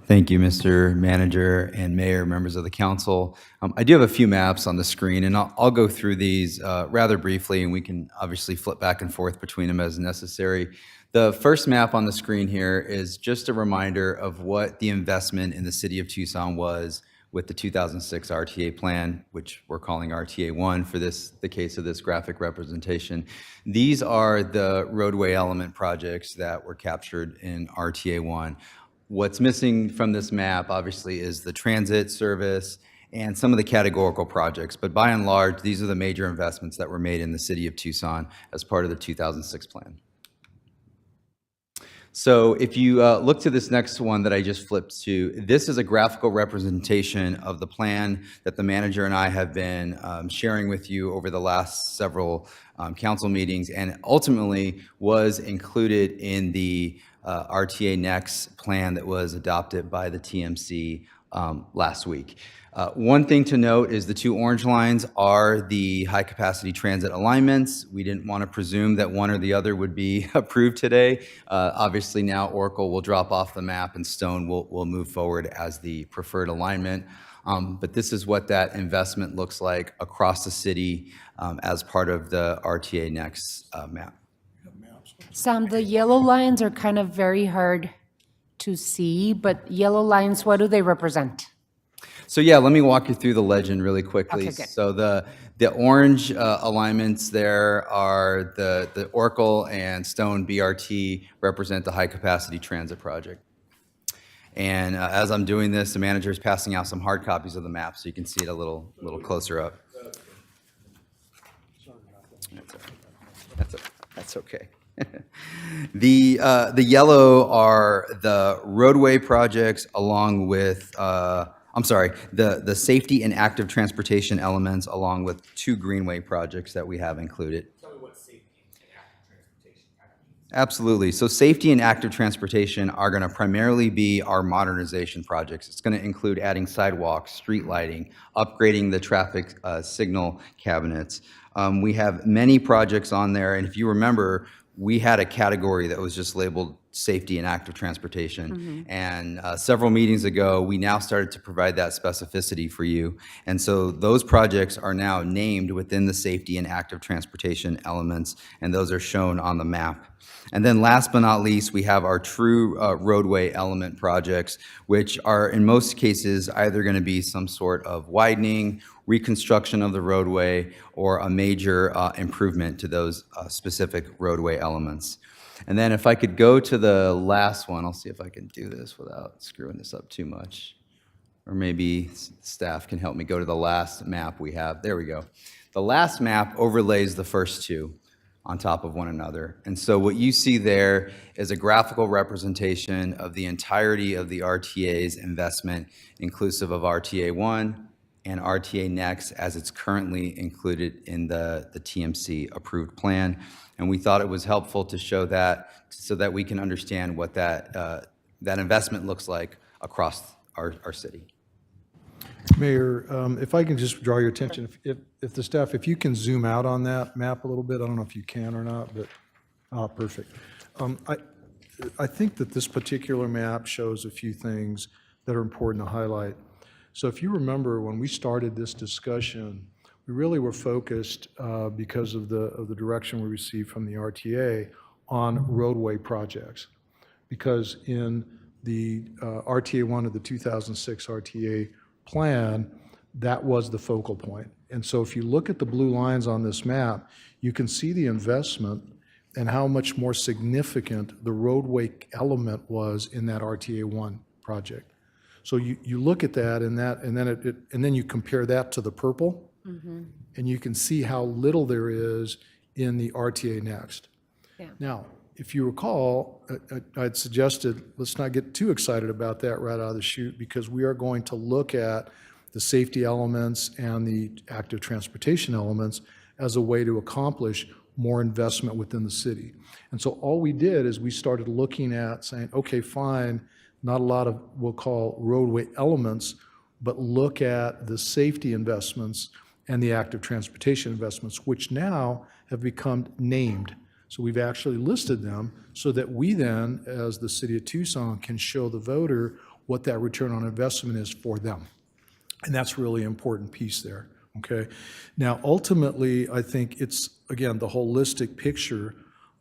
Speaker 15: Thank you, Mr. Manager and Mayor, members of the council. I do have a few maps on the screen, and I'll go through these rather briefly, and we can obviously flip back and forth between them as necessary. The first map on the screen here is just a reminder of what the investment in the city of Tucson was with the 2006 RTA plan, which we're calling RTA 1 for the case of this graphic representation. These are the roadway element projects that were captured in RTA 1. What's missing from this map, obviously, is the transit service and some of the categorical projects. But by and large, these are the major investments that were made in the city of Tucson as part of the 2006 plan. So if you look to this next one that I just flipped to, this is a graphical representation of the plan that the manager and I have been sharing with you over the last several council meetings, and ultimately was included in the RTA Next plan that was adopted by the TMC last week. One thing to note is the two orange lines are the high-capacity transit alignments. We didn't want to presume that one or the other would be approved today. Obviously, now Oracle will drop off the map and Stone will move forward as the preferred alignment. But this is what that investment looks like across the city as part of the RTA Next map.
Speaker 1: Sam, the yellow lines are kind of very hard to see, but yellow lines, what do they represent?
Speaker 15: So yeah, let me walk you through the legend really quickly.
Speaker 1: Okay, good.
Speaker 15: So the orange alignments there are the Oracle and Stone BRT represent the high-capacity transit project. And as I'm doing this, the manager is passing out some hard copies of the map so you can see it a little closer up. That's okay. The yellow are the roadway projects along with, the safety and active transportation elements along with two greenway projects that we have included. Tell me what safety and active transportation means. Absolutely. So safety and active transportation are going to primarily be our modernization projects. It's going to include adding sidewalks, street lighting, upgrading the traffic signal cabinets. We have many projects on there, and if you remember, we had a category that was just labeled safety and active transportation. And several meetings ago, we now started to provide that specificity for you. And so those projects are now named within the safety and active transportation elements, and those are shown on the map. And then last but not least, we have our true roadway element projects, which are in most cases either going to be some sort of widening, reconstruction of the roadway, or a major improvement to those specific roadway elements. And then if I could go to the last one, I'll see if I can do this without screwing this up too much. Or maybe staff can help me go to the last map we have. There we go. The last map overlays the first two on top of one another. And so what you see there is a graphical representation of the entirety of the RTA's investment, inclusive of RTA 1 and RTA Next as it's currently included in the TMC approved plan. And we thought it was helpful to show that so that we can understand what that investment looks like across our city.
Speaker 3: Mayor, if I can just draw your attention, if the staff, if you can zoom out on that map a little bit, I don't know if you can or not, but, perfect. I think that this particular map shows a few things that are important to highlight. So if you remember, when we started this discussion, we really were focused, because of the direction we received from the RTA, on roadway projects. Because in the RTA 1 of the 2006 RTA plan, that was the focal point. And so if you look at the blue lines on this map, you can see the investment and how much more significant the roadway element was in that RTA 1 project. So you look at that and then you compare that to the purple, and you can see how little there is in the RTA Next.
Speaker 1: Yeah.
Speaker 3: Now, if you recall, I'd suggested let's not get too excited about that right out of the chute, because we are going to look at the safety elements and the active transportation elements as a way to accomplish more investment within the city. And so all we did is we started looking at saying, okay, fine, not a lot of we'll call roadway elements, but look at the safety investments and the active transportation investments, which now have become named. So we've actually listed them so that we then, as the city of Tucson, can show the voter what that return on investment is for them. And that's really an important piece there, okay? Now, ultimately, I think it's, again, the holistic picture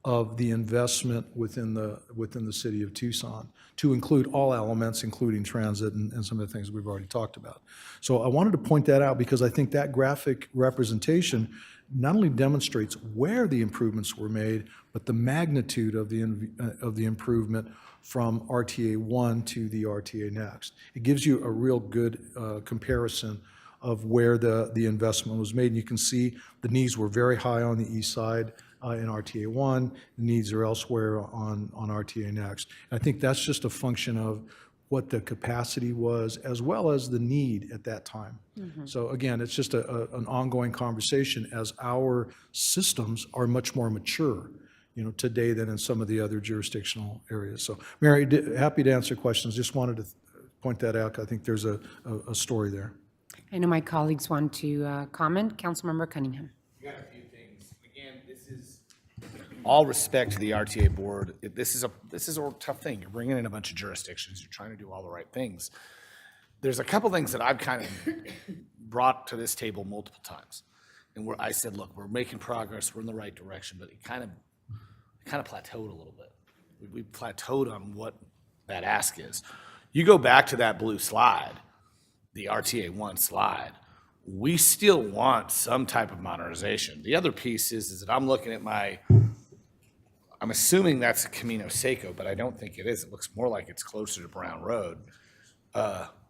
Speaker 3: of the investment within the city of Tucson to include all elements, including transit and some of the things we've already talked about. So I wanted to point that out because I think that graphic representation not only demonstrates where the improvements were made, but the magnitude of the improvement from RTA 1 to the RTA Next. It gives you a real good comparison of where the investment was made. And you can see the needs were very high on the east side in RTA 1. The needs are elsewhere on RTA Next. And I think that's just a function of what the capacity was as well as the need at that time. So again, it's just an ongoing conversation as our systems are much more mature, today than in some of the other jurisdictional areas. So Mary, happy to answer questions. Just wanted to point that out. I think there's a story there.
Speaker 1: I know my colleagues want to comment. Councilmember Cunningham.
Speaker 5: You got a few things. Again, this is all respect to the RTA board. This is a tough thing. You're bringing in a bunch of jurisdictions. You're trying to do all the right things. There's a couple things that I've kind of brought to this table multiple times, and where I said, look, we're making progress. We're in the right direction, but it kind of plateaued a little bit. We plateaued on what that ask is. You go back to that blue slide, the RTA 1 slide, we still want some type of modernization. The other piece is that I'm looking at I'm assuming that's a Camino Seco, but I don't think it is. It looks more like it's closer to Brown Road.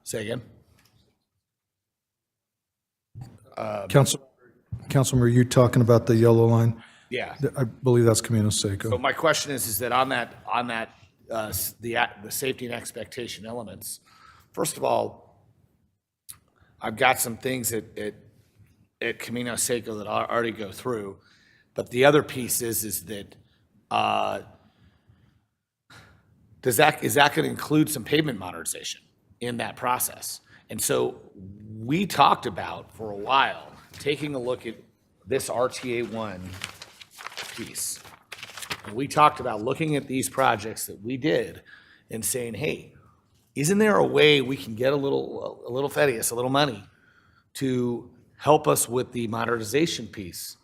Speaker 5: Say again?
Speaker 3: Councilmember, you talking about the yellow line?
Speaker 5: Yeah.
Speaker 3: I believe that's Camino Seco.
Speaker 5: So my question is that on the safety and expectation elements, first of all, I've got some things at Camino Seco that I already go through, but the other piece is that is that going to include some pavement modernization in that process? And so we talked about for a while taking a look at this RTA 1 piece. And we talked about looking at these projects that we did and saying, hey, isn't there a way we can get a little Thaddeus, a little money to help us with the modernization piece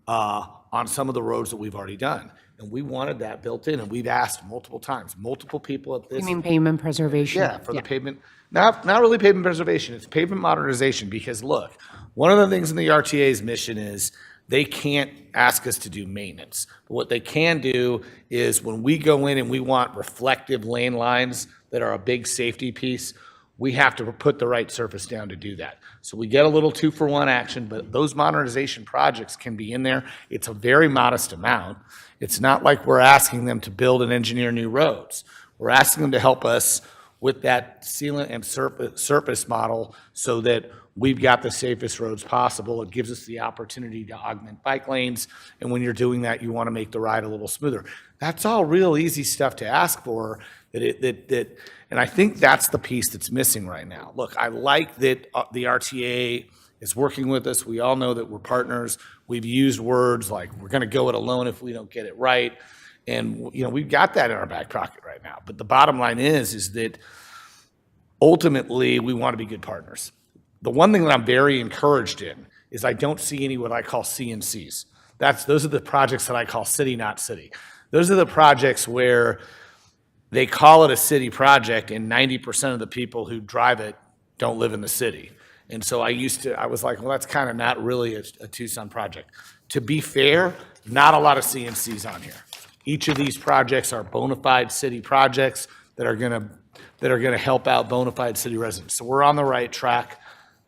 Speaker 5: on some of the roads that we've already done? And we wanted that built in, and we've asked multiple times, multiple people at this.
Speaker 1: You mean pavement preservation?
Speaker 5: Yeah, for the pavement, not really pavement preservation, it's pavement modernization, because look, one of the things in the RTA's mission is they can't ask us to do maintenance. But what they can do is when we go in and we want reflective lane lines that are a big safety piece, we have to put the right surface down to do that. So we get a little 2-for-1 action, but those modernization projects can be in there. It's a very modest amount. It's not like we're asking them to build and engineer new roads. We're asking them to help us with that sealant and surface model so that we've got the safest roads possible. It gives us the opportunity to augment bike lanes, and when you're doing that, you want to make the ride a little smoother. That's all real easy stuff to ask for, and I think that's the piece that's missing right now. Look, I like that the RTA is working with us. We all know that we're partners. We've used words like we're going to go it alone if we don't get it right, and we've got that in our back pocket right now. But the bottom line is that ultimately we want to be good partners. The one thing that I'm very encouraged in is I don't see any what I call CNCs. Those are the projects that I call city, not city. Those are the projects where they call it a city project and 90% of the people who drive it don't live in the city. And so I was like, well, that's kind of not really a Tucson project. To be fair, not a lot of CMCs on here. Each of these projects are bona fide city projects that are gonna help out bona fide city residents. So we're on the right track.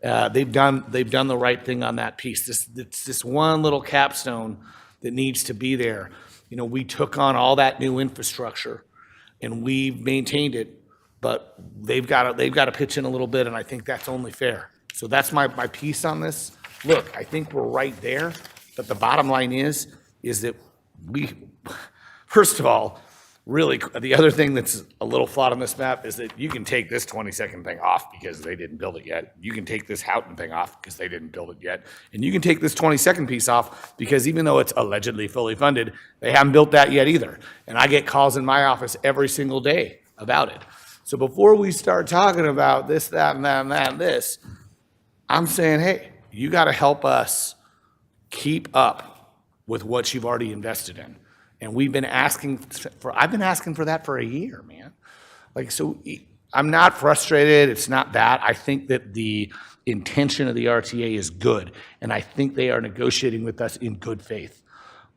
Speaker 5: They've done the right thing on that piece. It's this one little capstone that needs to be there. You know, we took on all that new infrastructure and we've maintained it, but they've got to pitch in a little bit, and I think that's only fair. So that's my piece on this. Look, I think we're right there, but the bottom line is that first of all, really, the other thing that's a little flawed on this map is that you can take this 20-second thing off because they didn't build it yet. You can take this Houghton thing off because they didn't build it yet. And you can take this 20-second piece off because even though it's allegedly fully funded, they haven't built that yet either. And I get calls in my office every single day about it. So before we start talking about this, that, and that, and that, and this, I'm saying, hey, you got to help us keep up with what you've already invested in. And I've been asking for that for a year, man. Like, so I'm not frustrated. It's not that. I think that the intention of the RTA is good. And I think they are negotiating with us in good faith.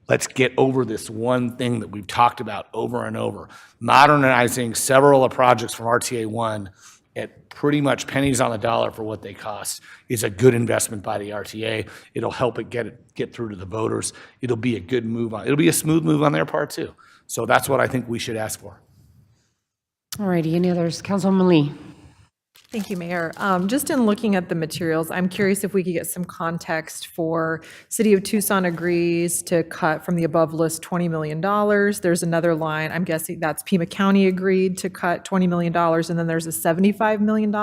Speaker 5: Let's get over this one thing that we've talked about over and over. Modernizing several of the projects from RTA 1 at pretty much pennies on the dollar for what they cost is a good investment by the RTA. It'll help it get through to the voters. It'll be a good move it'll be a smooth move on their part too. So that's what I think we should ask for.
Speaker 1: All righty, any others? Councilwoman Lee.
Speaker 9: Thank you, Mayor. Just in looking at the materials, I'm curious if we could get some context for City of Tucson agrees to cut from the above list $20 million. There's another line, I'm guessing that's Pima County agreed to cut $20 million, and then there's a $75 million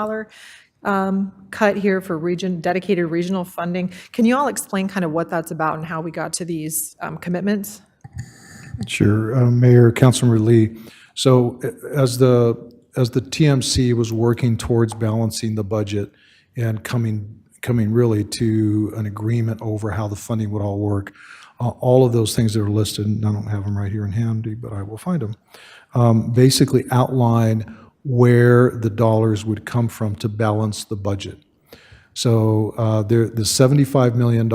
Speaker 9: cut here for dedicated regional funding. Can you all explain kind of what that's about and how we got to these commitments?
Speaker 3: Sure, Mayor, Councilmember Lee. So as the TMC was working towards balancing the budget and coming really to an agreement over how the funding would all work, all of those things that are listed, and I don't have them right here in handy, but I will find them, basically outline where the dollars would come from to balance the budget. So the $75 million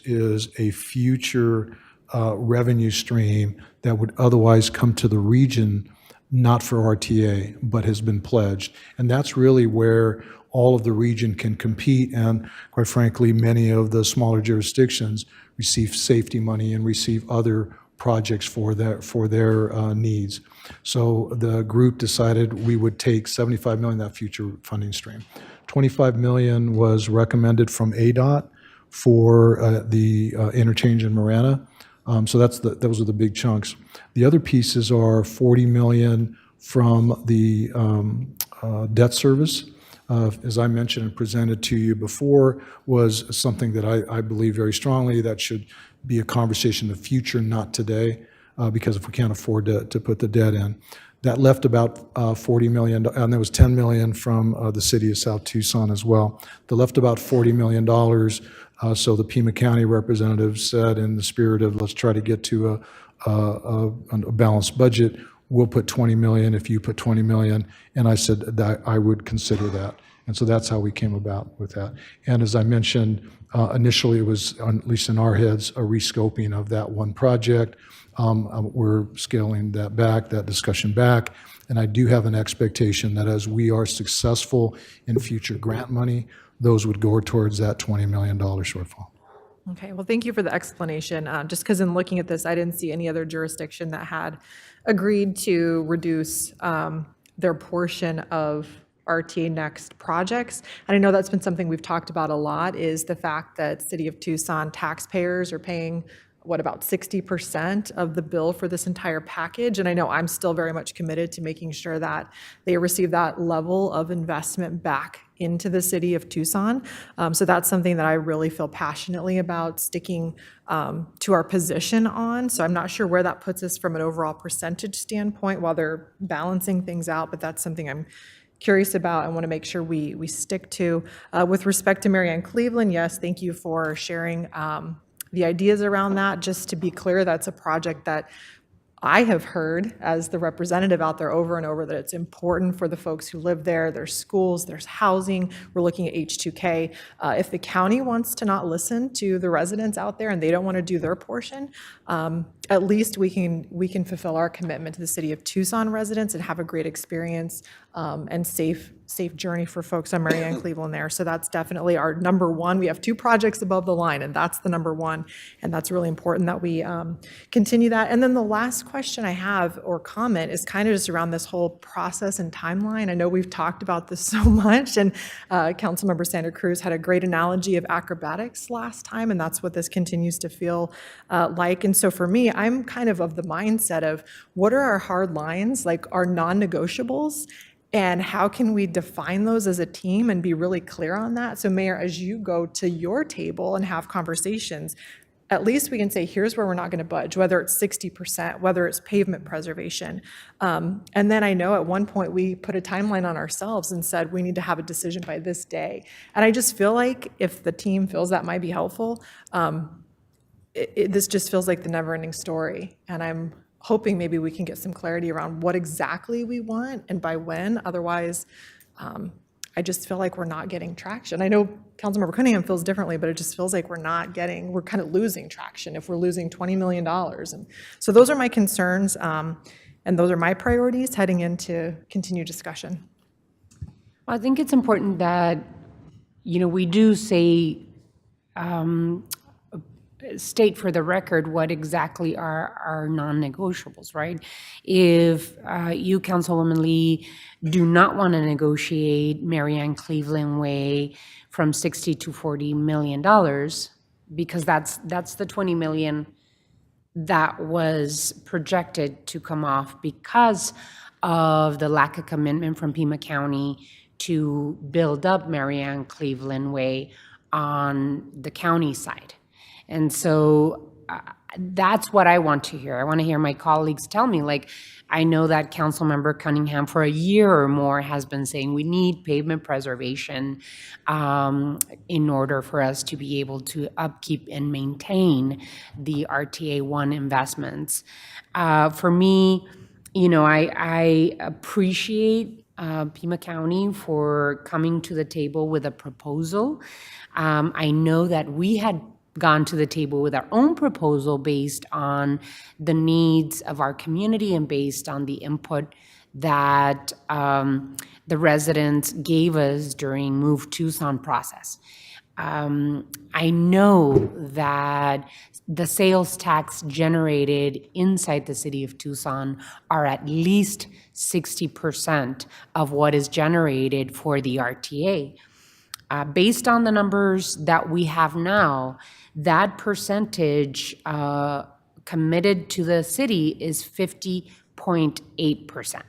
Speaker 3: is a future revenue stream that would otherwise come to the region, not for RTA, but has been pledged. And that's really where all of the region can compete. And quite frankly, many of the smaller jurisdictions receive safety money and receive other projects for their needs. So the group decided we would take $75 million, that future funding stream. $25 million was recommended from ADOT for the interchange in Marana. So those are the big chunks. The other pieces are $40 million from the debt service. As I mentioned and presented to you before, was something that I believe very strongly that should be a conversation in the future, not today, because if we can't afford to put the debt in. That left about $40 million, and there was $10 million from the city of South Tucson as well. That left about $40 million. So the Pima County representative said, in the spirit of let's try to get to a balanced budget, we'll put $20 million if you put $20 million. And I said that I would consider that. And so that's how we came about with that. And as I mentioned, initially it was, at least in our heads, a rescoping of that one project. We're scaling that discussion back. And I do have an expectation that as we are successful in future grant money, those would go towards that $20 million shortfall.
Speaker 9: Okay, well, thank you for the explanation. Just because in looking at this, I didn't see any other jurisdiction that had agreed to reduce their portion of RTA Next projects. And I know that's been something we've talked about a lot, is the fact that City of Tucson taxpayers are paying, what, about 60% of the bill for this entire package. And I know I'm still very much committed to making sure that they receive that level of investment back into the City of Tucson. So that's something that I really feel passionately about sticking to our position on. So I'm not sure where that puts us from an overall percentage standpoint while they're balancing things out, but that's something I'm curious about and want to make sure we stick to. With respect to Mary Ann Cleveland, yes, thank you for sharing the ideas around that. Just to be clear, that's a project that I have heard, as the representative out there over and over, that it's important for the folks who live there. There's schools, there's housing. We're looking at H2K. If the county wants to not listen to the residents out there and they don't want to do their portion, at least we can fulfill our commitment to the city of Tucson residents and have a great experience and safe journey for folks on Marianne Cleveland there. So that's definitely our number one. We have 2 projects above the line, and that's the number one. And that's really important that we continue that. And then the last question I have or comment is kind of just around this whole process and timeline. I know we've talked about this so much, and Councilmember Santa Cruz had a great analogy of acrobatics last time, and that's what this continues to feel like. And so for me, I'm kind of the mindset of what are our hard lines, like our non-negotiables, and how can we define those as a team and be really clear on that? So Mayor, as you go to your table and have conversations, at least we can say, here's where we're not going to budge, whether it's 60%, whether it's pavement preservation. And then I know at one point we put a timeline on ourselves and said we need to have a decision by this day. And I just feel like if the team feels that might be helpful, this just feels like the never-ending story. And I'm hoping maybe we can get some clarity around what exactly we want and by when. Otherwise, I just feel like we're not getting traction. I know Councilmember Cunningham feels differently, but it just feels like we're kind of losing traction if we're losing $20 million. And so those are my concerns, and those are my priorities heading into continued discussion.
Speaker 1: Well, I think it's important that, we do say, state for the record what exactly are our non-negotiables, right? If you, Councilwoman Lee, do not want to negotiate Marianne Cleveland Way from $60 to $40 million, because that's the 20 million that was projected to come off because of the lack of commitment from Pima County to build up Marianne Cleveland Way on the county side. And so that's what I want to hear. I want to hear my colleagues tell me, I know that Councilmember Cunningham for a year or more has been saying we need pavement preservation in order for us to be able to upkeep and maintain the RTA1 investments. For me, I appreciate Pima County for coming to the table with a proposal. I know that we had gone to the table with our own proposal based on the needs of our community and based on the input that the residents gave us during Move Tucson process. I know that the sales tax generated inside the city of Tucson are at least 60% of what is generated for the RTA. Based on the numbers that we have now, that percentage committed to the city is 50.8%.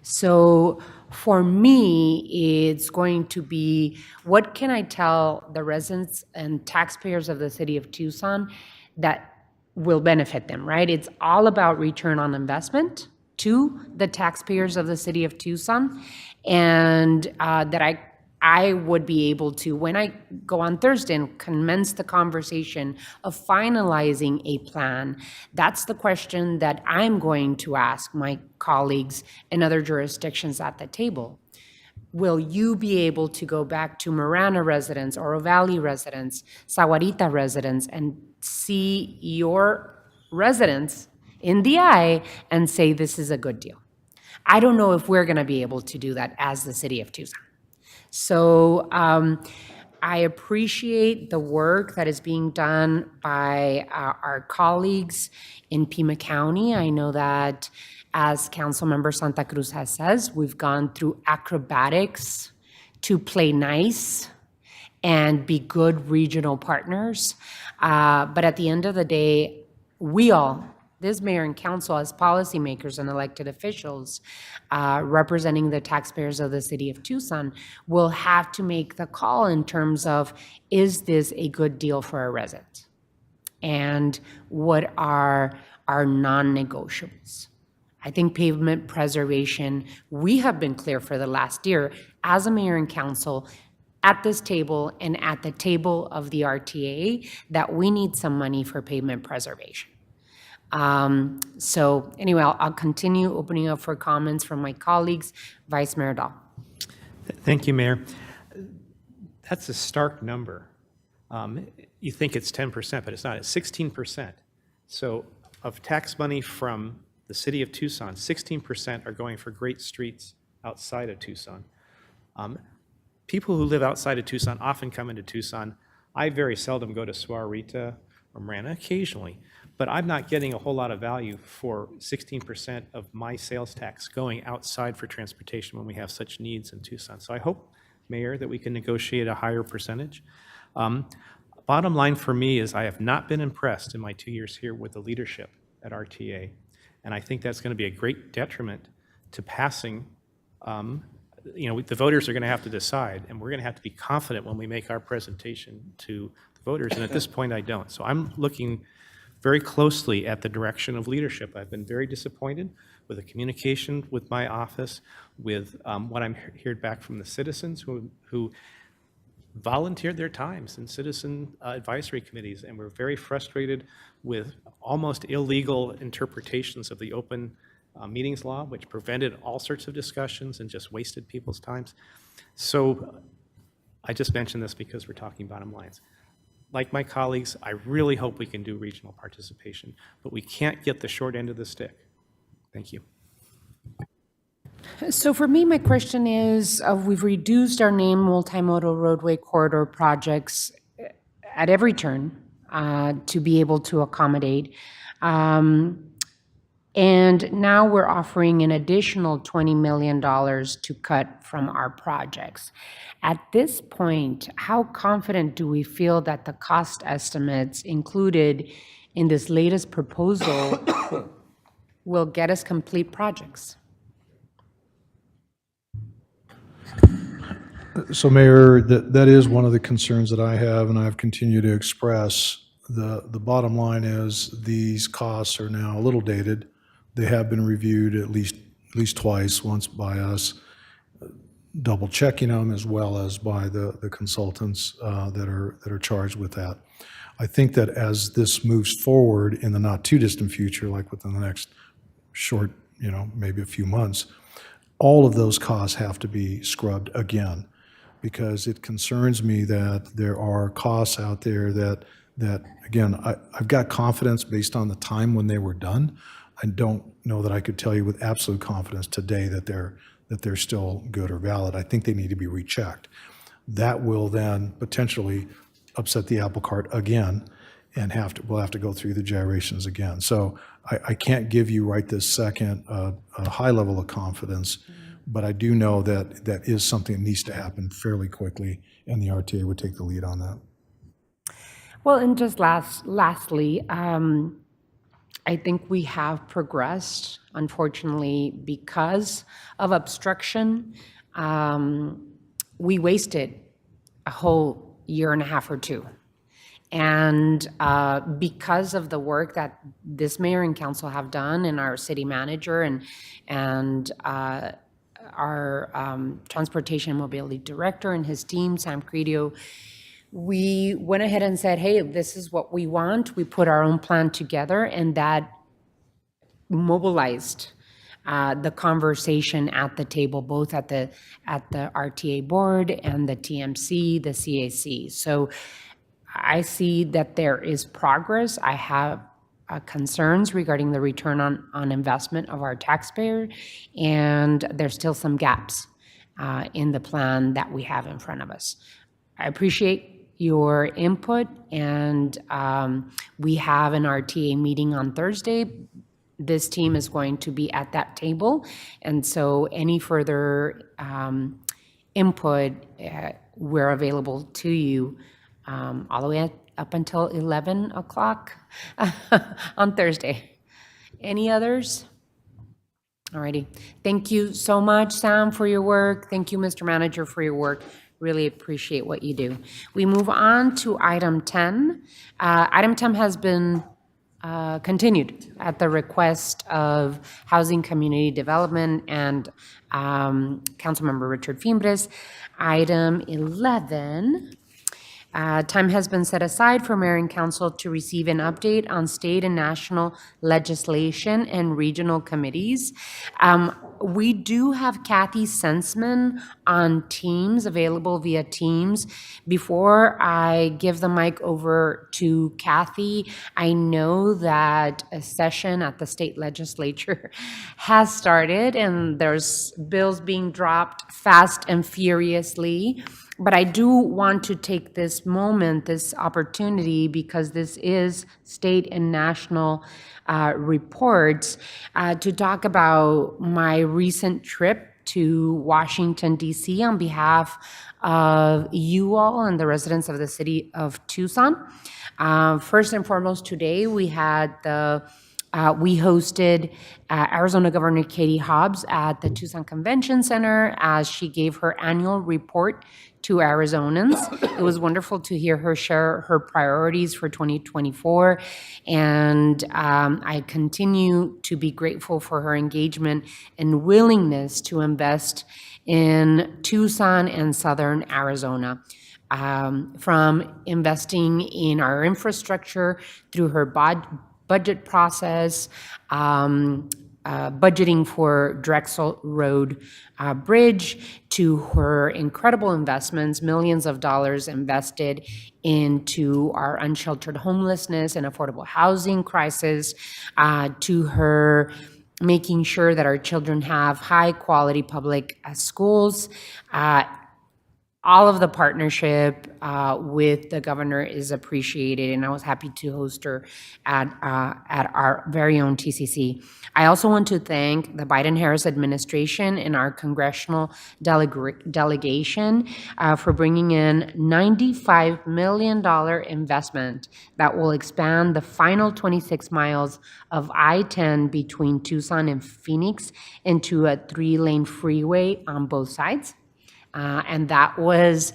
Speaker 1: So for me, it's going to be, what can I tell the residents and taxpayers of the city of Tucson that will benefit them, right? It's all about return on investment to the taxpayers of the city of Tucson, and that I would be able to, when I go on Thursday and commence the conversation of finalizing a plan, that's the question that I'm going to ask my colleagues in other jurisdictions at the table. Will you be able to go back to Marana residents, Oro Valley residents, Sahuarita residents, and see your residents in the eye and say this is a good deal? I don't know if we're going to be able to do that as the city of Tucson. So I appreciate the work that is being done by our colleagues in Pima County. I know that, as Councilmember Santa Cruz has says, we've gone through acrobatics to play nice and be good regional partners. But at the end of the day, we all, this mayor and council, as policymakers and elected officials representing the taxpayers of the city of Tucson, will have to make the call in terms of, is this a good deal for our residents? And what are our non-negotiables? I think pavement preservation, we have been clear for the last year as a mayor and council at this table and at the table of the RTA that we need some money for pavement preservation. So anyway, I'll continue opening up for comments from my colleagues. Vice Mayor Dahl.
Speaker 8: Thank you, Mayor. That's a stark number. You think it's 10%, but it's not. It's 16%. So of tax money from the city of Tucson, 16% are going for great streets outside of Tucson. People who live outside of Tucson often come into Tucson. I very seldom go to Suarita or Marana, occasionally, but I'm not getting a whole lot of value for 16% of my sales tax going outside for transportation when we have such needs in Tucson. So I hope, Mayor, that we can negotiate a higher percentage. Bottom line for me is I have not been impressed in my 2 years here with the leadership at RTA, and I think that's going to be a great detriment to passing. The voters are going to have to decide, and we're going to have to be confident when we make our presentation to the voters, and at this point I don't. So I'm looking very closely at the direction of leadership. I've been very disappointed with the communication with my office, with what I'm heard back from the citizens who volunteered their times in citizen advisory committees, and we're very frustrated with almost illegal interpretations of the open meetings law, which prevented all sorts of discussions and just wasted people's times. So I just mentioned this because we're talking bottom lines. Like my colleagues, I really hope we can do regional participation, but we can't get the short end of the stick. Thank you.
Speaker 1: So for me, my question is, we've reduced our named multimodal roadway corridor projects at every turn to be able to accommodate. And now we're offering an additional $20 million to cut from our projects. At this point, how confident do we feel that the cost estimates included in this latest proposal will get us complete projects?
Speaker 3: So Mayor, that is one of the concerns that I have, and I've continued to express. The bottom line is these costs are now a little dated. They have been reviewed at least twice, once by us, double checking them, as well as by the consultants that are charged with that. I think that as this moves forward in the not too distant future, like within the next short, maybe a few months, all of those costs have to be scrubbed again, because it concerns me that there are costs out there that again, I've got confidence based on the time when they were done. I don't know that I could tell you with absolute confidence today that they're still good or valid. I think they need to be rechecked. That will then potentially upset the apple cart again, and we'll have to go through the gyrations again. So I can't give you right this second a high level of confidence, but I do know that that is something that needs to happen fairly quickly, and the RTA would take the lead on that.
Speaker 1: Well, and just lastly, I think we have progressed, unfortunately, because of obstruction. We wasted a whole year and a half or two. And because of the work that this mayor and council have done, and our city manager and our transportation and mobility director and his team, Sam Credio, we went ahead and said, hey, this is what we want. We put our own plan together, and that mobilized the conversation at the table, both at the RTA board and the TMC, the CAC. So I see that there is progress. I have concerns regarding the return on investment of our taxpayer, and there's still some gaps in the plan that we have in front of us. I appreciate your input, and we have an RTA meeting on Thursday. This team is going to be at that table, and so any further input, we're available to you all the way up until 11 o'clock on Thursday. Any others? All righty. Thank you so much, Sam, for your work. Thank you, Mr. Manager, for your work. Really appreciate what you do. We move on to item 10. Item 10 has been continued at the request of Housing Community Development and Councilmember Richard Fimbres. Item 11 Time has been set aside for mayor and council to receive an update on state and national legislation and regional committees. We do have Kathy Sensman on Teams, available via Teams. Before I give the mic over to Kathy, I know that a session at the state legislature has started, and there's bills being dropped fast and furiously. But I do want to take this moment, this opportunity, because this is state and national reports, to talk about my recent trip to Washington, D.C. on behalf of you all and the residents of the city of Tucson. First and foremost, today we hosted Arizona Governor Katie Hobbs at the Tucson Convention Center as she gave her annual report to Arizonans. It was wonderful to hear her share her priorities for 2024, and I continue to be grateful for her engagement and willingness to invest in Tucson and Southern Arizona. From investing in our infrastructure through her budget process, budgeting for Drexel Road Bridge, to her incredible investments, millions of dollars invested into our unsheltered homelessness and affordable housing crisis, to her making sure that our children have high-quality public schools. All of the partnership with the governor is appreciated, and I was happy to host her at our very own TCC. I also want to thank the Biden-Harris administration and our congressional delegation for bringing in $95 million investment that will expand the final 26 miles of I-10 between Tucson and Phoenix into a 3-lane freeway on both sides. And that was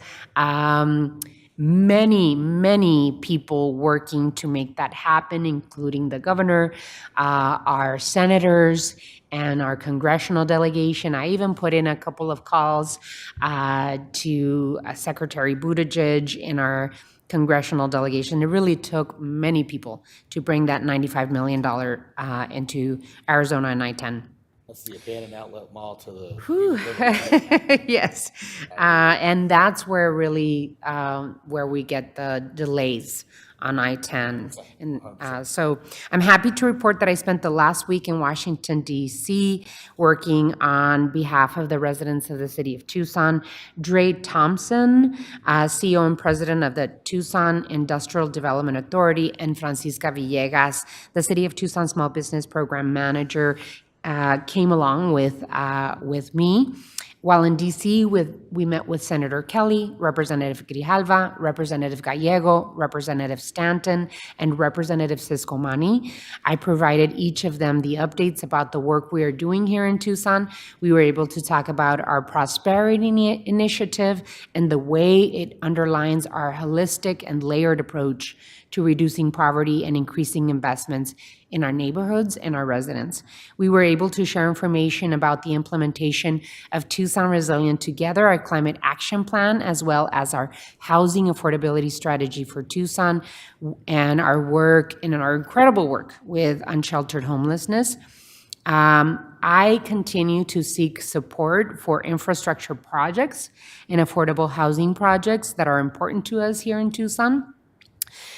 Speaker 1: many people working to make that happen, including the governor, our senators, and our congressional delegation. I even put in a couple of calls to Secretary Buttigieg in our congressional delegation. It really took many people to bring that $95 million into Arizona and I-10.
Speaker 5: That's the abandoned outlet mall to the.
Speaker 1: Yes, and that's where really where we get the delays on I-10. And so I'm happy to report that I spent the last week in Washington, D.C., working on behalf of the residents of the city of Tucson. Dre Thompson, CEO and president of the Tucson Industrial Development Authority, and Francisca Villegas, the city of Tucson Small Business Program Manager, came along with me. While in D.C., we met with Senator Kelly, Representative Grijalva, Representative Gallego, Representative Stanton, and Representative Siscomani. I provided each of them the updates about the work we are doing here in Tucson. We were able to talk about our prosperity initiative and the way it underlines our holistic and layered approach to reducing poverty and increasing investments in our neighborhoods and our residents. We were able to share information about the implementation of Tucson Resilient Together, our climate action plan, as well as our housing affordability strategy for Tucson, and our work, and our incredible work with unsheltered homelessness. I continue to seek support for infrastructure projects and affordable housing projects that are important to us here in Tucson.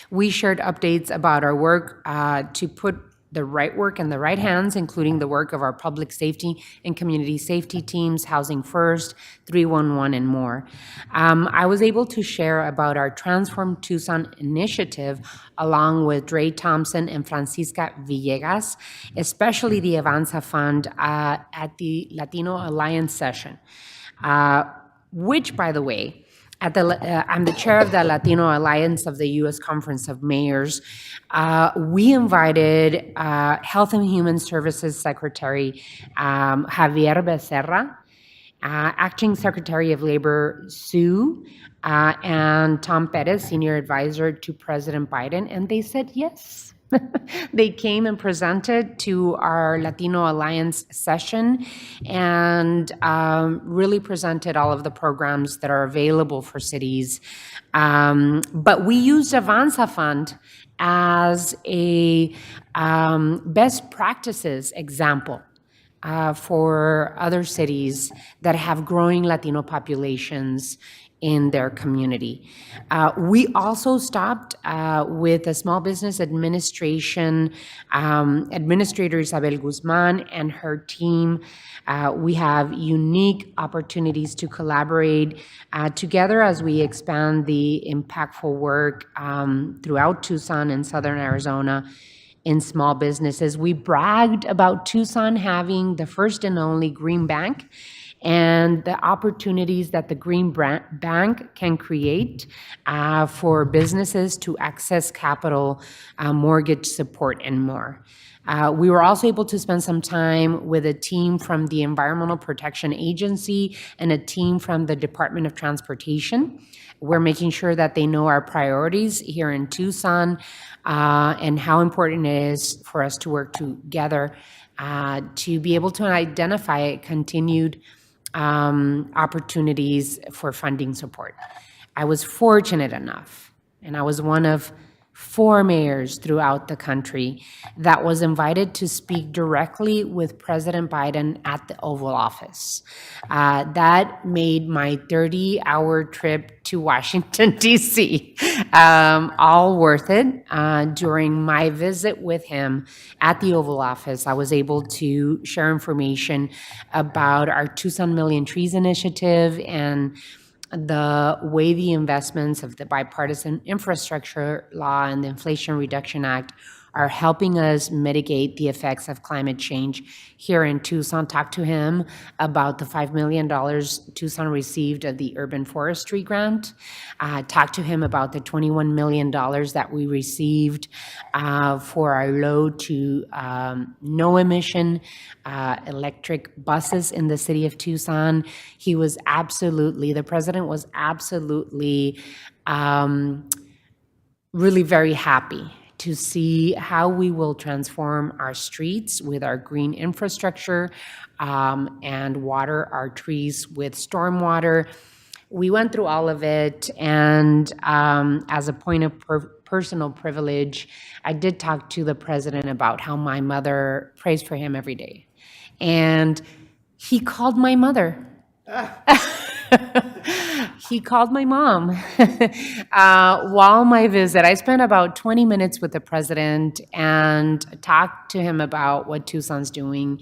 Speaker 1: We shared updates about our work to put the right work in the right hands, including the work of our public safety and community safety teams, Housing First, 311, and more. I was able to share about our Transform Tucson initiative along with Dre Thompson and Francisca Villegas, especially the Avanza Fund at the Latino Alliance session, which, by the way, I'm the chair of the Latino Alliance of the U.S. Conference of Mayors. We invited Health and Human Services Secretary Javier Becerra, Acting Secretary of Labor Sue, and Tom Perez, Senior Advisor to President Biden, and they said yes. They came and presented to our Latino Alliance session and really presented all of the programs that are available for cities. But we used Avanza Fund as a best practices example for other cities that have growing Latino populations in their community. We also stopped with a small business administration administrator, Isabel Guzman, and her team. We have unique opportunities to collaborate together as we expand the impactful work throughout Tucson and Southern Arizona in small businesses. We bragged about Tucson having the first and only green bank and the opportunities that the green bank can create for businesses to access capital, mortgage support, and more. We were also able to spend some time with a team from the Environmental Protection Agency and a team from the Department of Transportation. We're making sure that they know our priorities here in Tucson and how important it is for us to work together to be able to identify continued opportunities for funding support. I was fortunate enough, and I was one of 4 mayors throughout the country that was invited to speak directly with President Biden at the Oval Office. That made my 30-hour trip to Washington, D.C. All worth it. During my visit with him at the Oval Office, I was able to share information about our Tucson Million Trees initiative and the way the investments of the bipartisan infrastructure law and the Inflation Reduction Act are helping us mitigate the effects of climate change here in Tucson. Talk to him about the $5 million Tucson received of the urban forestry grant. Talk to him about the $21 million that we received for our low to no emission electric buses in the city of Tucson. The president was absolutely really very happy to see how we will transform our streets with our green infrastructure and water our trees with stormwater. We went through all of it, and as a point of personal privilege, I did talk to the president about how my mother prays for him every day. And he called my mother. He called my mom while my visit. I spent about 20 minutes with the president and talked to him about what Tucson's doing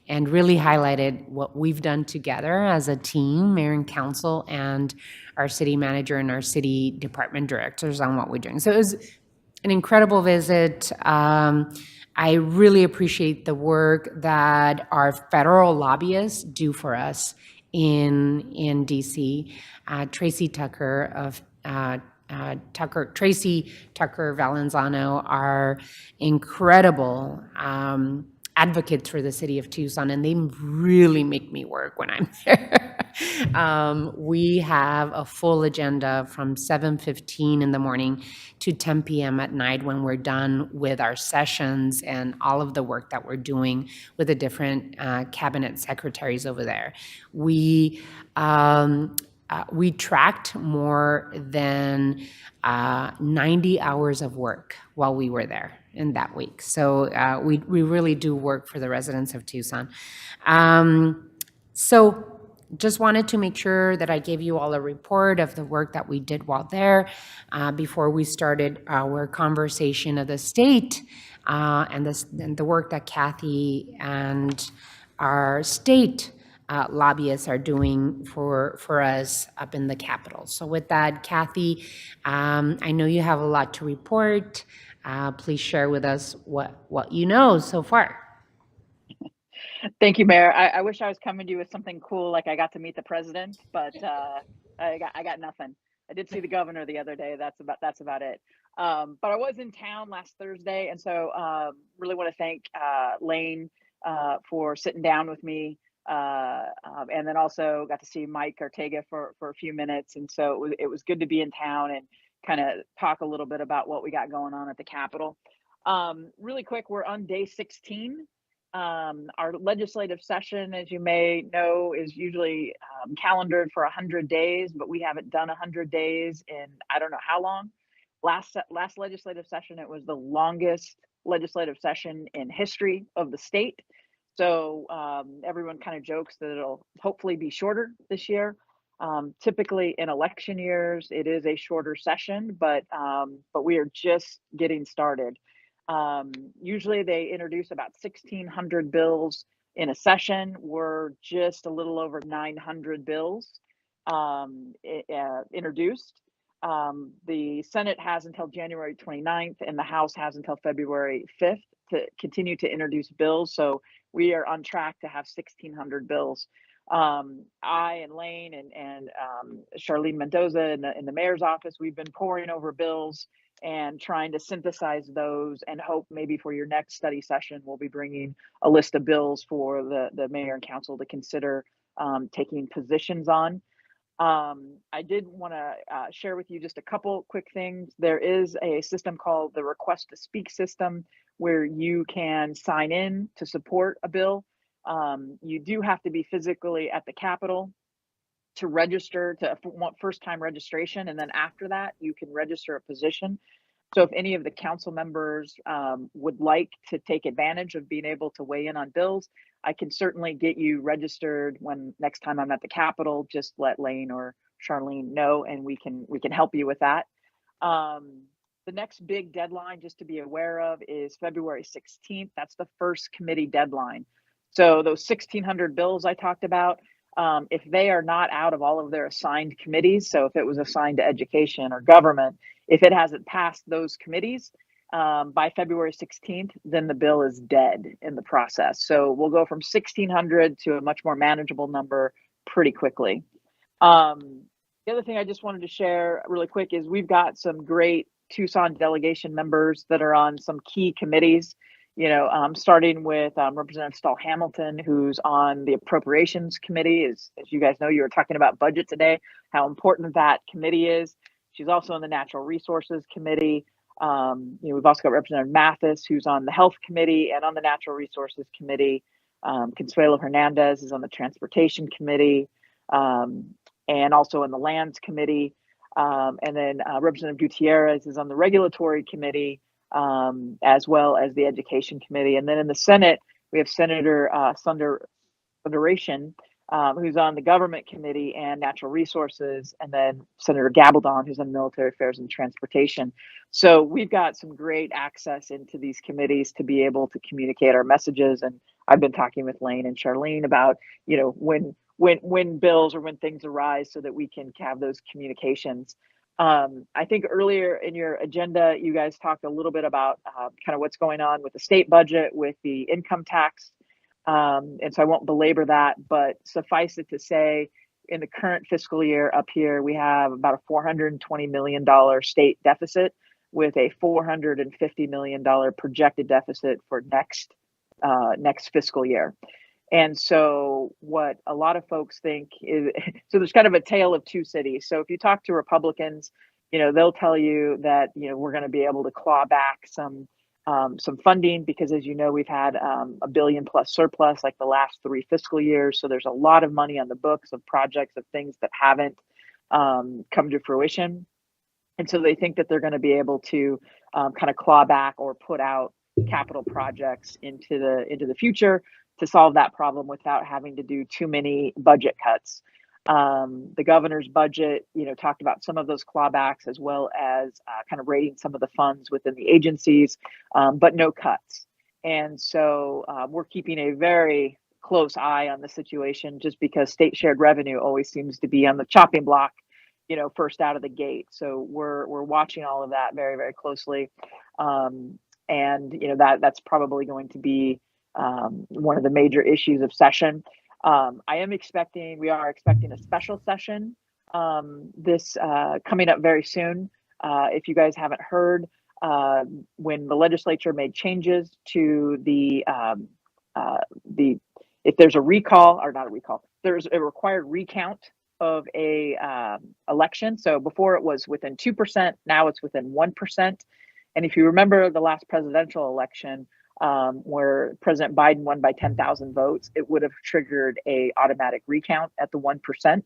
Speaker 1: and really highlighted what we've done together as a team, mayor and council, and our city manager and our city department directors on what we're doing. So it was an incredible visit. I really appreciate the work that our federal lobbyists do for us in DC. Tracy Tucker of Tracy Tucker Valenzano are incredible advocates for the city of Tucson, and they really make me work when I'm there. We have a full agenda from 7:15 in the morning to 10 p.m. at night when we're done with our sessions and all of the work that we're doing with the different cabinet secretaries over there. We tracked more than 90 hours of work while we were there in that week. So we really do work for the residents of Tucson. So just wanted to make sure that I gave you all a report of the work that we did while there before we started our conversation of the state and the work that Kathy and our state lobbyists are doing for us up in the Capitol. So with that, Kathy, I know you have a lot to report. Please share with us what you know so far.
Speaker 16: Thank you, Mayor. I wish I was coming to you with something cool, like I got to meet the president, but I got nothing. I did see the governor the other day. That's about it. But I was in town last Thursday, and so really want to thank Lane for sitting down with me, and then also got to see Mike Ortega for a few minutes, and so it was good to be in town and kind of talk a little bit about what we got going on at the Capitol. Really quick, we're on day 16. Our legislative session, as you may know, is usually calendared for 100 days, but we haven't done 100 days in I don't know how long. Last legislative session, it was the longest legislative session in history of the state. So everyone kind of jokes that it'll hopefully be shorter this year. Typically in election years, it is a shorter session, but we are just getting started. Usually they introduce about 1,600 bills in a session. We're just a little over 900 bills introduced. The Senate has until January 29th and the House has until February 5th to continue to introduce bills. So we are on track to have 1,600 bills. I and Lane and Charlene Mendoza in the mayor's office, we've been poring over bills and trying to synthesize those and hope maybe for your next study session, we'll be bringing a list of bills for the mayor and council to consider taking positions on. I did want to share with you just a couple quick things. There is a system called the Request to Speak system where you can sign in to support a bill. You do have to be physically at the Capitol to register, to want first-time registration, and then after that, you can register a position. So if any of the council members would like to take advantage of being able to weigh in on bills, I can certainly get you registered when next time I'm at the Capitol. Just let Lane or Charlene know, and we can help you with that. The next big deadline, just to be aware of, is February 16th. That's the first committee deadline. So those 1,600 bills I talked about, if they are not out of all of their assigned committees, so if it was assigned to education or government, if it hasn't passed those committees by February 16th, then the bill is dead in the process. So we'll go from 1,600 to a much more manageable number pretty quickly. The other thing I just wanted to share really quick is we've got some great Tucson delegation members that are on some key committees. You know, starting with Representative Stahl Hamilton, who's on the Appropriations Committee. As you guys know, you were talking about budget today, how important that committee is. She's also on the Natural Resources Committee. You know, we've also got Representative Mathis, who's on the Health Committee and on the Natural Resources Committee. Consuelo Hernandez is on the Transportation Committee and also on the Lands Committee. And then Representative Gutierrez is on the Regulatory Committee, as well as the Education Committee. And then in the Senate, we have Senator Sundaration, who's on the Government Committee and Natural Resources, and then Senator Gabaldon, who's on Military Affairs and Transportation. So we've got some great access into these committees to be able to communicate our messages. And I've been talking with Lane and Charlene about, you know, when bills or when things arise so that we can have those communications. I think earlier in your agenda, you guys talked a little bit about kind of what's going on with the state budget, with the income tax. And so I won't belabor that, but suffice it to say, in the current fiscal year up here, we have about a $420 million state deficit with a $450 million projected deficit for next fiscal year. And so what a lot of folks think is, so there's kind of a tale of two cities. So if you talk to Republicans, you know, they'll tell you that, you know, we're going to be able to claw back some funding because, as you know, we've had $1 billion plus surplus like the last 3 fiscal years. So there's a lot of money on the books of projects, of things that haven't come to fruition. And so they think that they're going to be able to kind of claw back or put out capital projects into the future to solve that problem without having to do too many budget cuts. The governor's budget, you know, talked about some of those clawbacks as well as kind of rating some of the funds within the agencies, but no cuts. And so we're keeping a very close eye on the situation just because state shared revenue always seems to be on the chopping block, you know, first out of the gate. So we're watching all of that very, very closely. And, you know, that's probably going to be one of the major issues of session. We are expecting a special session this coming up very soon. If you guys haven't heard, when the legislature made changes to if there's a recall or not a recall, there's a required recount of a election. So before it was within 2%, now it's within 1%. And if you remember the last presidential election, where President Biden won by 10,000 votes, it would have triggered a automatic recount at the 1%.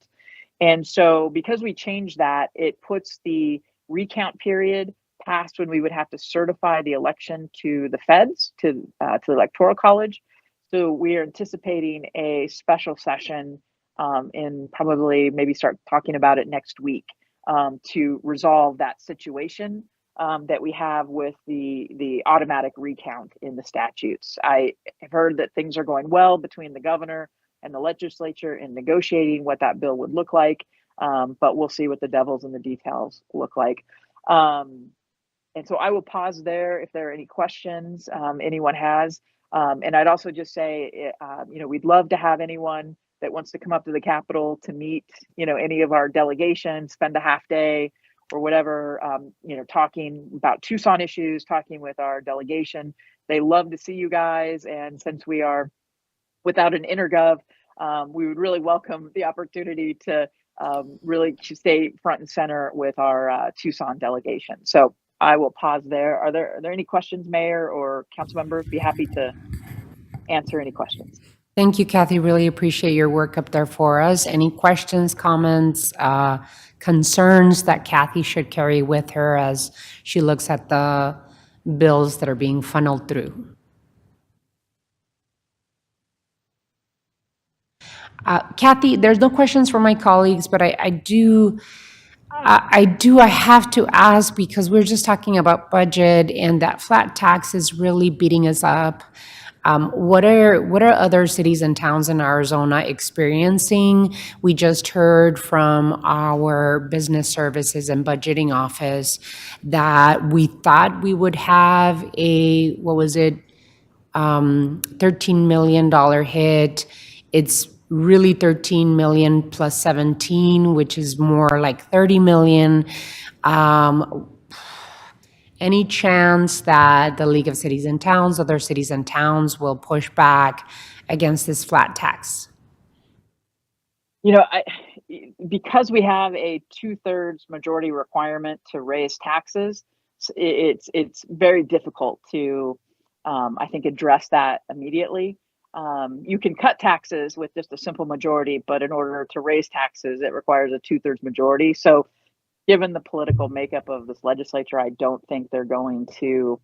Speaker 16: And so because we changed that, it puts the recount period past when we would have to certify the election to the feds, to the Electoral College. So we are anticipating a special session in probably maybe start talking about it next week to resolve that situation that we have with the automatic recount in the statutes. I have heard that things are going well between the governor and the legislature in negotiating what that bill would look like, but we'll see what the devils in the details look like. And so I will pause there if there are any questions anyone has. And I'd also just say, we'd love to have anyone that wants to come up to the Capitol to meet, any of our delegations, spend a half day or whatever, talking about Tucson issues, talking with our delegation. They love to see you guys. And since we are without an intergov, we would really welcome the opportunity to really stay front and center with our Tucson delegation. So I will pause there. Are there any questions, Mayor or council members? Be happy to answer any questions.
Speaker 1: Thank you, Kathy. Really appreciate your work up there for us. Any questions, comments, concerns that Kathy should carry with her as she looks at the bills that are being funneled through? Kathy, there's no questions from my colleagues, but I have to ask, because we're just talking about budget and that flat tax is really beating us up. What are other cities and towns in Arizona experiencing? We just heard from our business services and budgeting office that we thought we would have a, $13 million hit. It's really 13 million plus 17, which is more like 30 million. Any chance that the League of Cities and Towns, other cities and towns will push back against this flat tax?
Speaker 16: Because we have a 2/3 majority requirement to raise taxes, it's very difficult to, I think, address that immediately. You can cut taxes with just a simple majority, but in order to raise taxes, it requires a 2/3 majority. So given the political makeup of this legislature, I don't think they're going to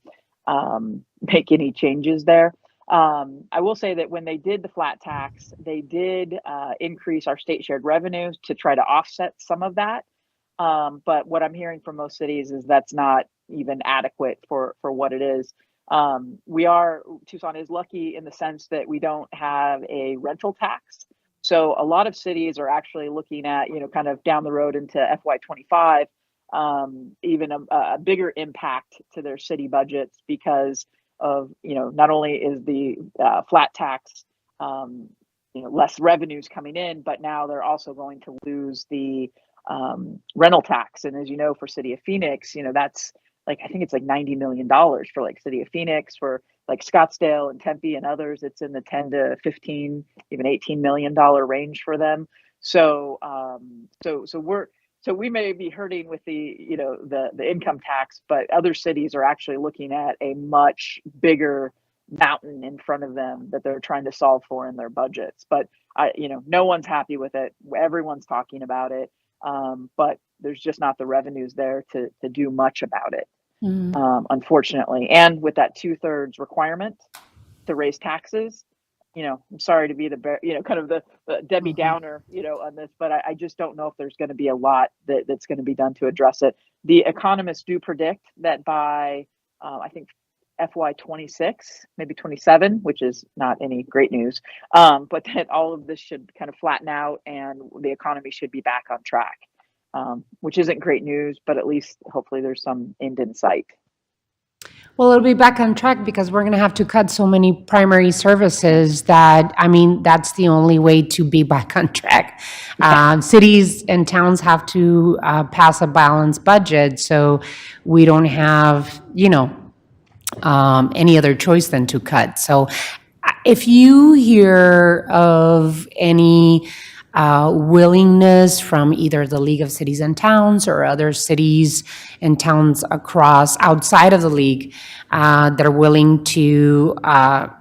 Speaker 16: make any changes there. I will say that when they did the flat tax, they did increase our state shared revenues to try to offset some of that. But what I'm hearing from most cities is that's not even adequate for what it is. Tucson is lucky in the sense that we don't have a rental tax. So a lot of cities are actually looking at, kind of down the road into FY25, even a bigger impact to their city budgets because of, not only is the flat tax, less revenues coming in, but now they're also going to lose the rental tax. And as you know, for City of Phoenix, that's I think it's like $90 million for City of Phoenix, for Scottsdale and Tempe and others. It's in the 10 to 15, even $18 million range for them. So, we may be hurting with the income tax, but other cities are actually looking at a much bigger mountain in front of them that they're trying to solve for in their budgets. But no one's happy with it. Everyone's talking about it. But there's just not the revenues there to do much about it, unfortunately. And with that 2/3 requirement to raise taxes, I'm sorry to be kind of the Debbie Downer, on this, but I just don't know if there's going to be a lot that's going to be done to address it. The economists do predict that by, I think, FY26, maybe 27, which is not any great news, but that all of this should kind of flatten out and the economy should be back on track, which isn't great news, but at least hopefully there's some end in sight.
Speaker 1: Well, it'll be back on track because we're going to have to cut so many primary services that, that's the only way to be back on track. Cities and towns have to pass a balanced budget, so we don't have, any other choice than to cut. So if you hear of any willingness from either the League of Cities and Towns or other cities and towns outside of the league that are willing to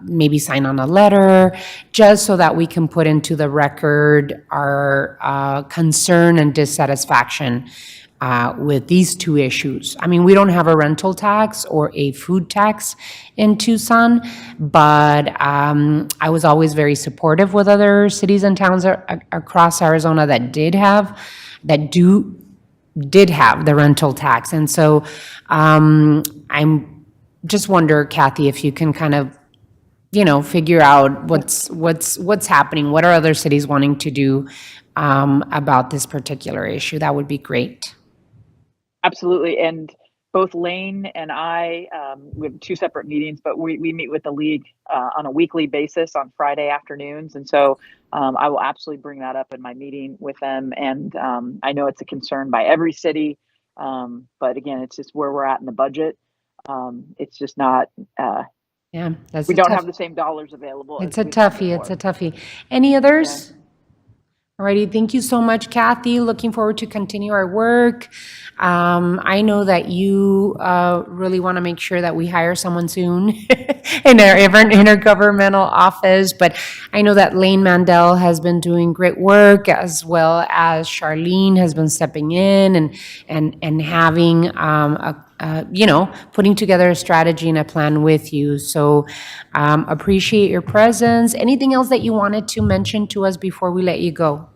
Speaker 1: maybe sign on a letter, just so that we can put into the record our concern and dissatisfaction with these two issues. I mean, we don't have a rental tax or a food tax in Tucson, but I was always very supportive with other cities and towns across Arizona that did have the rental tax. And so I'm just wonder, Kathy, if you can kind of, figure out what's happening. What are other cities wanting to do about this particular issue? That would be great.
Speaker 16: Absolutely. And both Lane and I, we have 2 separate meetings, but we meet with the league on a weekly basis on Friday afternoons. And so I will absolutely bring that up in my meeting with them. And I know it's a concern by every city. But again, it's just where we're at in the budget. It's just not, we don't have the same dollars available.
Speaker 1: It's a toughie. Any others? Alrighty, thank you so much, Kathy. Looking forward to continue our work. I know that you really want to make sure that we hire someone soon in our intergovernmental office, but I know that Lane Mandel has been doing great work, as well as Charlene has been stepping in and having putting together a strategy and a plan with you. So appreciate your presence. Anything else that you wanted to mention to us before we let you go?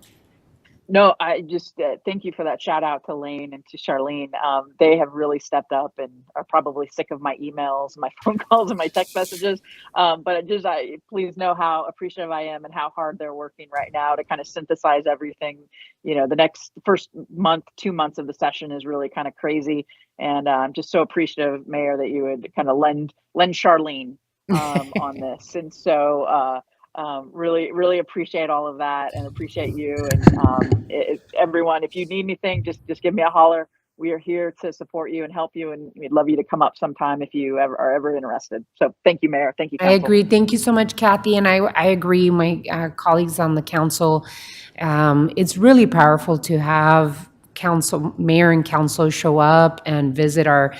Speaker 16: No, I just thank you for that shout out to Lane and to Charlene. They have really stepped up and are probably sick of my emails, my phone calls, and my text messages. But please know how appreciative I am and how hard they're working right now to kind of synthesize everything. The first month, 2 months of the session is really kind of crazy. And I'm just so appreciative, Mayor, that you would kind of lend Charlene on this. And so really appreciate all of that and appreciate you. And everyone, if you need anything, just give me a holler. We are here to support you and help you, and we'd love you to come up sometime if you are ever interested. So thank you, Mayor. Thank you, Council.
Speaker 1: I agree. Thank you so much, Kathy. And I agree, my colleagues on the council. It's really powerful to have mayor and council show up and visit our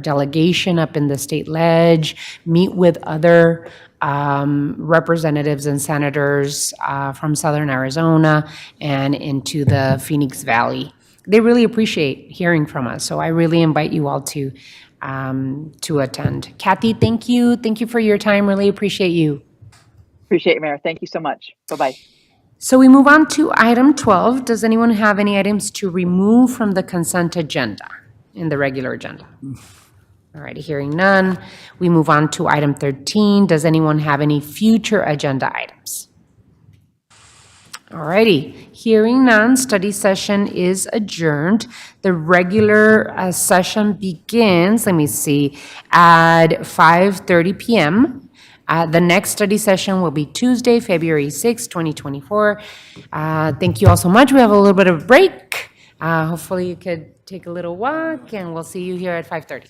Speaker 1: delegation up in the state ledge, meet with other representatives and senators from Southern Arizona and into the Phoenix Valley. They really appreciate hearing from us. So I really invite you all to attend. Kathy, thank you. Thank you for your time. Really appreciate you.
Speaker 16: Appreciate it, Mayor. Thank you so much. Bye-bye.
Speaker 1: So we move on to item 12. Does anyone have any items to remove from the consent agenda in the regular agenda? All righty, hearing none. We move on to item 13. Does anyone have any future agenda items? All righty, hearing none, study session is adjourned. The regular session begins, at 5:30 p.m. The next study session will be Tuesday, February 6, 2024. Thank you all so much. We have a little bit of a break. Hopefully you could take a little walk, and we'll see you here at 5:30.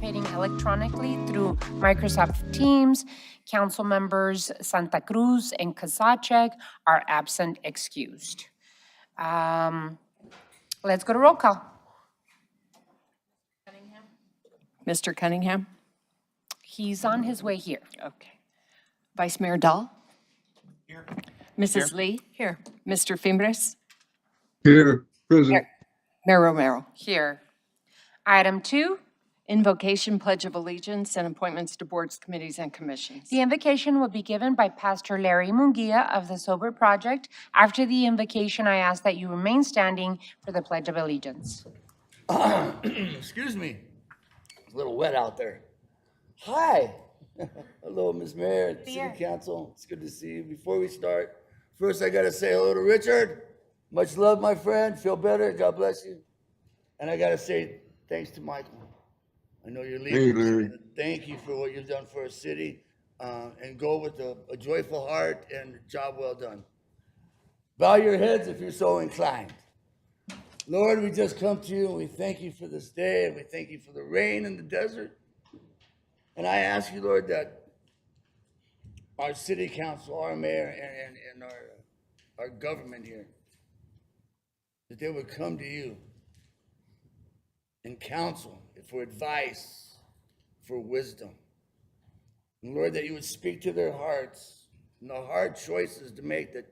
Speaker 1: Participating electronically through Microsoft Teams. Council members Santa Cruz and Kozaczek are absent excused. Let's go to roll call.
Speaker 2: Mr. Cunningham?
Speaker 1: He's on his way here.
Speaker 2: Okay. Vice Mayor Dahl? Here. Mrs. Lee? Here. Mr. Fimbres?
Speaker 10: Here, present.
Speaker 2: Mayor Romero?
Speaker 1: Here. Item 2,
Speaker 2: Invocation, Pledge of Allegiance, and appointments to boards, committees, and commissions.
Speaker 1: the invocation will be given by Pastor Larry Munguia of the Sober Project. After the invocation, I ask that you remain standing for the Pledge of Allegiance.
Speaker 17: Excuse me. It's a little wet out there. Hi. Hello, Ms. Mayor, City Council. It's good to see you. Before we start, first I got to say hello to Richard. Much love, my friend. Feel better. God bless you. And I got to say thanks to Michael. I know you're leaving. Thank you for what you've done for our city. And go with a joyful heart and a job well done. Bow your heads if you're so inclined. Lord, we just come to you and we thank you for this day and we thank you for the rain in the desert. And I ask you, Lord, that our city council, our mayor, and our government here, that they would come to you and counsel for advice, for wisdom. And Lord, that you would speak to their hearts and the hard choices to make, that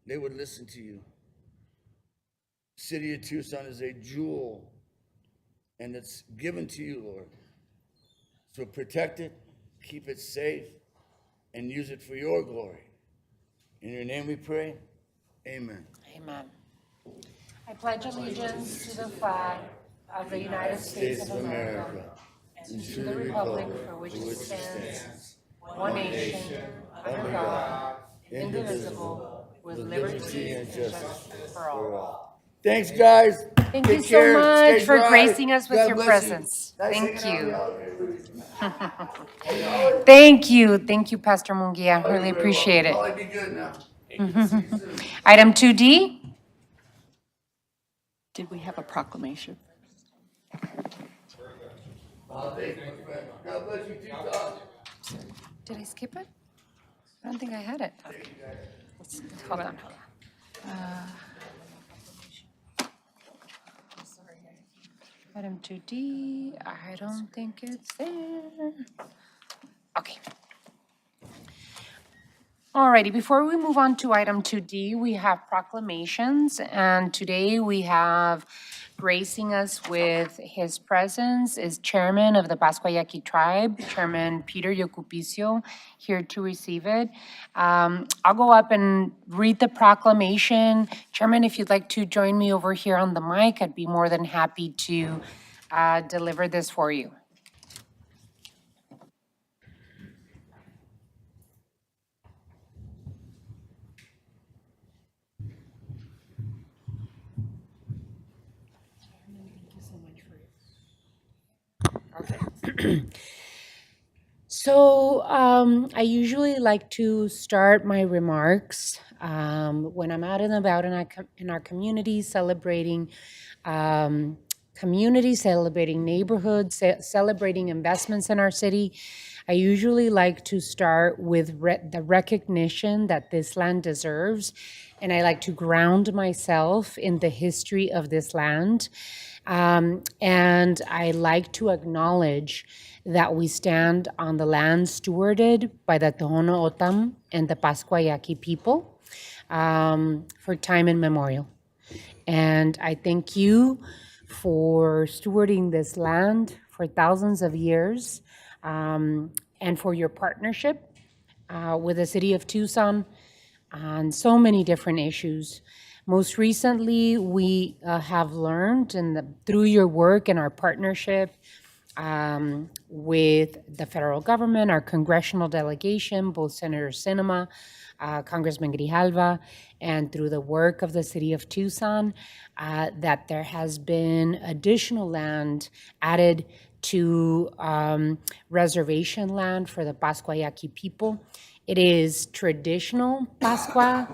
Speaker 17: they would listen to you. The city of Tucson is a jewel, and it's given to you, Lord. So protect it, keep it safe, and use it for your glory. In your name we pray, amen.
Speaker 1: Amen. I pledge allegiance to the flag of the United States of America and to the republic for which it stands, one nation, under God, indivisible, with liberty and justice for all.
Speaker 17: Thanks, guys.
Speaker 1: Thank you so much for gracing us with your presence. Thank you. Thank you. Thank you, Pastor Munguia. Really appreciate it.
Speaker 17: Probably be good now.
Speaker 1: Item 2D.
Speaker 2: Did we have a proclamation?
Speaker 17: Thank you, my friend. God bless you, too,
Speaker 1: Did I skip it? I don't think I had it. Okay. Hold on. Item 2D, I don't think it's there. Okay. Alrighty, before we move on to item 2D, we have proclamations, and today we have gracing us with his presence is Chairman of the Pascuayaqui Tribe, Chairman Peter Yocupicio, here to receive it. I'll go up and read the proclamation. Chairman, if you'd like to join me over here on the mic, I'd be more than happy to deliver this for you. So I usually like to start my remarks when I'm out and about in our community, um, celebrating neighborhoods, celebrating investments in our city. I usually like to start with the recognition that this land deserves, and I like to ground myself in the history of this land. And I like to acknowledge that we stand on the land stewarded by the Tohono O'odham and the Pascua Yaqui people for time immemorial. And I thank you for stewarding this land for thousands of years and for your partnership with the city of Tucson on so many different issues. Most recently, we have learned through your work and our partnership with the federal government, our congressional delegation, both Senator Sinema, Congressman Grijalva, and through the work of the city of Tucson, that there has been additional land added to reservation land for the Pascua Yaqui people. It is traditional Pascua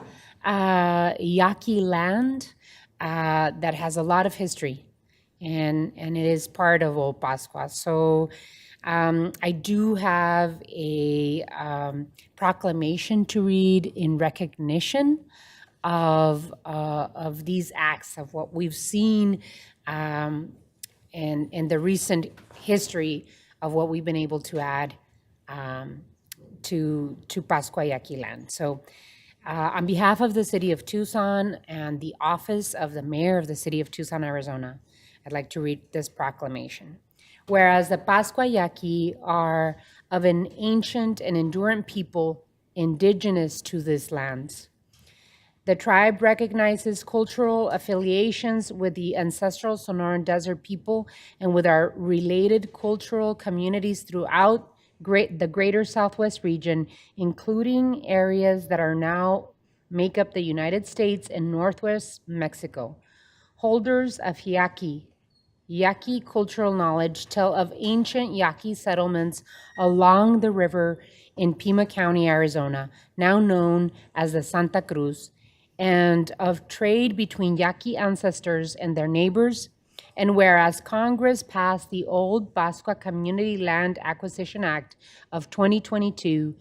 Speaker 1: Yaqui land that has a lot of history, and it is part of Old Pascua. So I do have a proclamation to read in recognition of these acts, of what we've seen in the recent history of what we've been able to add to Pascua Yaqui land. So on behalf of the city of Tucson and the office of the mayor of the city of Tucson, Arizona, I'd like to read this proclamation. Whereas the Pascua Yaqui are of an ancient and enduring people indigenous to this land. The tribe recognizes cultural affiliations with the ancestral Sonoran Desert people and with our related cultural communities throughout the greater Southwest region, including areas that are now make up the United States and Northwest Mexico. Holders of Yaqui cultural knowledge tell of ancient Yaqui settlements along the river in Pima County, Arizona, now known as the Santa Cruz, and of trade between Yaqui ancestors and their neighbors. And whereas Congress passed the Old Pascua Community Land Acquisition Act of 2022,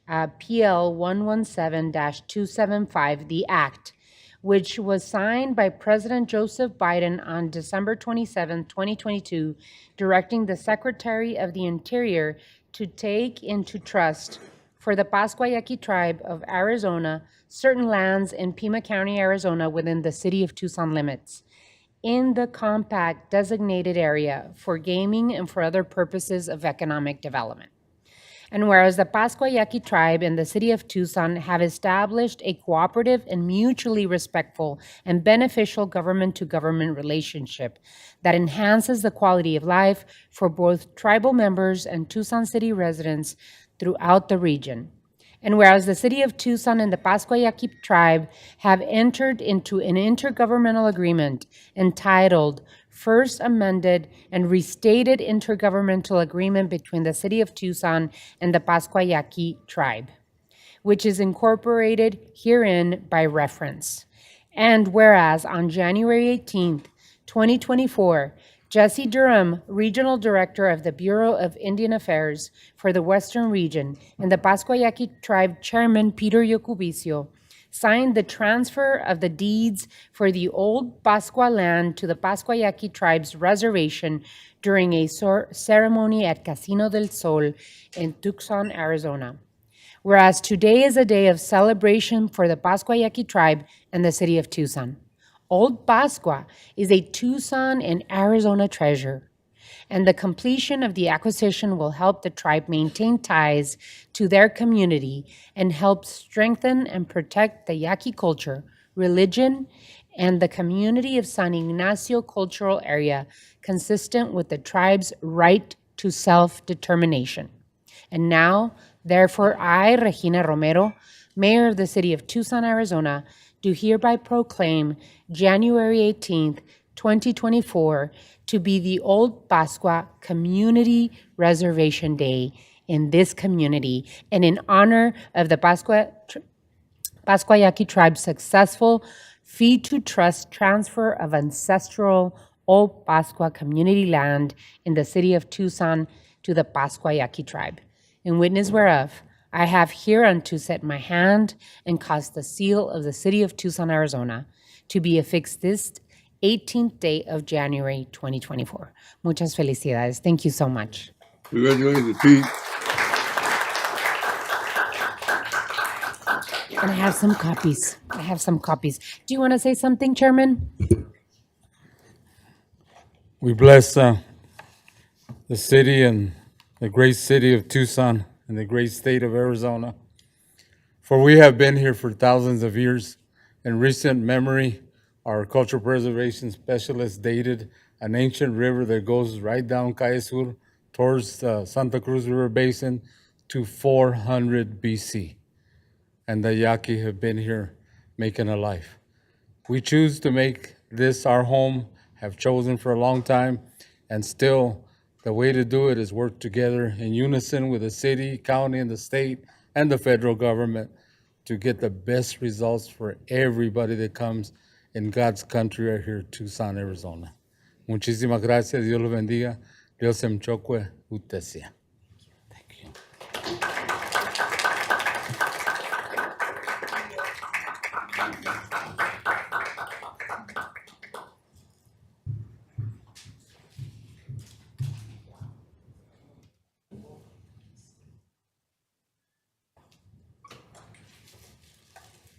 Speaker 1: PL 117-275, the Act, which was signed by President Joseph Biden on December 27, 2022, directing the Secretary of the Interior to take into trust for the Pascua Yaqui tribe of Arizona certain lands in Pima County, Arizona, within the city of Tucson limits, in the compact designated area for gaming and for other purposes of economic development. And whereas the Pascua Yaqui tribe and the city of Tucson have established a cooperative and mutually respectful and beneficial government-to-government relationship that enhances the quality of life for both tribal members and Tucson city residents throughout the region. And whereas the city of Tucson and the Pascua Yaqui tribe have entered into an intergovernmental agreement entitled First Amended and Restated Intergovernmental Agreement between the city of Tucson and the Pascua Yaqui tribe, which is incorporated herein by reference. And whereas on January 18th, 2024, Jesse Durham, Regional Director of the Bureau of Indian Affairs for the Western Region, and the Pascua Yaqui Tribe Chairman Peter Yocubicio signed the transfer of the deeds for the old Pascua land to the Pascua Yaqui Tribe's reservation during a ceremony at Casino del Sol in Tucson, Arizona. Whereas today is a day of celebration for the Pascua Yaqui Tribe and the city of Tucson. Old Pascua is a Tucson and Arizona treasure, and the completion of the acquisition will help the tribe maintain ties to their community and help strengthen and protect the Yaqui culture, religion, and the community of San Ignacio cultural area, consistent with the tribe's right to self-determination. And now, therefore, I, Regina Romero, Mayor of the city of Tucson, Arizona, do hereby proclaim January 18th, 2024, to be the Old Pascua Community Reservation Day in this community and in honor of the Pascua-Yaqui tribe's successful fee-to-trust transfer of ancestral Old Pascua community land in the city of Tucson to the Pascua-Yaqui tribe. In witness whereof, I have hereunto set my hand and caused the seal of the city of Tucson, Arizona, to be affixed this 18th day of January 2024. Muchas felicidades. Thank you so much.
Speaker 10: Congratulations, Pete.
Speaker 1: And I have some copies. Do you want to say something, Chairman?
Speaker 18: We bless the city and the great city of Tucson and the great state of Arizona. For we have been here for thousands of years. In recent memory, our cultural preservation specialists dated an ancient river that goes right down Calle Sur towards the Santa Cruz River Basin to 400 BC. And the Yaqui have been here making a life. We choose to make this our home, have chosen for a long time, and still the way to do it is work together in unison with the city, county, and the state, and the federal government to get the best results for everybody that comes in God's country right here, Tucson, Arizona. Muchísimas gracias. Dios los bendiga. Dios emchokwe utesia.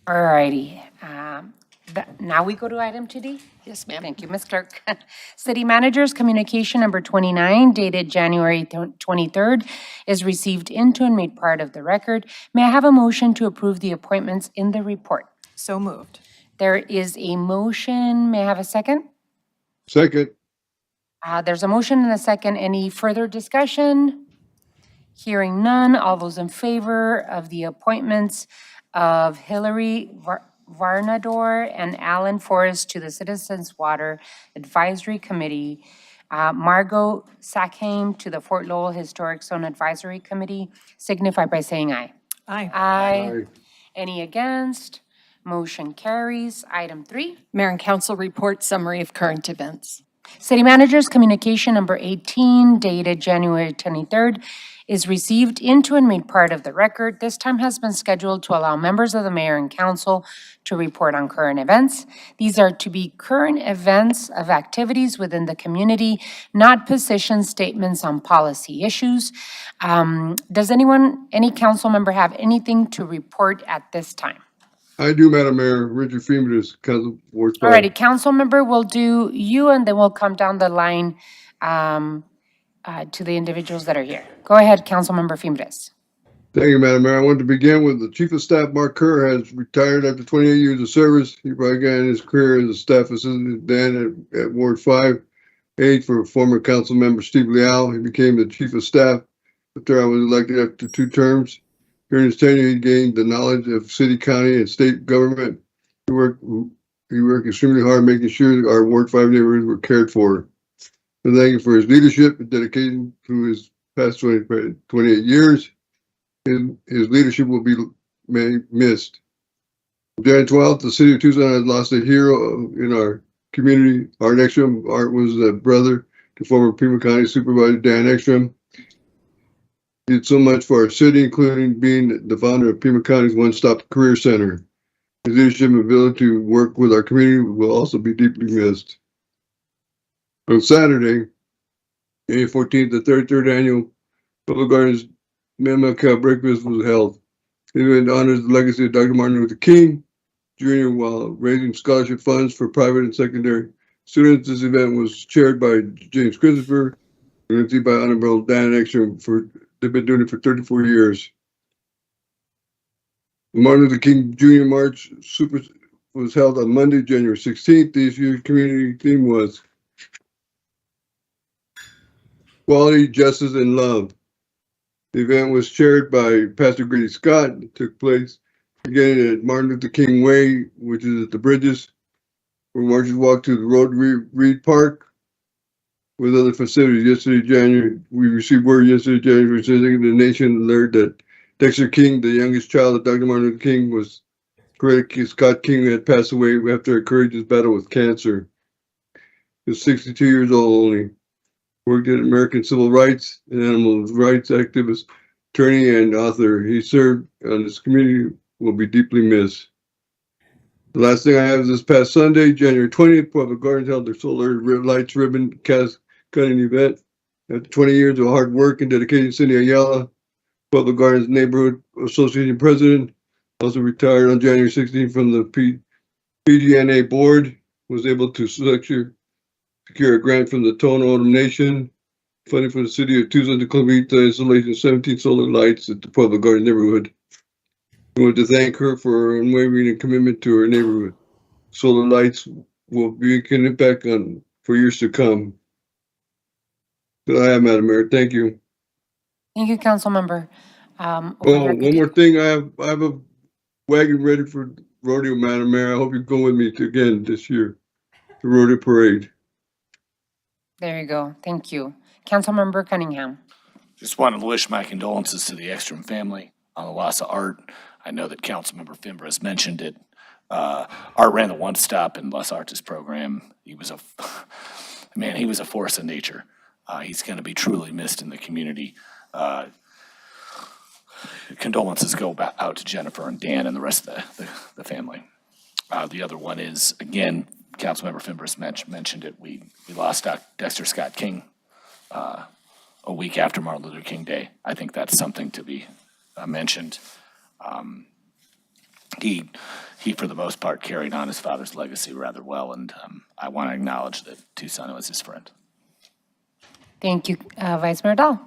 Speaker 1: All righty. Now we go to item 2D?
Speaker 2: Yes, ma'am.
Speaker 1: Thank you, Ms. Clerk. City Manager's Communication Number 29, dated January 23rd, is received into and made part of the record. May I have a motion to approve the appointments in the report?
Speaker 9: So moved.
Speaker 1: There is a motion. May I have a second?
Speaker 10: Second.
Speaker 1: There's a motion and a second. Any further discussion? Hearing none. All those in favor of the appointments of Hillary Varnador and Alan Forrest to the Citizens Water Advisory Committee, Margot Sackheim to the Fort Lowell Historic Zone Advisory Committee, signify by saying aye.
Speaker 9: Aye.
Speaker 1: Aye. Any against? Motion carries. Item 3.
Speaker 2: Mayor and council report summary of current events.
Speaker 1: City Manager's Communication Number 18, dated January 23rd, is received into and made part of the record. This time has been scheduled to allow members of the mayor and council to report on current events. These are to be current events of activities within the community, not position statements on policy issues. Does any council member have anything to report at this time?
Speaker 10: I do, Madam Mayor. Richard Fimbres, Council Ward 5.
Speaker 1: All righty, council member, we'll do you and then we'll come down the line to the individuals that are here. Go ahead, Councilmember Fimbres.
Speaker 10: Thank you, Madam Mayor. I want to begin with the Chief of Staff, Mark Kerr, has retired after 28 years of service. He began his career as a staff assistant then at Ward 5, aide for former council member Steve Leal. He became the Chief of Staff after I was elected after 2 terms. During his tenure, he gained the knowledge of city, county, and state government. He worked extremely hard making sure that our Ward 5 neighborhoods were cared for. And thank you for his leadership and dedication through his past 28 years. His leadership will be missed. On January 12th, the city of Tucson has lost a hero in our community. Art Ekstrom. Art was a brother to former Pima County Supervisor Dan Ekstrom. He did so much for our city, including being the founder of Pima County's One Stop Career Center. His leadership and ability to work with our community will also be deeply missed. On Saturday, May 14th, the 33rd annual Public Gardens Memorial Breakfast was held. The event honors the legacy of Dr. Martin Luther King Jr. while raising scholarship funds for private and secondary students. This event was chaired by James Christopher and emceed by Honorable Dan Ekstrom. They've been doing it for 34 years. The Martin Luther King Jr. March was held on Monday, January 16th. This year's community theme was Quality, Justice, and Love. The event was chaired by Pastor Grady Scott. It took place beginning at Martin Luther King Way, which is at the Bridges, where marchers walked to the Rotary Reed Park with other facilities. Yesterday, January, we received word yesterday, January 2nd, the nation learned that Dexter King, the youngest child of Dr. Martin Luther King, was Coretta Scott King, had passed away after a courageous battle with cancer. He was 62 years old only. Worked in American civil rights and animal rights activist, attorney, and author. He served on this community, will be deeply missed. The last thing I have is this past Sunday, January 20th, Public Gardens held their solar lights ribbon cutting event. After 20 years of hard work and dedication, Cindy Ayala, Public Gardens Neighborhood Association president, also retired on January 16th from the PG&A board, was able to secure a grant from the Tohono O'odham Nation, funding for the city of Tucson to complete the installation of 17 solar lights at the Public Garden neighborhood. I want to thank her for her unwavering commitment to her neighborhood. Solar lights will be an impact on for years to come. That I have, Madam Mayor. Thank you.
Speaker 1: Thank you, Councilmember.
Speaker 10: Oh, one more thing. I have a wagon ready for rodeo, Madam Mayor. I hope you go with me again this year, the rodeo parade.
Speaker 1: There you go. Thank you. Councilmember Cunningham.
Speaker 5: Just wanted to wish my condolences to the Ekstrom family on the loss of Art. I know that Councilmember Fimbra has mentioned it. Art ran the One Stop in Los Artes program. He was he was a force of nature. He's going to be truly missed in the community. Condolences go out to Jennifer and Dan and the rest of the family. The other one is, again, Councilmember Fimbra mentioned it. We lost Dexter Scott King a week after Martin Luther King Day. I think that's something to be mentioned. He, for the most part, carried on his father's legacy rather well, and I want to acknowledge that Tucson was his friend.
Speaker 1: Thank you, Vice Mayor Dahl.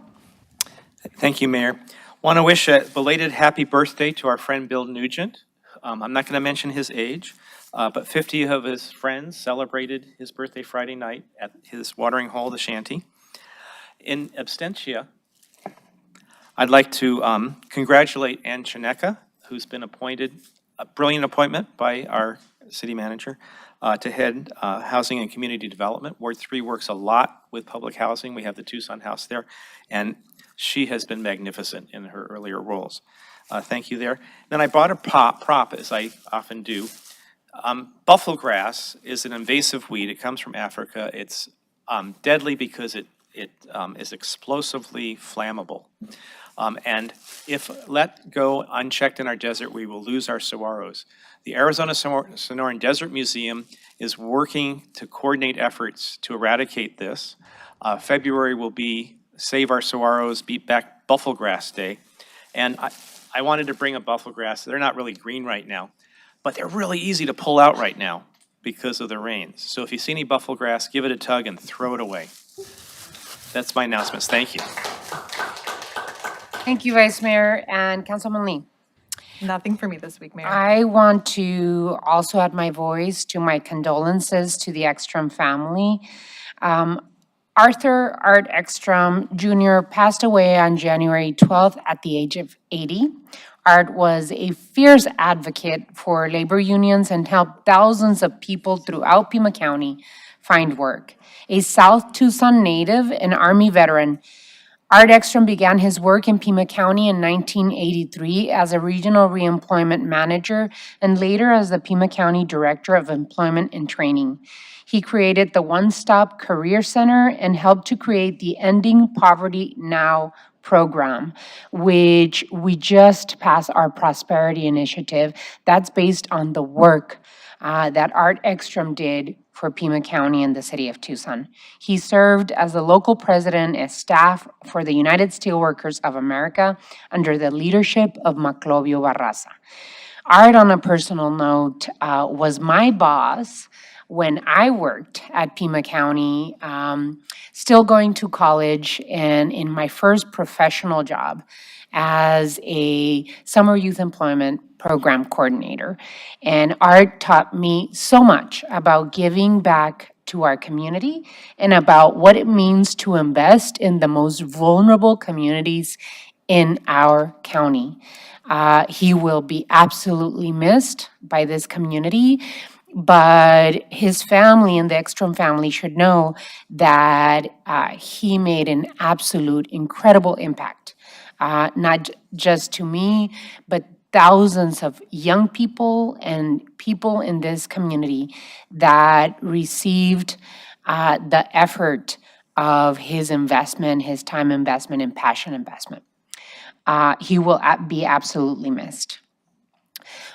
Speaker 19: Thank you, Mayor. Want to wish a belated happy birthday to our friend Bill Nugent. I'm not going to mention his age, but 50 of his friends celebrated his birthday Friday night at his watering hole, the Shanty. In absentia, I'd like to congratulate Ann Chineka, who's been appointed, a brilliant appointment by our city manager, to head Housing and Community Development. Ward 3 works a lot with public housing. We have the Tucson House there, and she has been magnificent in her earlier roles. Thank you there. Then I brought a prop, as I often do. Buffalo grass is an invasive weed. It comes from Africa. It's deadly because it is explosively flammable. And if let go unchecked in our desert, we will lose our saguaros. The Arizona Sonoran Desert Museum is working to coordinate efforts to eradicate this. February will be Save Our Saguaros, Beat Back Buffalo Grass Day. And I wanted to bring a buffalo grass. They're not really green right now, but they're really easy to pull out right now because of the rains. So if you see any buffalo grass, give it a tug and throw it away. That's my announcements. Thank you.
Speaker 1: Thank you, Vice Mayor. And Councilman Lee.
Speaker 9: Nothing for me this week, Mayor.
Speaker 1: I want to also add my voice to my condolences to the Ekstrom family. Arthur Art Ekstrom Jr. passed away on January 12th at the age of 80. Art was a fierce advocate for labor unions and helped thousands of people throughout Pima County find work. A South Tucson native and Army veteran, Art Ekstrom began his work in Pima County in 1983 as a regional reemployment manager and later as the Pima County Director of Employment and Training. He created the One Stop Career Center and helped to create the Ending Poverty Now program, which we just passed our Prosperity Initiative. That's based on the work that Art Ekstrom did for Pima County and the city of Tucson. He served as the local president and staff for the United Steelworkers of America under the leadership of Maclovio Barraza. Art, on a personal note, was my boss when I worked at Pima County, still going to college, and in my first professional job as a summer youth employment program coordinator. And Art taught me so much about giving back to our community and about what it means to invest in the most vulnerable communities in our county. He will be absolutely missed by this community. But his family and the Ekstrom family should know that he made an absolute incredible impact, not just to me, but thousands of young people and people in this community that received the effort of his investment, his time investment, and passion investment. He will be absolutely missed.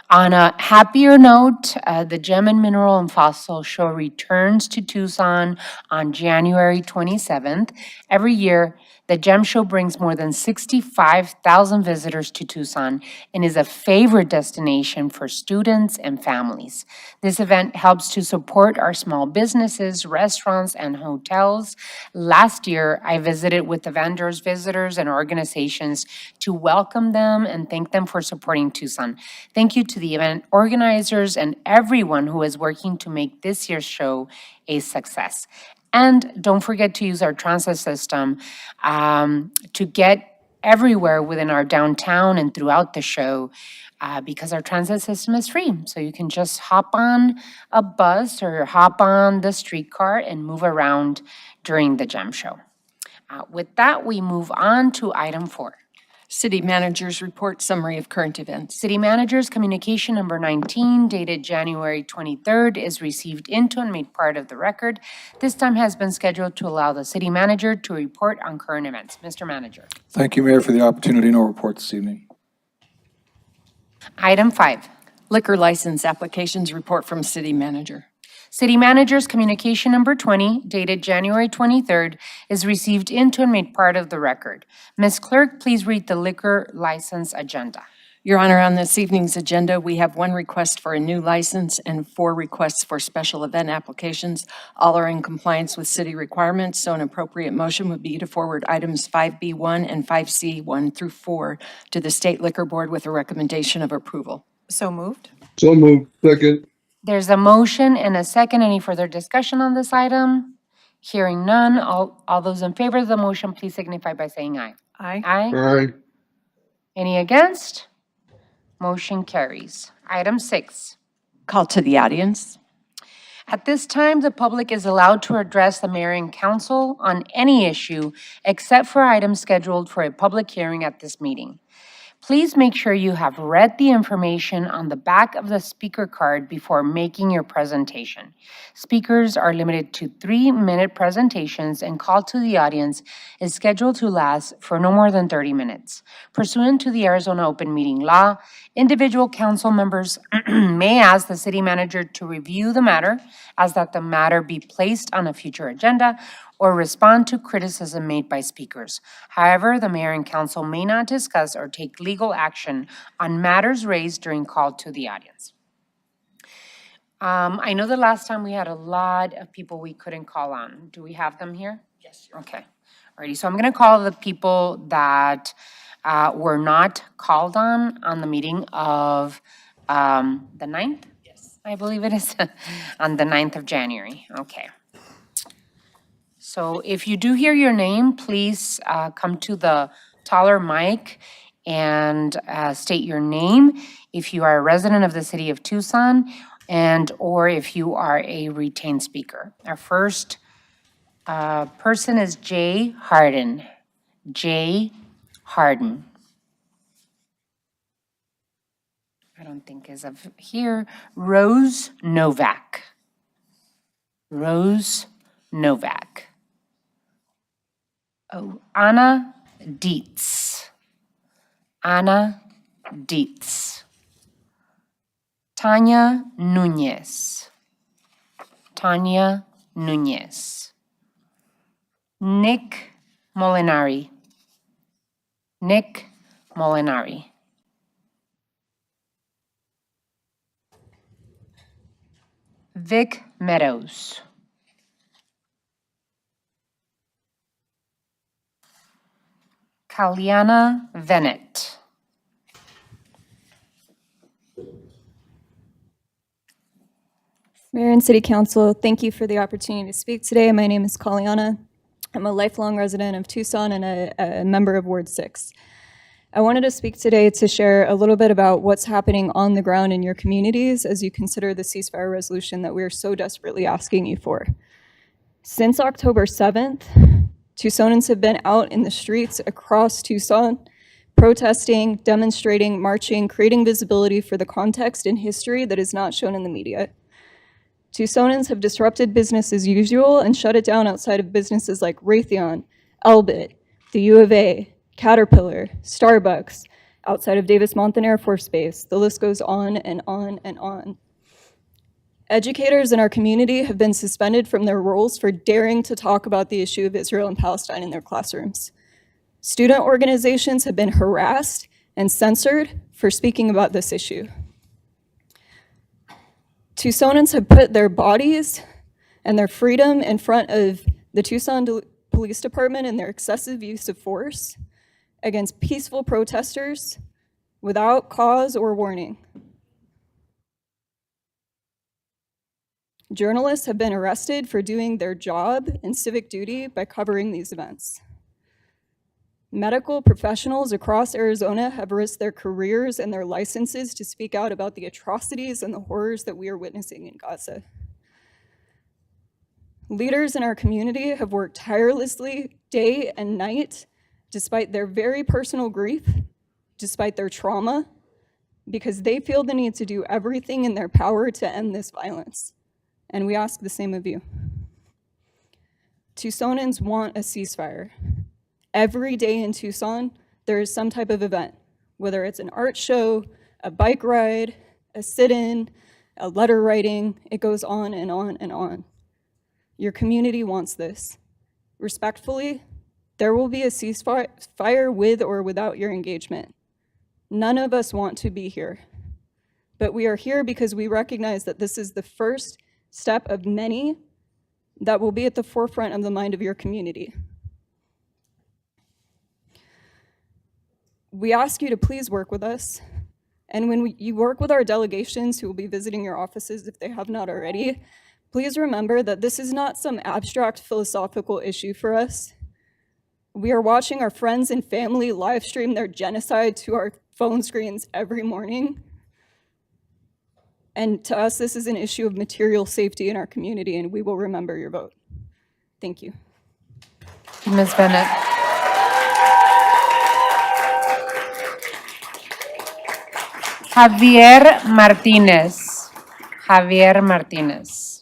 Speaker 1: On a happier note, the Gem and Mineral and Fossil Show returns to Tucson on January 27th. Every year, the Gem Show brings more than 65,000 visitors to Tucson and is a favorite destination for students and families. This event helps to support our small businesses, restaurants, and hotels. Last year, I visited with the vendors, visitors, and organizations to welcome them and thank them for supporting Tucson. Thank you to the event organizers and everyone who is working to make this year's show a success. And don't forget to use our transit system to get everywhere within our downtown and throughout the show because our transit system is free. So you can just hop on a bus or hop on the streetcar and move around during the Gem Show. With that, we move on to item 4.
Speaker 2: City Manager's Report, Summary of Current Events.
Speaker 1: City Manager's Communication Number 19, dated January 23rd, is received into and made part of the record. This time has been scheduled to allow the City Manager to report on current events. Mr. Manager.
Speaker 20: Thank you, Mayor, for the opportunity. No report this evening.
Speaker 1: Item 5.
Speaker 2: Liquor License Applications Report from City Manager.
Speaker 1: City Manager's Communication Number 20, dated January 23rd, is received into and made part of the record. Ms. Clerk, please read the liquor license agenda.
Speaker 2: Your Honor, on this evening's agenda, we have 1 request for a new license and 4 requests for special event applications. All are in compliance with city requirements, so an appropriate motion would be to forward items 5B1 and 5C1 through 4 to the State Liquor Board with a recommendation of approval.
Speaker 12: So moved.
Speaker 10: So moved. Second.
Speaker 1: There's a motion and a second. Any further discussion on this item? Hearing none, all those in favor of the motion, please signify by saying aye.
Speaker 12: Aye.
Speaker 1: Aye.
Speaker 10: Aye.
Speaker 1: Any against? Motion carries. Item 6.
Speaker 2: Call to the audience.
Speaker 1: At this time, the public is allowed to address the mayor and council on any issue except for items scheduled for a public hearing at this meeting. Please make sure you have read the information on the back of the speaker card before making your presentation. Speakers are limited to 3-minute presentations, and call to the audience is scheduled to last for no more than 30 minutes. Pursuant to the Arizona Open Meeting Law, individual council members may ask the city manager to review the matter, ask that the matter be placed on a future agenda, or respond to criticism made by speakers. However, the mayor and council may not discuss or take legal action on matters raised during call to the audience. I know the last time we had a lot of people we couldn't call on. Do we have them here? Yes. Okay. Alrighty, so I'm gonna call the people that were not called on the meeting of the 9th? Yes. I believe it is, on the 9th of January. Okay. So if you do hear your name, please come to the taller mic and state your name if you are a resident of the city of Tucson and or if you are a retained speaker. Our first person is Jay Harden. Jay Harden. I don't think is of here. Rose Novak. Rose Novak. Oh, Anna Dietz. Anna Dietz. Tanya Nunez. Tanya Nunez. Nick Molinari. Nick Molinari. Vic Meadows. Kalyana Venet.
Speaker 21: Mayor and City Council, thank you for the opportunity to speak today. My name is Kalyana. I'm a lifelong resident of Tucson and a member of Ward 6. I wanted to speak today to share a little bit about what's happening on the ground in your communities as you consider the ceasefire resolution that we are so desperately asking you for. Since October 7th, Tucsonans have been out in the streets across Tucson, protesting, demonstrating, marching, creating visibility for the context and history that is not shown in the media. Tucsonans have disrupted business as usual and shut it down outside of businesses like Raytheon, Elbit, the U of A, Caterpillar, Starbucks, outside of Davis-Monthan Air Force Base. The list goes on and on and on. Educators in our community have been suspended from their roles for daring to talk about the issue of Israel and Palestine in their classrooms. Student organizations have been harassed and censored for speaking about this issue. Tucsonans have put their bodies and their freedom in front of the Tucson Police Department and their excessive use of force against peaceful protesters without cause or warning. Journalists have been arrested for doing their job and civic duty by covering these events. Medical professionals across Arizona have risked their careers and their licenses to speak out about the atrocities and the horrors that we are witnessing in Gaza. Leaders in our community have worked tirelessly day and night, despite their very personal grief, despite their trauma, because they feel the need to do everything in their power to end this violence. And we ask the same of you. Tucsonans want a ceasefire. Every day in Tucson, there is some type of event, whether it's an art show, a bike ride, a sit-in, a letter writing, it goes on and on and on. Your community wants this. Respectfully, there will be a ceasefire with or without your engagement. None of us want to be here, but we are here because we recognize that this is the first step of many that will be at the forefront of the mind of your community. We ask you to please work with us, and when you work with our delegations who will be visiting your offices if they have not already, please remember that this is not some abstract philosophical issue for us. We are watching our friends and family live stream their genocide to our phone screens every morning. And to us, this is an issue of material safety in our community, and we will remember your vote. Thank you.
Speaker 1: Ms. Bennett. Javier Martinez. Javier Martinez.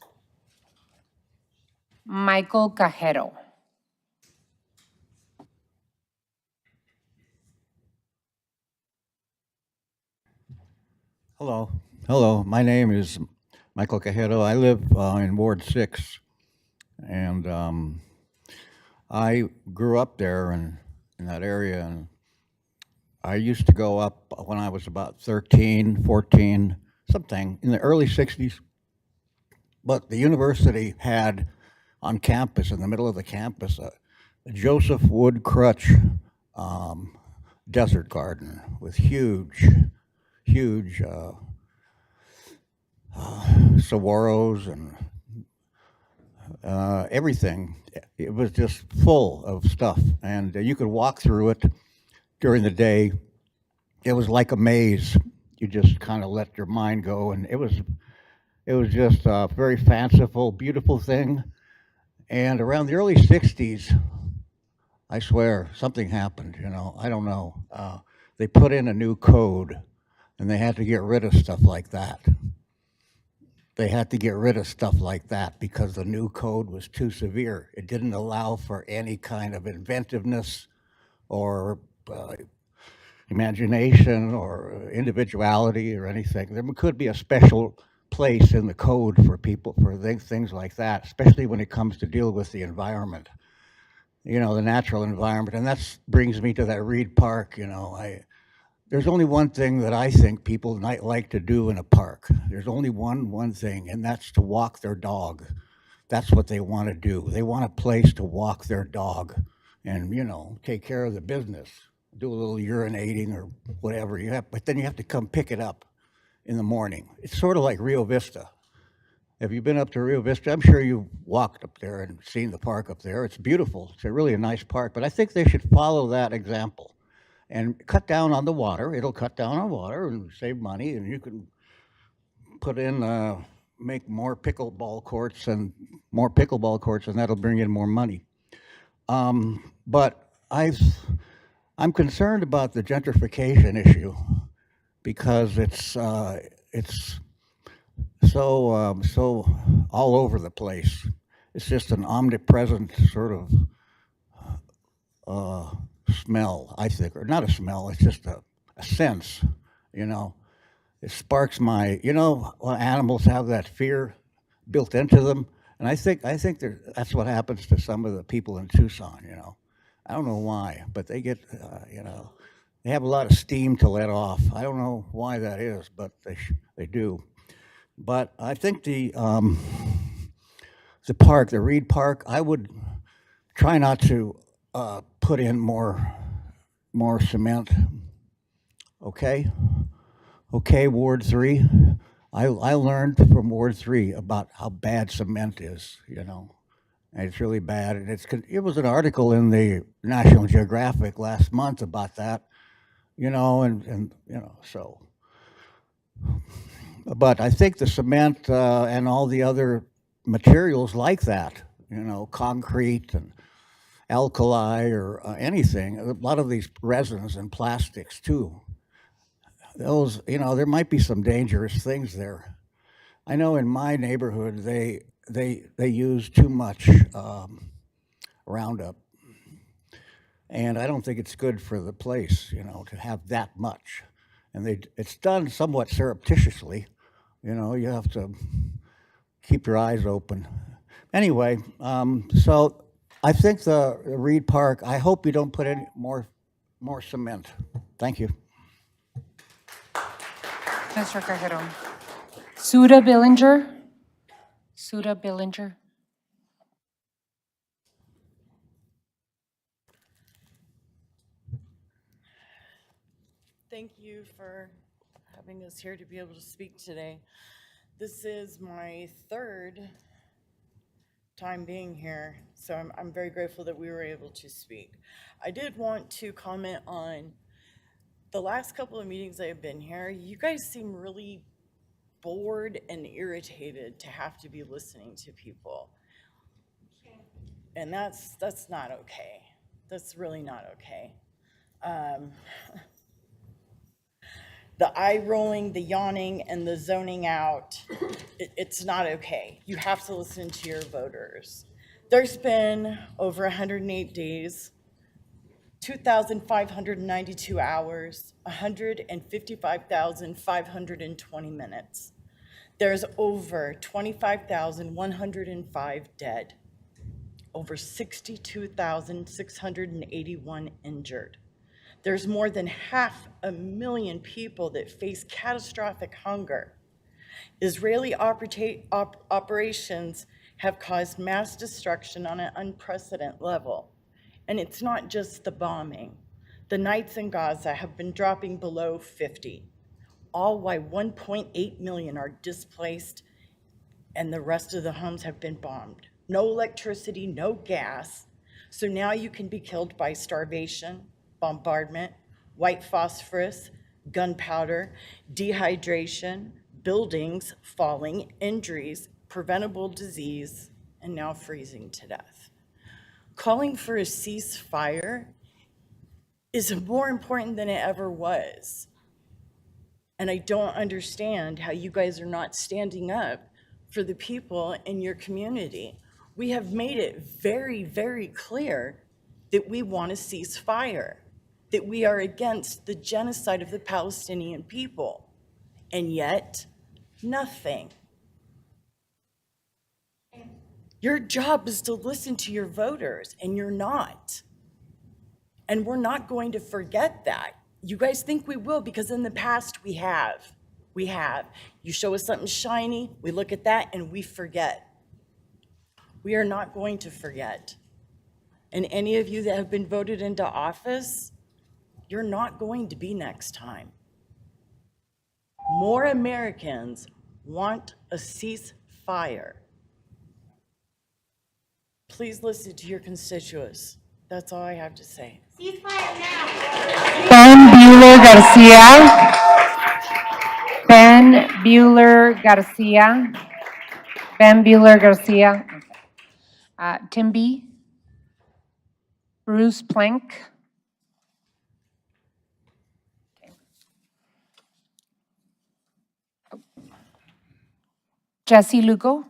Speaker 1: Michael Cajero.
Speaker 7: Hello. Hello. My name is Michael Cajero. I live in Ward 6, and I grew up there in that area, and I used to go up when I was about 13, 14, something, in the early 60s. But the university had on campus, in the middle of the campus, a Joseph Wood Crutch desert garden with huge saguaros and everything. It was just full of stuff, and you could walk through it during the day. It was like a maze. You just kind of let your mind go, and it was just a very fanciful, beautiful thing. And around the early 60s, I swear, something happened, I don't know. They put in a new code, and they had to get rid of stuff like that. They had to get rid of stuff like that because the new code was too severe. It didn't allow for any kind of inventiveness or imagination or individuality or anything. There could be a special place in the code for people, for things like that, especially when it comes to deal with the environment, the natural environment. And that brings me to that Reed Park, There's only one thing that I think people might like to do in a park. There's only one thing, and that's to walk their dog. That's what they want to do. They want a place to walk their dog and, take care of the business, do a little urinating or whatever you have, but then you have to come pick it up in the morning. It's sort of like Rio Vista. Have you been up to Rio Vista? I'm sure you've walked up there and seen the park up there. It's beautiful. It's really a nice park, but I think they should follow that example. and cut down on the water. It'll cut down on water and save money, and you can put in, make more pickleball courts, and that'll bring in more money. But I'm concerned about the gentrification issue because it's so all over the place. It's just an omnipresent sort of smell, I think, or not a smell. It's just a sense, you know. It sparks my, you know, when animals have that fear built into them, and I think that's what happens to some of the people in Tucson. You know, I don't know why, but they get, you know, they have a lot of steam to let off. I don't know why that is, but they do. But I think the park, the Reed Park, I would try not to put in more cement. Okay, Ward 3. I learned from Ward 3 about how bad cement is. You know, and it's really bad. And it was an article in the National Geographic last month about that. You know, and you know, so. But I think the cement and all the other materials like that, you know, concrete and alkali or anything, a lot of these resins and plastics too, those, you know, there might be some dangerous things there. I know in my neighborhood, they use too much Roundup. And I don't think it's good for the place, you know, to have that much. And it's done somewhat surreptitiously. You know, you have to keep your eyes open. Anyway, so I think the Reed Park, I hope you don't put any more cement. Thank you.
Speaker 1: Mr. Cajero. Suda Billinger.
Speaker 6: Thank you for having us here to be able to speak today. This is my third time being here, so I'm very grateful that we were able to speak. I did want to comment on the last couple of meetings I have been here. You guys seem really bored and irritated to have to be listening to people. And that's not okay. That's really not okay. The eye rolling, the yawning, and the zoning out, it's not okay. You have to listen to your voters. There's been over 108 days, 2,592 hours, 155,520 minutes. There's over 25,105 dead, over 62,681 injured. There's more than 500,000 people that face catastrophic hunger. Israeli operations have caused mass destruction on an unprecedented level. And it's not just the bombing. The nights in Gaza have been dropping below 50, all while 1.8 million are displaced and the rest of the homes have been bombed. No electricity, no gas. So now you can be killed by starvation, bombardment, white phosphorus, gunpowder, dehydration, buildings falling, injuries, preventable disease, and now freezing to death. Calling for a ceasefire is more important than it ever was. And I don't understand how you guys are not standing up for the people in your community. We have made it very, very clear that we want a ceasefire, that we are against the genocide of the Palestinian people, and yet nothing. Your job is to listen to your voters, and you're not. And we're not going to forget that. You guys think we will, because in the past we have. We have. You show us something shiny, we look at that and we forget. We are not going to forget. And any of you that have been voted into office, you're not going to be next time. More Americans want a ceasefire. Please listen to your constituents. That's all I have to say.
Speaker 1: Ben Bueller Garcia. Ben Bueller Garcia. Ben Bueller Garcia. Tim B. Bruce Plank. Jesse Lugo.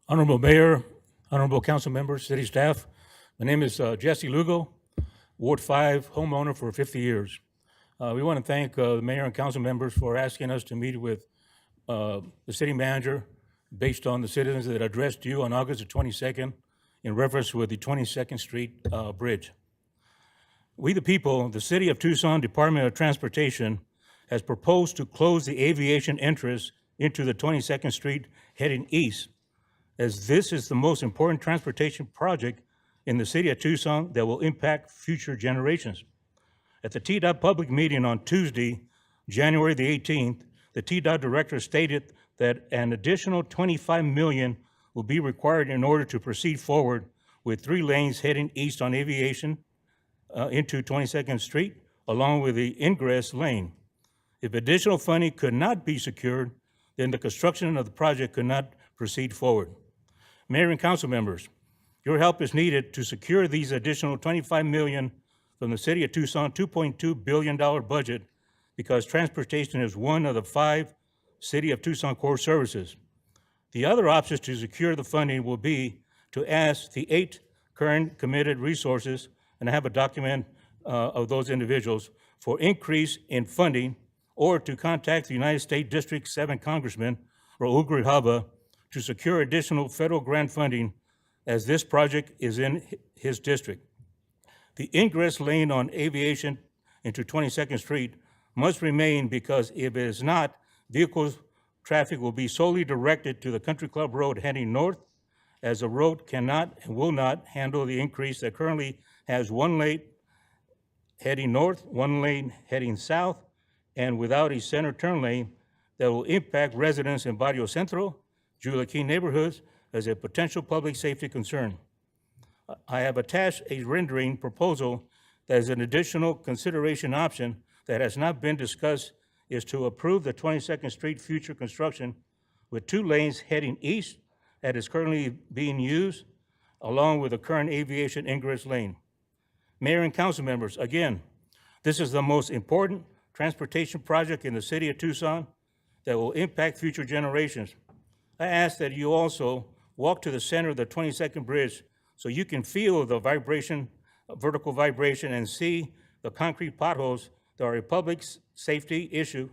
Speaker 11: Honorable Mayor, honorable council members, city staff, my name is Jesse Lugo, Ward 5 homeowner for 50 years. We want to thank the mayor and council members for asking us to meet with the city manager based on the citizens that addressed you on August the 22nd in reference with the 22nd Street Bridge. We the people, the City of Tucson Department of Transportation has proposed to close the aviation entrance into the 22nd Street heading east, as this is the most important transportation project in the city of Tucson that will impact future generations. At the TDOT public meeting on Tuesday, January the 18th, the TDOT director stated that an additional $25 million will be required in order to proceed forward with 3 lanes heading east on Aviation into 22nd Street, along with the ingress lane. If additional funding could not be secured, then the construction of the project could not proceed forward. Mayor and council members, your help is needed to secure these additional $25 million from the City of Tucson $2.2 billion budget, because transportation is one of the 5 City of Tucson core services. The other options to secure the funding will be to ask the 8 current committed resources, and I have a document of those individuals, for increase in funding, or to contact the United States District 7 Congressman, Raul Grijalva, to secure additional federal grant funding, as this project is in his district. The ingress lane on Aviation into 22nd Street must remain, because if it is not, vehicles traffic will be solely directed to the Country Club Road heading north, as the road cannot and will not handle the increase that currently has 1 lane heading north, 1 lane heading south, and without a center turn lane that will impact residents in Barrio Centro, Julia Key neighborhoods as a potential public safety concern. I have attached a rendering proposal that is an additional consideration option that has not been discussed, is to approve the 22nd Street future construction with 2 lanes heading east that is currently being used, along with the current Aviation ingress lane. Mayor and council members, again, this is the most important transportation project in the city of Tucson that will impact future generations. I ask that you also walk to the center of the 22nd Bridge so you can feel the vibration, vertical vibration, and see the concrete potholes that are a public safety issue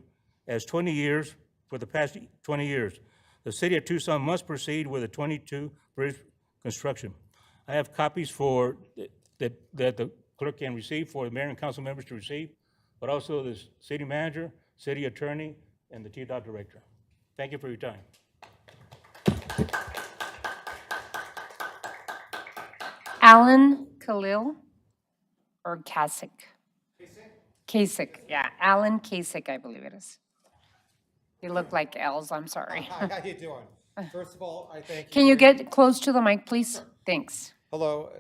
Speaker 11: as for the past 20 years. The city of Tucson must proceed with the 22 bridge construction. I have copies that the clerk can receive for the mayor and council members to receive, but also the city manager, city attorney, and the TDOT director. Thank you for your time.
Speaker 1: Alan Khalil or Kasich? Kasich, yeah, Alan Kasich, I believe it is. They look like L's, I'm sorry.
Speaker 22: Hi, how you doing? First of all, I thank you.
Speaker 1: Can you get close to the mic, please? Thanks.
Speaker 22: Hello,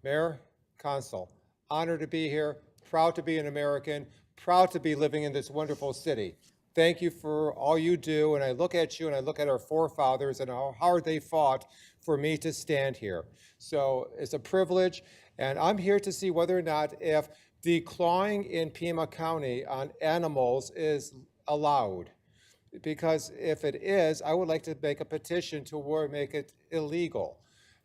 Speaker 22: Mayor, Consul. Honored to be here, proud to be an American, proud to be living in this wonderful city. Thank you for all you do, and I look at you and I look at our forefathers and how hard they fought for me to stand here. So it's a privilege, and I'm here to see whether or not if the clawing in Pima County on animals is allowed. Because if it is, I would like to make a petition to make it illegal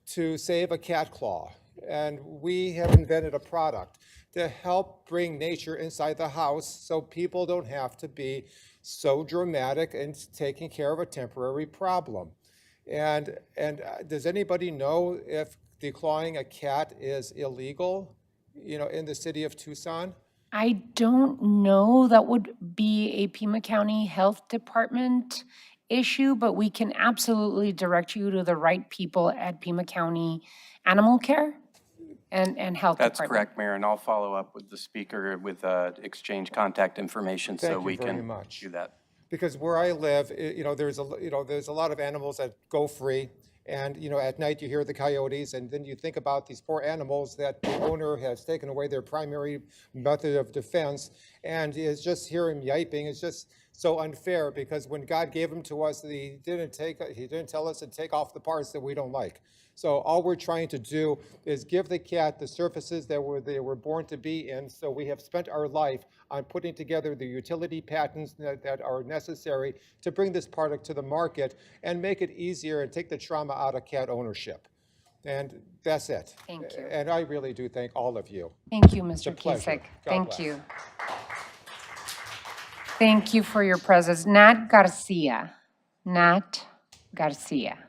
Speaker 22: to save a cat claw. And we have invented a product to help bring nature inside the house so people don't have to be so dramatic in taking care of a temporary problem. And does anybody know if declawing a cat is illegal, in the city of Tucson?
Speaker 1: I don't know, that would be a Pima County Health Department issue, but we can absolutely direct you to the right people at Pima County Animal Care. and Health
Speaker 4: That's
Speaker 1: Department.
Speaker 4: correct, Mayor, and I'll follow up with the speaker with exchange contact information so
Speaker 22: Thank
Speaker 4: we
Speaker 22: you very
Speaker 4: can
Speaker 22: much.
Speaker 4: do that.
Speaker 22: Because where I live, there's a lot of animals that go free. And, at night you hear the coyotes, and then you think about these poor animals that the owner has taken away their primary method of defense. And it's just hearing yiping. It's just so unfair, because when God gave them to us, he didn't tell us to take off the parts that we don't like. So all we're trying to do is give the cat the surfaces that they were born to be in. So we have spent our life on putting together the utility patents that are necessary to bring this product to the market and make it easier and take the trauma out of cat ownership. And that's it.
Speaker 1: Thank you.
Speaker 22: And I really do thank all of you.
Speaker 1: Thank you,
Speaker 22: It's a
Speaker 1: Mr.
Speaker 22: pleasure.
Speaker 1: Kisek.
Speaker 22: God
Speaker 1: Thank
Speaker 22: bless.
Speaker 1: you. Thank you for your presence. Nat Garcia. Nat Garcia.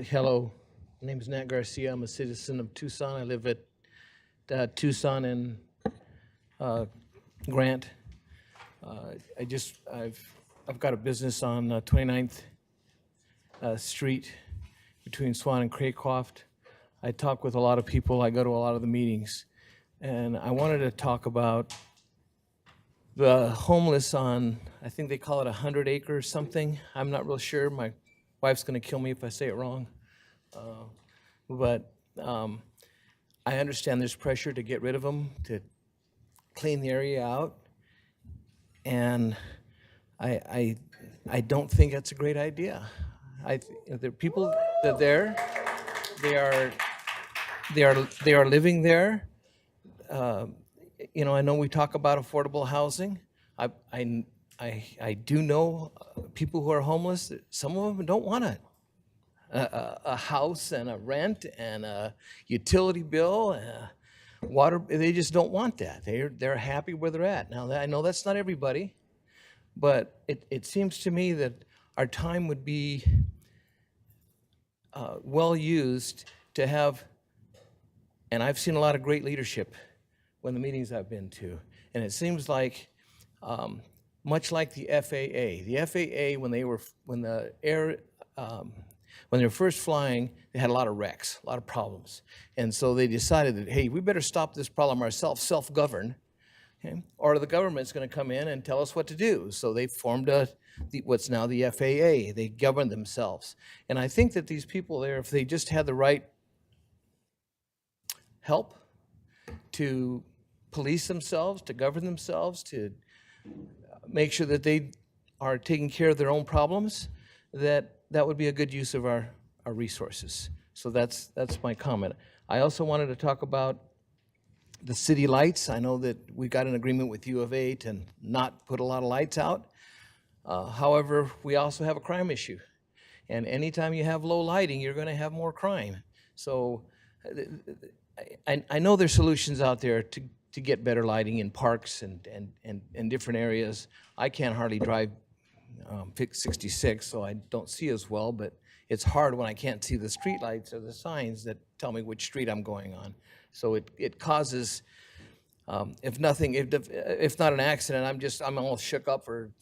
Speaker 13: Hello, my name is Nat Garcia. I'm a citizen of Tucson. I live at Tucson and Grant. I've got a business on 29th Street between Swan and Craycroft. I talk with a lot of people. I go to a lot of the meetings, and I wanted to talk about the homeless on, I think they call it 100 acres something. I'm not real sure. My wife's going to kill me if I say it wrong. But I understand there's pressure to get rid of them, to clean the area out. And I don't think that's a great idea. The people that they are living there. I know we talk about affordable housing. I do know people who are homeless. Some of them don't want a house and a rent and a utility bill, water. They just don't want that. They're happy where they're at. Now, I know that's not everybody, but it seems to me that our time would be well used to have, and I've seen a lot of great leadership when the meetings I've been to, and it seems like much like the FAA, when they were first flying, they had a lot of wrecks, a lot of problems, and so they decided that, hey, we better stop this problem ourselves, self-govern, okay? Or the government's going to come in and tell us what to do. So they formed what's now the FAA. They govern themselves, and I think that these people there, if they just had the right help to police themselves, to govern themselves, to make sure that they are taking care of their own problems, that would be a good use of our resources. So that's my comment. I also wanted to talk about the city lights. I know that we got an agreement with U of A to not put a lot of lights out. However, we also have a crime issue. And anytime you have low lighting, you're going to have more crime. So I know there's solutions out there to get better lighting in parks and different areas. I can't hardly drive 66, so I don't see as well, but it's hard when I can't see the street lights or the signs that tell me which street I'm going on. So it causes, if not an accident, I'm almost shook up or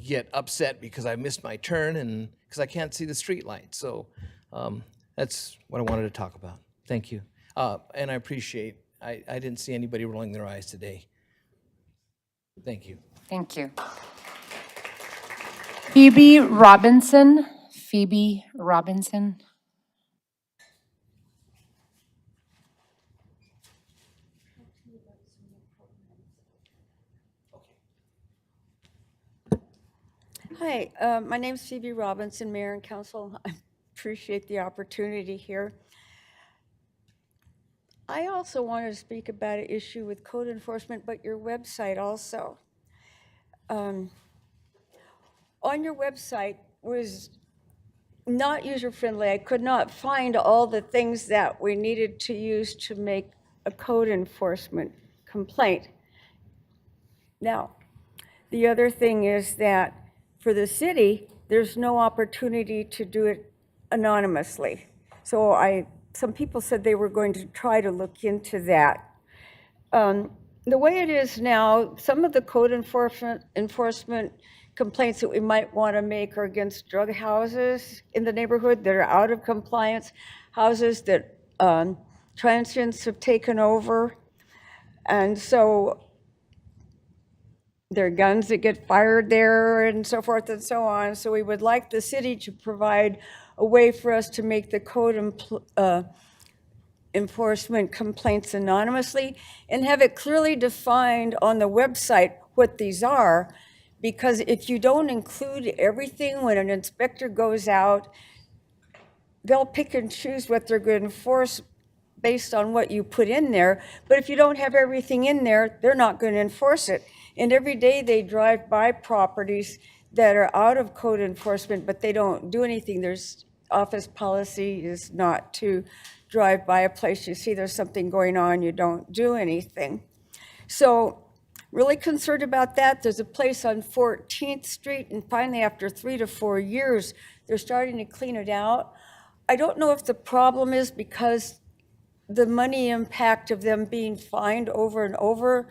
Speaker 13: get upset because I missed my turn and because I can't see the street light. So that's what I wanted to talk about. Thank you. And I appreciate, I didn't see anybody rolling their eyes today. Thank you.
Speaker 1: Thank you. Phoebe Robinson. Phoebe Robinson.
Speaker 14: Hi, my name is Phoebe Robinson, Mayor and Council. I appreciate the opportunity here. I also wanted to speak about an issue with code enforcement, but your website also. On your website was not user-friendly. I could not find all the things that we needed to use to make a code enforcement complaint. Now, the other thing is that for the city, there's no opportunity to do it anonymously. So some people said they were going to try to look into that. The way it is now, some of the code enforcement complaints that we might want to make are against drug houses in the neighborhood that are out of compliance, houses that transients have taken over. And so there are guns that get fired there and so forth and so on. So we would like the city to provide a way for us to make the code enforcement complaints anonymously and have it clearly defined on the website what these are. Because if you don't include everything, when an inspector goes out, they'll pick and choose what they're going to enforce based on what you put in there. But if you don't have everything in there, they're not going to enforce it. And every day they drive by properties that are out of code enforcement, but they don't do anything. There's office policy is not to drive by a place, you see there's something going on, you don't do anything. So really concerned about that. There's a place on 14th Street, and finally after 3 to 4 years, they're starting to clean it out. I don't know if the problem is because the money impact of them being fined over and over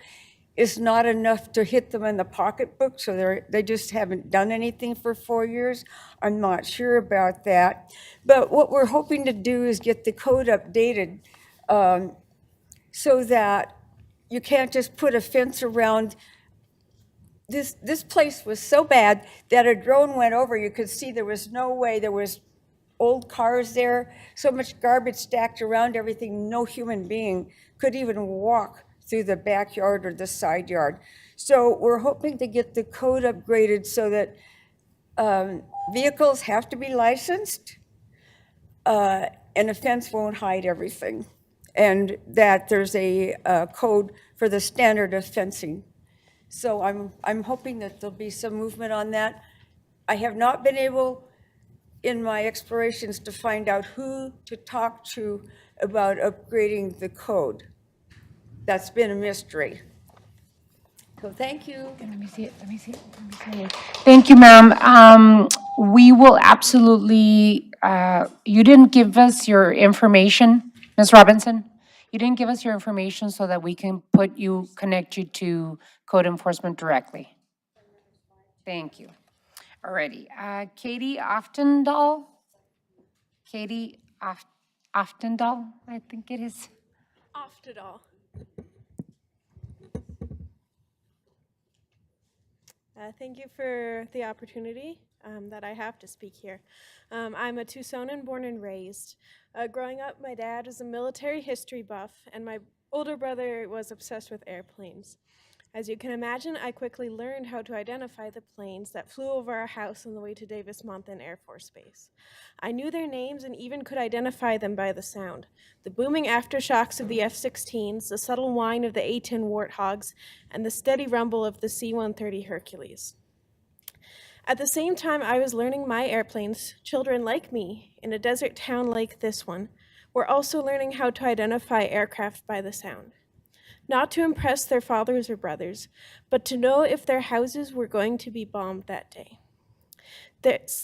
Speaker 14: is not enough to hit them in the pocketbook, so they just haven't done anything for 4 years. I'm not sure about that. But what we're hoping to do is get the code updated so that you can't just put a fence around. This place was so bad that a drone went over. You could see there was no way. There was old cars there, so much garbage stacked around everything, no human being could even walk through the backyard or the side yard. So we're hoping to get the code upgraded so that vehicles have to be licensed and a fence won't hide everything, and that there's a code for the standard of fencing. So I'm hoping that there'll be some movement on that. I have not been able in my explorations to find out who to talk to about upgrading the code. That's been a mystery. So thank you.
Speaker 1: Let me see it. Thank you, ma'am. We will absolutely, you didn't give us your information, Ms. Robinson. You didn't give us your information so that we can connect you to code enforcement directly. Thank you. Alrighty, Katie Oftendal? Katie Oftendal, I think it is.
Speaker 8: Oftedal. Thank you for the opportunity that I have to speak here. I'm a Tucsonan born and raised. Growing up, my dad is a military history buff, and my older brother was obsessed with airplanes. As you can imagine, I quickly learned how to identify the planes that flew over our house on the way to Davis-Monthan Air Force Base. I knew their names and even could identify them by the sound. The booming aftershocks of the F-16s, the subtle whine of the A-10 Warthogs, and the steady rumble of the C-130 Hercules. At the same time I was learning my airplanes, children like me, in a desert town like this one, were also learning how to identify aircraft by the sound. Not to impress their fathers or brothers, but to know if their houses were going to be bombed that day.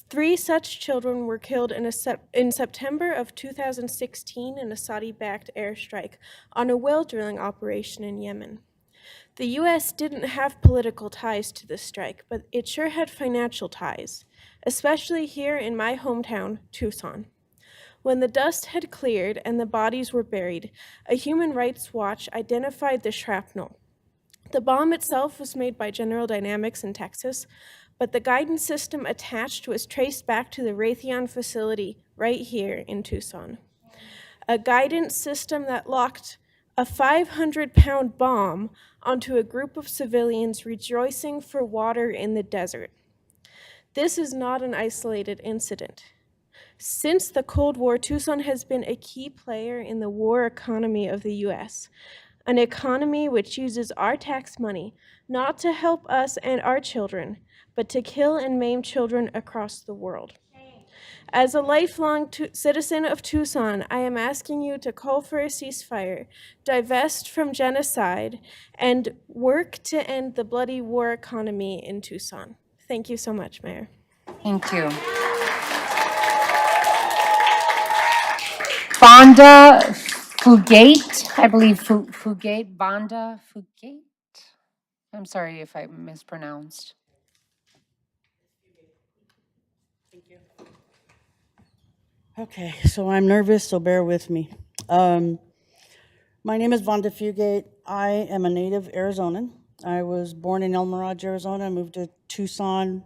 Speaker 8: 3 such children were killed in September of 2016 in a Saudi-backed airstrike on a well drilling operation in Yemen. The U.S. didn't have political ties to this strike, but it sure had financial ties, especially here in my hometown, Tucson. When the dust had cleared and the bodies were buried, a Human Rights Watch identified the shrapnel. The bomb itself was made by General Dynamics in Texas, but the guidance system attached was traced back to the Raytheon facility right here in Tucson. A guidance system that locked a 500-pound bomb onto a group of civilians rejoicing for water in the desert. This is not an isolated incident. Since the Cold War, Tucson has been a key player in the war economy of the U.S., an economy which uses our tax money not to help us and our children, but to kill and maim children across the world. As a lifelong citizen of Tucson, I am asking you to call for a ceasefire, divest from genocide, and work to end the bloody war economy in Tucson. Thank you so much, Mayor.
Speaker 1: Thank you. Banda Fugate, I believe Fugate, Banda Fugate. I'm sorry if I mispronounced.
Speaker 3: Thank you. Okay, so I'm nervous, so bear with me. My name is Vonda Fugate. I am a native Arizonan. I was born in El Mirage, Arizona. I moved to Tucson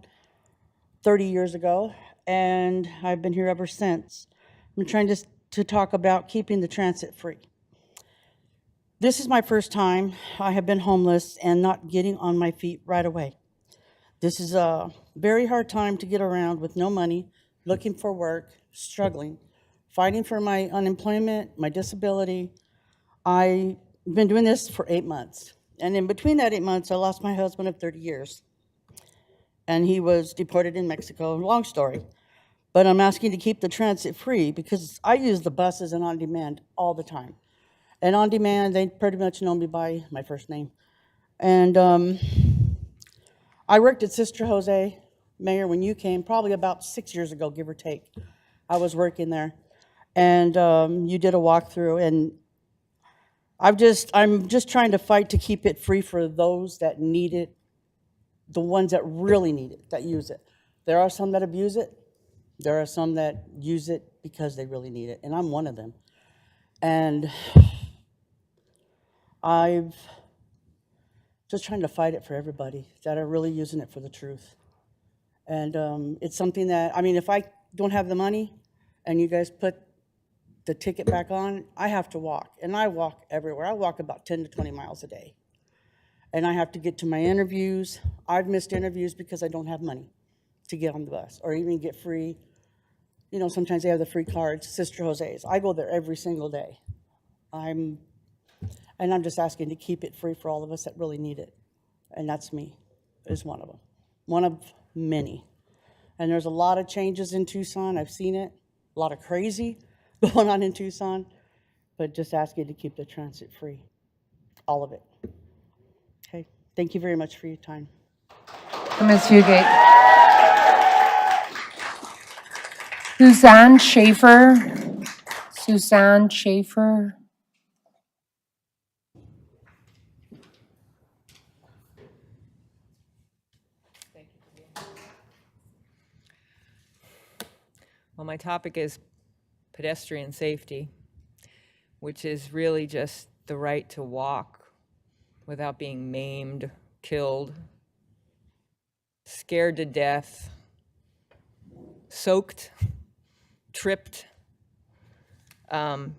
Speaker 3: 30 years ago, and I've been here ever since. I'm trying to talk about keeping the transit free. This is my first time I have been homeless and not getting on my feet right away. This is a very hard time to get around with no money, looking for work, struggling, fighting for my unemployment, my disability. I've been doing this for 8 months. And in between that 8 months, I lost my husband of 30 years. And he was deported in Mexico, long story. But I'm asking to keep the transit free because I use the buses and On Demand all the time. And On Demand, they pretty much know me by my first name. And I worked at Sister Jose, Mayor, when you came, probably about 6 years ago, give or take. I was working there. And you did a walkthrough, and I'm just trying to fight to keep it free for those that need it, the ones that really need it, that use it. There are some that abuse it. There are some that use it because they really need it, and I'm one of them. And I've just trying to fight it for everybody that are really using it for the truth. And it's something that, I mean, if I don't have the money and you guys put the ticket back on, I have to walk, and I walk everywhere. I walk about 10 to 20 miles a day. And I have to get to my interviews. I've missed interviews because I don't have money to get on the bus or even get free. You know, sometimes they have the free cards, Sister Jose's. I go there every single day. And I'm just asking to keep it free for all of us that really need it. And that's me, is one of them. One of many. And there's a lot of changes in Tucson. I've seen it. A lot of crazy going on in Tucson. But just asking to keep the transit free. All of it. Okay. Thank you very much for your time.
Speaker 1: Ms. Fugate. Suzanne Schaefer. Suzanne Schaefer.
Speaker 15: Well, my topic is pedestrian safety, which is really just the right to walk without being maimed, killed, scared to death, soaked, tripped. And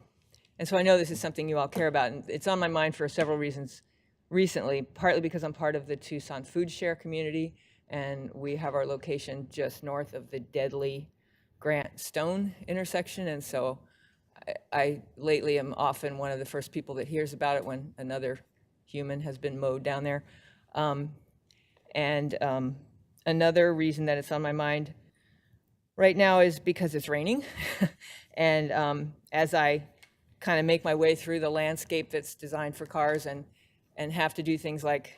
Speaker 15: so I know this is something you all care about, and it's on my mind for several reasons recently, partly because I'm part of the Tucson Food Share community, and we have our location just north of the deadly Grant Stone intersection, and so I lately am often one of the first people that hears about it when another human has been mowed down there. Another reason that it's on my mind right now is because it's raining. And as I kind of make my way through the landscape that's designed for cars and have to do things like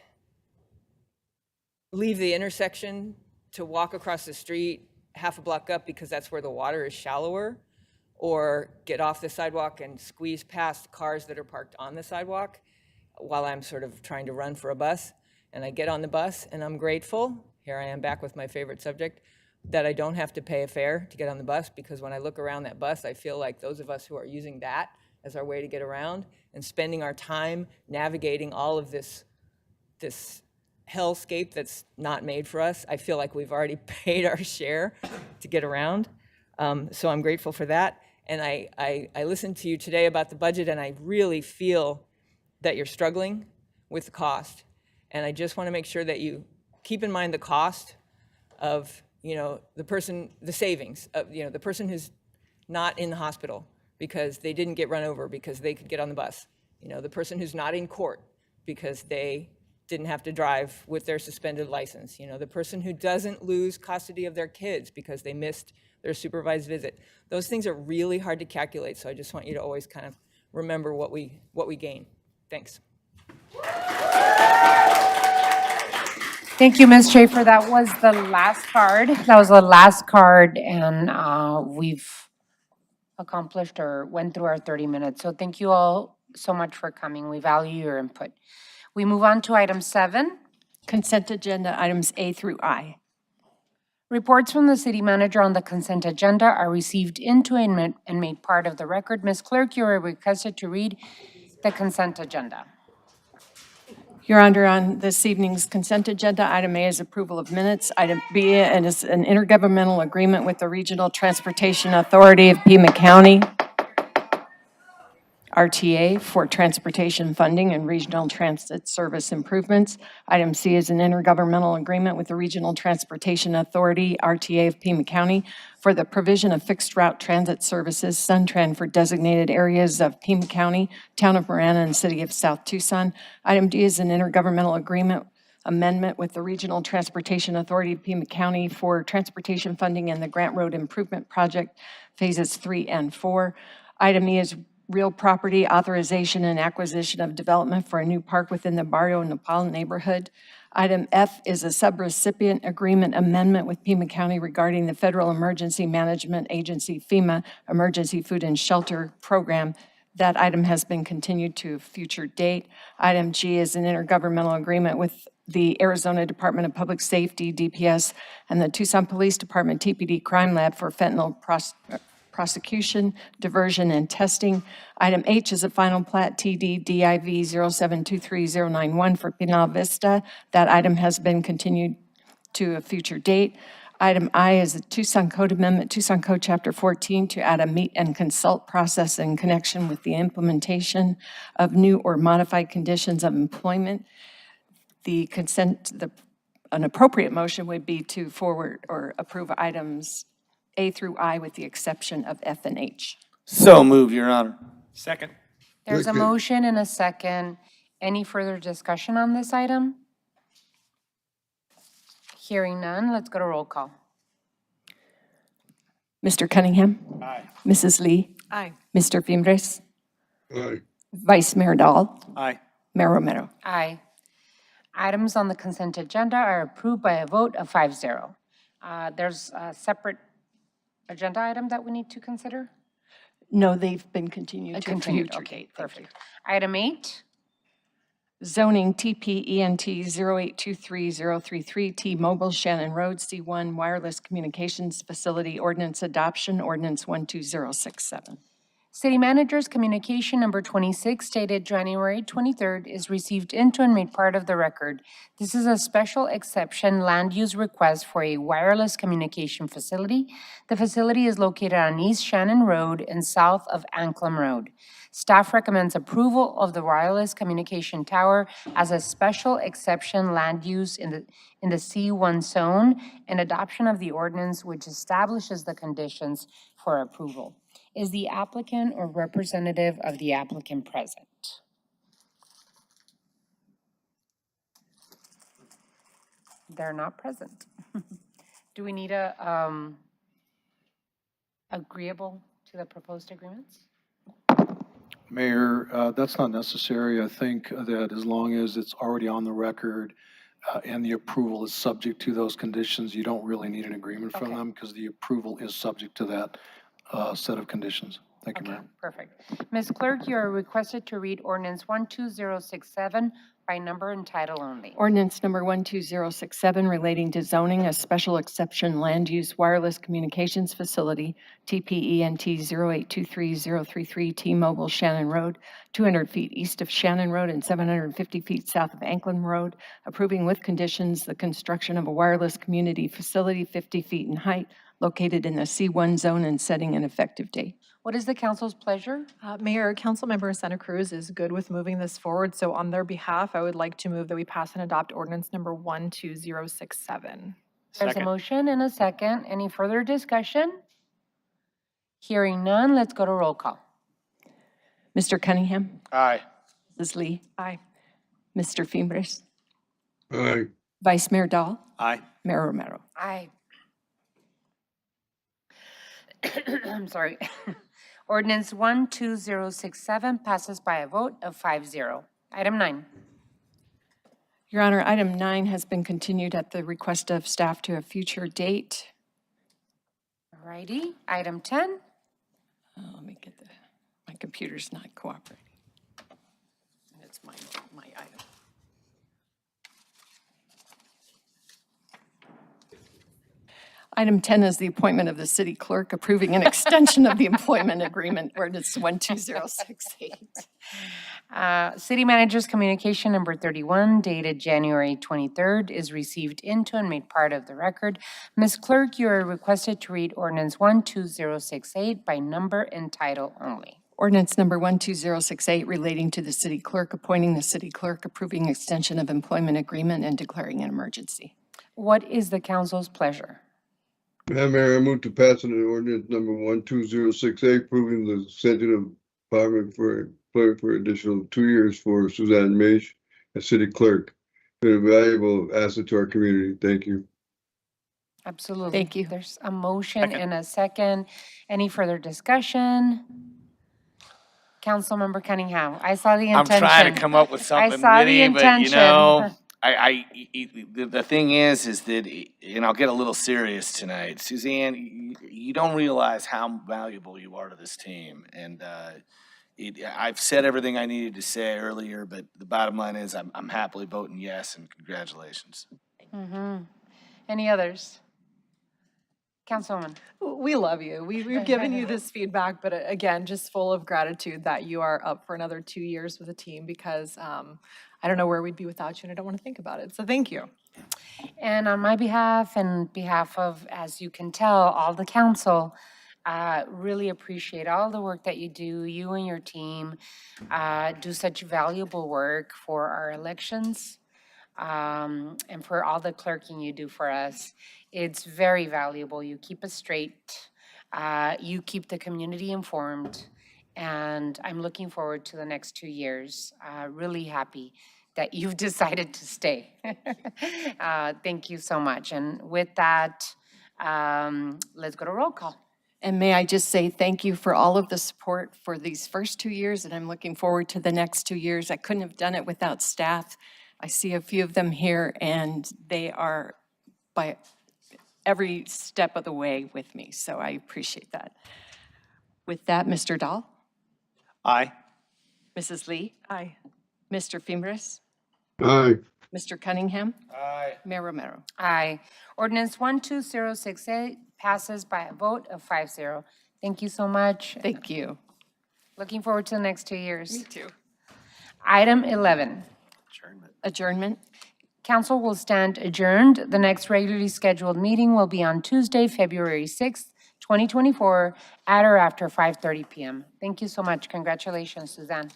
Speaker 15: leave the intersection to walk across the street half a block up because that's where the water is shallower, or get off the sidewalk and squeeze past cars that are parked on the sidewalk while I'm sort of trying to run for a bus. And I get on the bus, and I'm grateful, here I am back with my favorite subject, that I don't have to pay a fare to get on the bus, because when I look around that bus, I feel like those of us who are using that as our way to get around and spending our time navigating all of this hellscape that's not made for us, I feel like we've already paid our share to get around. So I'm grateful for that. And I listened to you today about the budget, and I really feel that you're struggling with the cost. And I just want to make sure that you keep in mind the cost of, the savings of, the person who's not in the hospital because they didn't get run over because they could get on the bus. The person who's not in court because they didn't have to drive with their suspended license. The person who doesn't lose custody of their kids because they missed their supervised visit. Those things are really hard to calculate, so I just want you to always kind of remember what we gain. Thanks.
Speaker 1: Thank you, Ms. Schaefer. That was the last card. And we've accomplished or went through our 30 minutes. So thank you all so much for coming. We value your input. We move on to item 7.
Speaker 2: Consent agenda items A through I.
Speaker 1: Reports from the city manager on the consent agenda are received into and made part of the record. Ms. Clerk, you are requested to read the consent agenda.
Speaker 2: Your Honor, on this evening's consent agenda, item A is approval of minutes. Item B is an intergovernmental agreement with the Regional Transportation Authority of Pima County, RTA, for transportation funding and regional transit service improvements. Item C is an intergovernmental agreement with the Regional Transportation Authority, RTA of Pima County, for the provision of fixed route transit services, SunTran, for designated areas of Pima County, Town of Marana, and City of South Tucson. Item D is an intergovernmental agreement amendment with the Regional Transportation Authority of Pima County for transportation funding in the Grant Road Improvement Project, Phases 3 and 4. Item E is real property authorization and acquisition of development for a new park within the Barrio Nepal neighborhood. Item F is a subrecipient agreement amendment with Pima County regarding the Federal Emergency Management Agency, FEMA, Emergency Food and Shelter Program. That item has been continued to a future date. Item G is an intergovernmental agreement with the Arizona Department of Public Safety, DPS, and the Tucson Police Department, TPD Crime Lab, for fentanyl prosecution, diversion, and testing. Item H is a final plat TD DIV 0723091 for Pinal Vista. That item has been continued to a future date. Item I is a Tucson Code Amendment, Tucson Code Chapter 14, to add a meet and consult process in connection with the implementation of new or modified conditions of employment. An appropriate motion would be to forward or approve items A through I with the exception of F and H.
Speaker 20: So moved, Your Honor.
Speaker 19: Second.
Speaker 1: There's a motion and a second. Any further discussion on this item? Hearing none, let's go to roll call.
Speaker 2: Mr. Cunningham?
Speaker 19: Aye.
Speaker 2: Mrs. Lee?
Speaker 9: Aye.
Speaker 2: Mr. Fimbres?
Speaker 10: Aye.
Speaker 2: Vice Mayor Dahl?
Speaker 19: Aye.
Speaker 2: Mayor Romero?
Speaker 1: Aye. Items on the consent agenda are approved by a vote of 5-0. There's a separate agenda item that we need to consider?
Speaker 2: No, they've been continued to a
Speaker 1: Continued,
Speaker 2: future
Speaker 1: okay,
Speaker 2: date. Thank you.
Speaker 1: perfect. Item 8,
Speaker 2: Zoning TPENT 0823033 T-Mobile Shannon Road C1 Wireless Communications Facility Ordinance Adoption Ordinance 12067.
Speaker 1: City Manager's Communication Number 26 dated January 23rd is received into and made part of the record. This is a special exception land use request for a wireless communication facility. The facility is located on East Shannon Road and south of Anklam Road. Staff recommends approval of the wireless communication tower as a special exception land use in the C1 zone and adoption of the ordinance which establishes the conditions for approval. Is the applicant or representative of the applicant present? They're not present. Do we need a agreeable to the proposed agreements?
Speaker 16: Mayor, that's not necessary. I think that as long as it's already on the record and the approval is subject to those conditions, you don't really need an agreement from them because the approval is subject to that set of conditions. Thank you, Mayor.
Speaker 1: Perfect. Ms. Clerk, you are requested to read ordinance 12067 by number and title only.
Speaker 2: Ordinance number 12067 relating to zoning a special exception land use wireless communications facility, TPENT 0823033 T-Mobile Shannon Road, 200 feet east of Shannon Road and 750 feet south of Anklam Road, approving with conditions the construction of a wireless community facility 50 feet in height located in the C1 zone and setting an effective date.
Speaker 1: What is the council's pleasure?
Speaker 9: Mayor, Councilmember Santa Cruz is good with moving this forward, so on their behalf, I would like to move that we pass and adopt ordinance number 12067.
Speaker 1: There's a motion and a second. Any further discussion? Hearing none, let's go to roll call.
Speaker 2: Mr. Cunningham?
Speaker 19: Aye.
Speaker 2: Mrs. Lee?
Speaker 9: Aye.
Speaker 2: Mr. Fimbres?
Speaker 10: Aye.
Speaker 2: Vice Mayor Dahl?
Speaker 19: Aye.
Speaker 2: Mayor Romero?
Speaker 1: Aye. I'm sorry. Ordinance 12067 passes by a vote of 5-0. Item 9.
Speaker 2: Your Honor, item 9 has been continued at the request of staff to a future date.
Speaker 1: All righty. Item 10.
Speaker 2: Let me get my computer's not cooperating. And it's my item. Item 10 is the appointment of the city clerk, approving an extension of the employment agreement, ordinance 12068.
Speaker 1: City Manager's Communication Number 31, dated January 23rd, is received into and made part of the record. Ms. Clerk, you are requested to read Ordinance 12068 by number and title only.
Speaker 2: Ordinance number 12068 relating to the city clerk, appointing the city clerk, approving extension of employment agreement, and declaring an emergency.
Speaker 1: What is the council's pleasure?
Speaker 10: Madam Mayor, I move to pass an ordinance number 12068, approving the extension of employment for additional 2 years for Suzanne Maish as city clerk. Been a valuable asset to our community. Thank you.
Speaker 1: Absolutely.
Speaker 2: Thank you.
Speaker 1: There's a motion and a second. Any further discussion? Councilmember Cunningham, I saw the intention.
Speaker 17: I'm trying to come up with something
Speaker 1: I saw the
Speaker 17: witty, but you
Speaker 1: intention.
Speaker 17: know, the thing is that, and I'll get a little serious tonight. Suzanne, you don't realize how valuable you are to this team. And I've said everything I needed to say earlier, but the bottom line is I'm happily voting yes, and congratulations.
Speaker 1: Mm-hmm. Any others? Councilwoman.
Speaker 9: We love you. We've given you this feedback, but again, just full of gratitude that you are up for another 2 years with the team because I don't know where we'd be without you and I don't want to think about it. So thank you.
Speaker 1: And on my behalf and behalf of, as you can tell, all the council, really appreciate all the work that you do. You and your team do such valuable work for our elections and for all the clerking you do for us. It's very valuable. You keep us straight. You keep the community informed. And I'm looking forward to the next 2 years. Really happy that you've decided to stay. Thank you so much. And with that, let's go to roll call.
Speaker 2: And may I just say thank you for all of the support for these first 2 years, and I'm looking forward to the next 2 years. I couldn't have done it without staff. I see a few of them here, and they are by every step of the way with me, so I appreciate that. With that, Mr. Dahl?
Speaker 19: Aye.
Speaker 2: Mrs. Lee?
Speaker 9: Aye.
Speaker 2: Mr. Fimbres?
Speaker 10: Aye.
Speaker 2: Mr. Cunningham?
Speaker 17: Aye.
Speaker 2: Mayor Romero?
Speaker 1: Aye. Ordinance 12068 passes by a vote of 5-0. Thank you so much.
Speaker 2: Thank you.
Speaker 1: Looking forward to the next 2 years.
Speaker 2: Me too.
Speaker 1: Item 11.
Speaker 2: Adjournment?
Speaker 1: Council will stand adjourned. The next regularly scheduled meeting will be on Tuesday, February 6th, 2024, at or after 5:30 p.m. Thank you so much. Congratulations, Suzanne.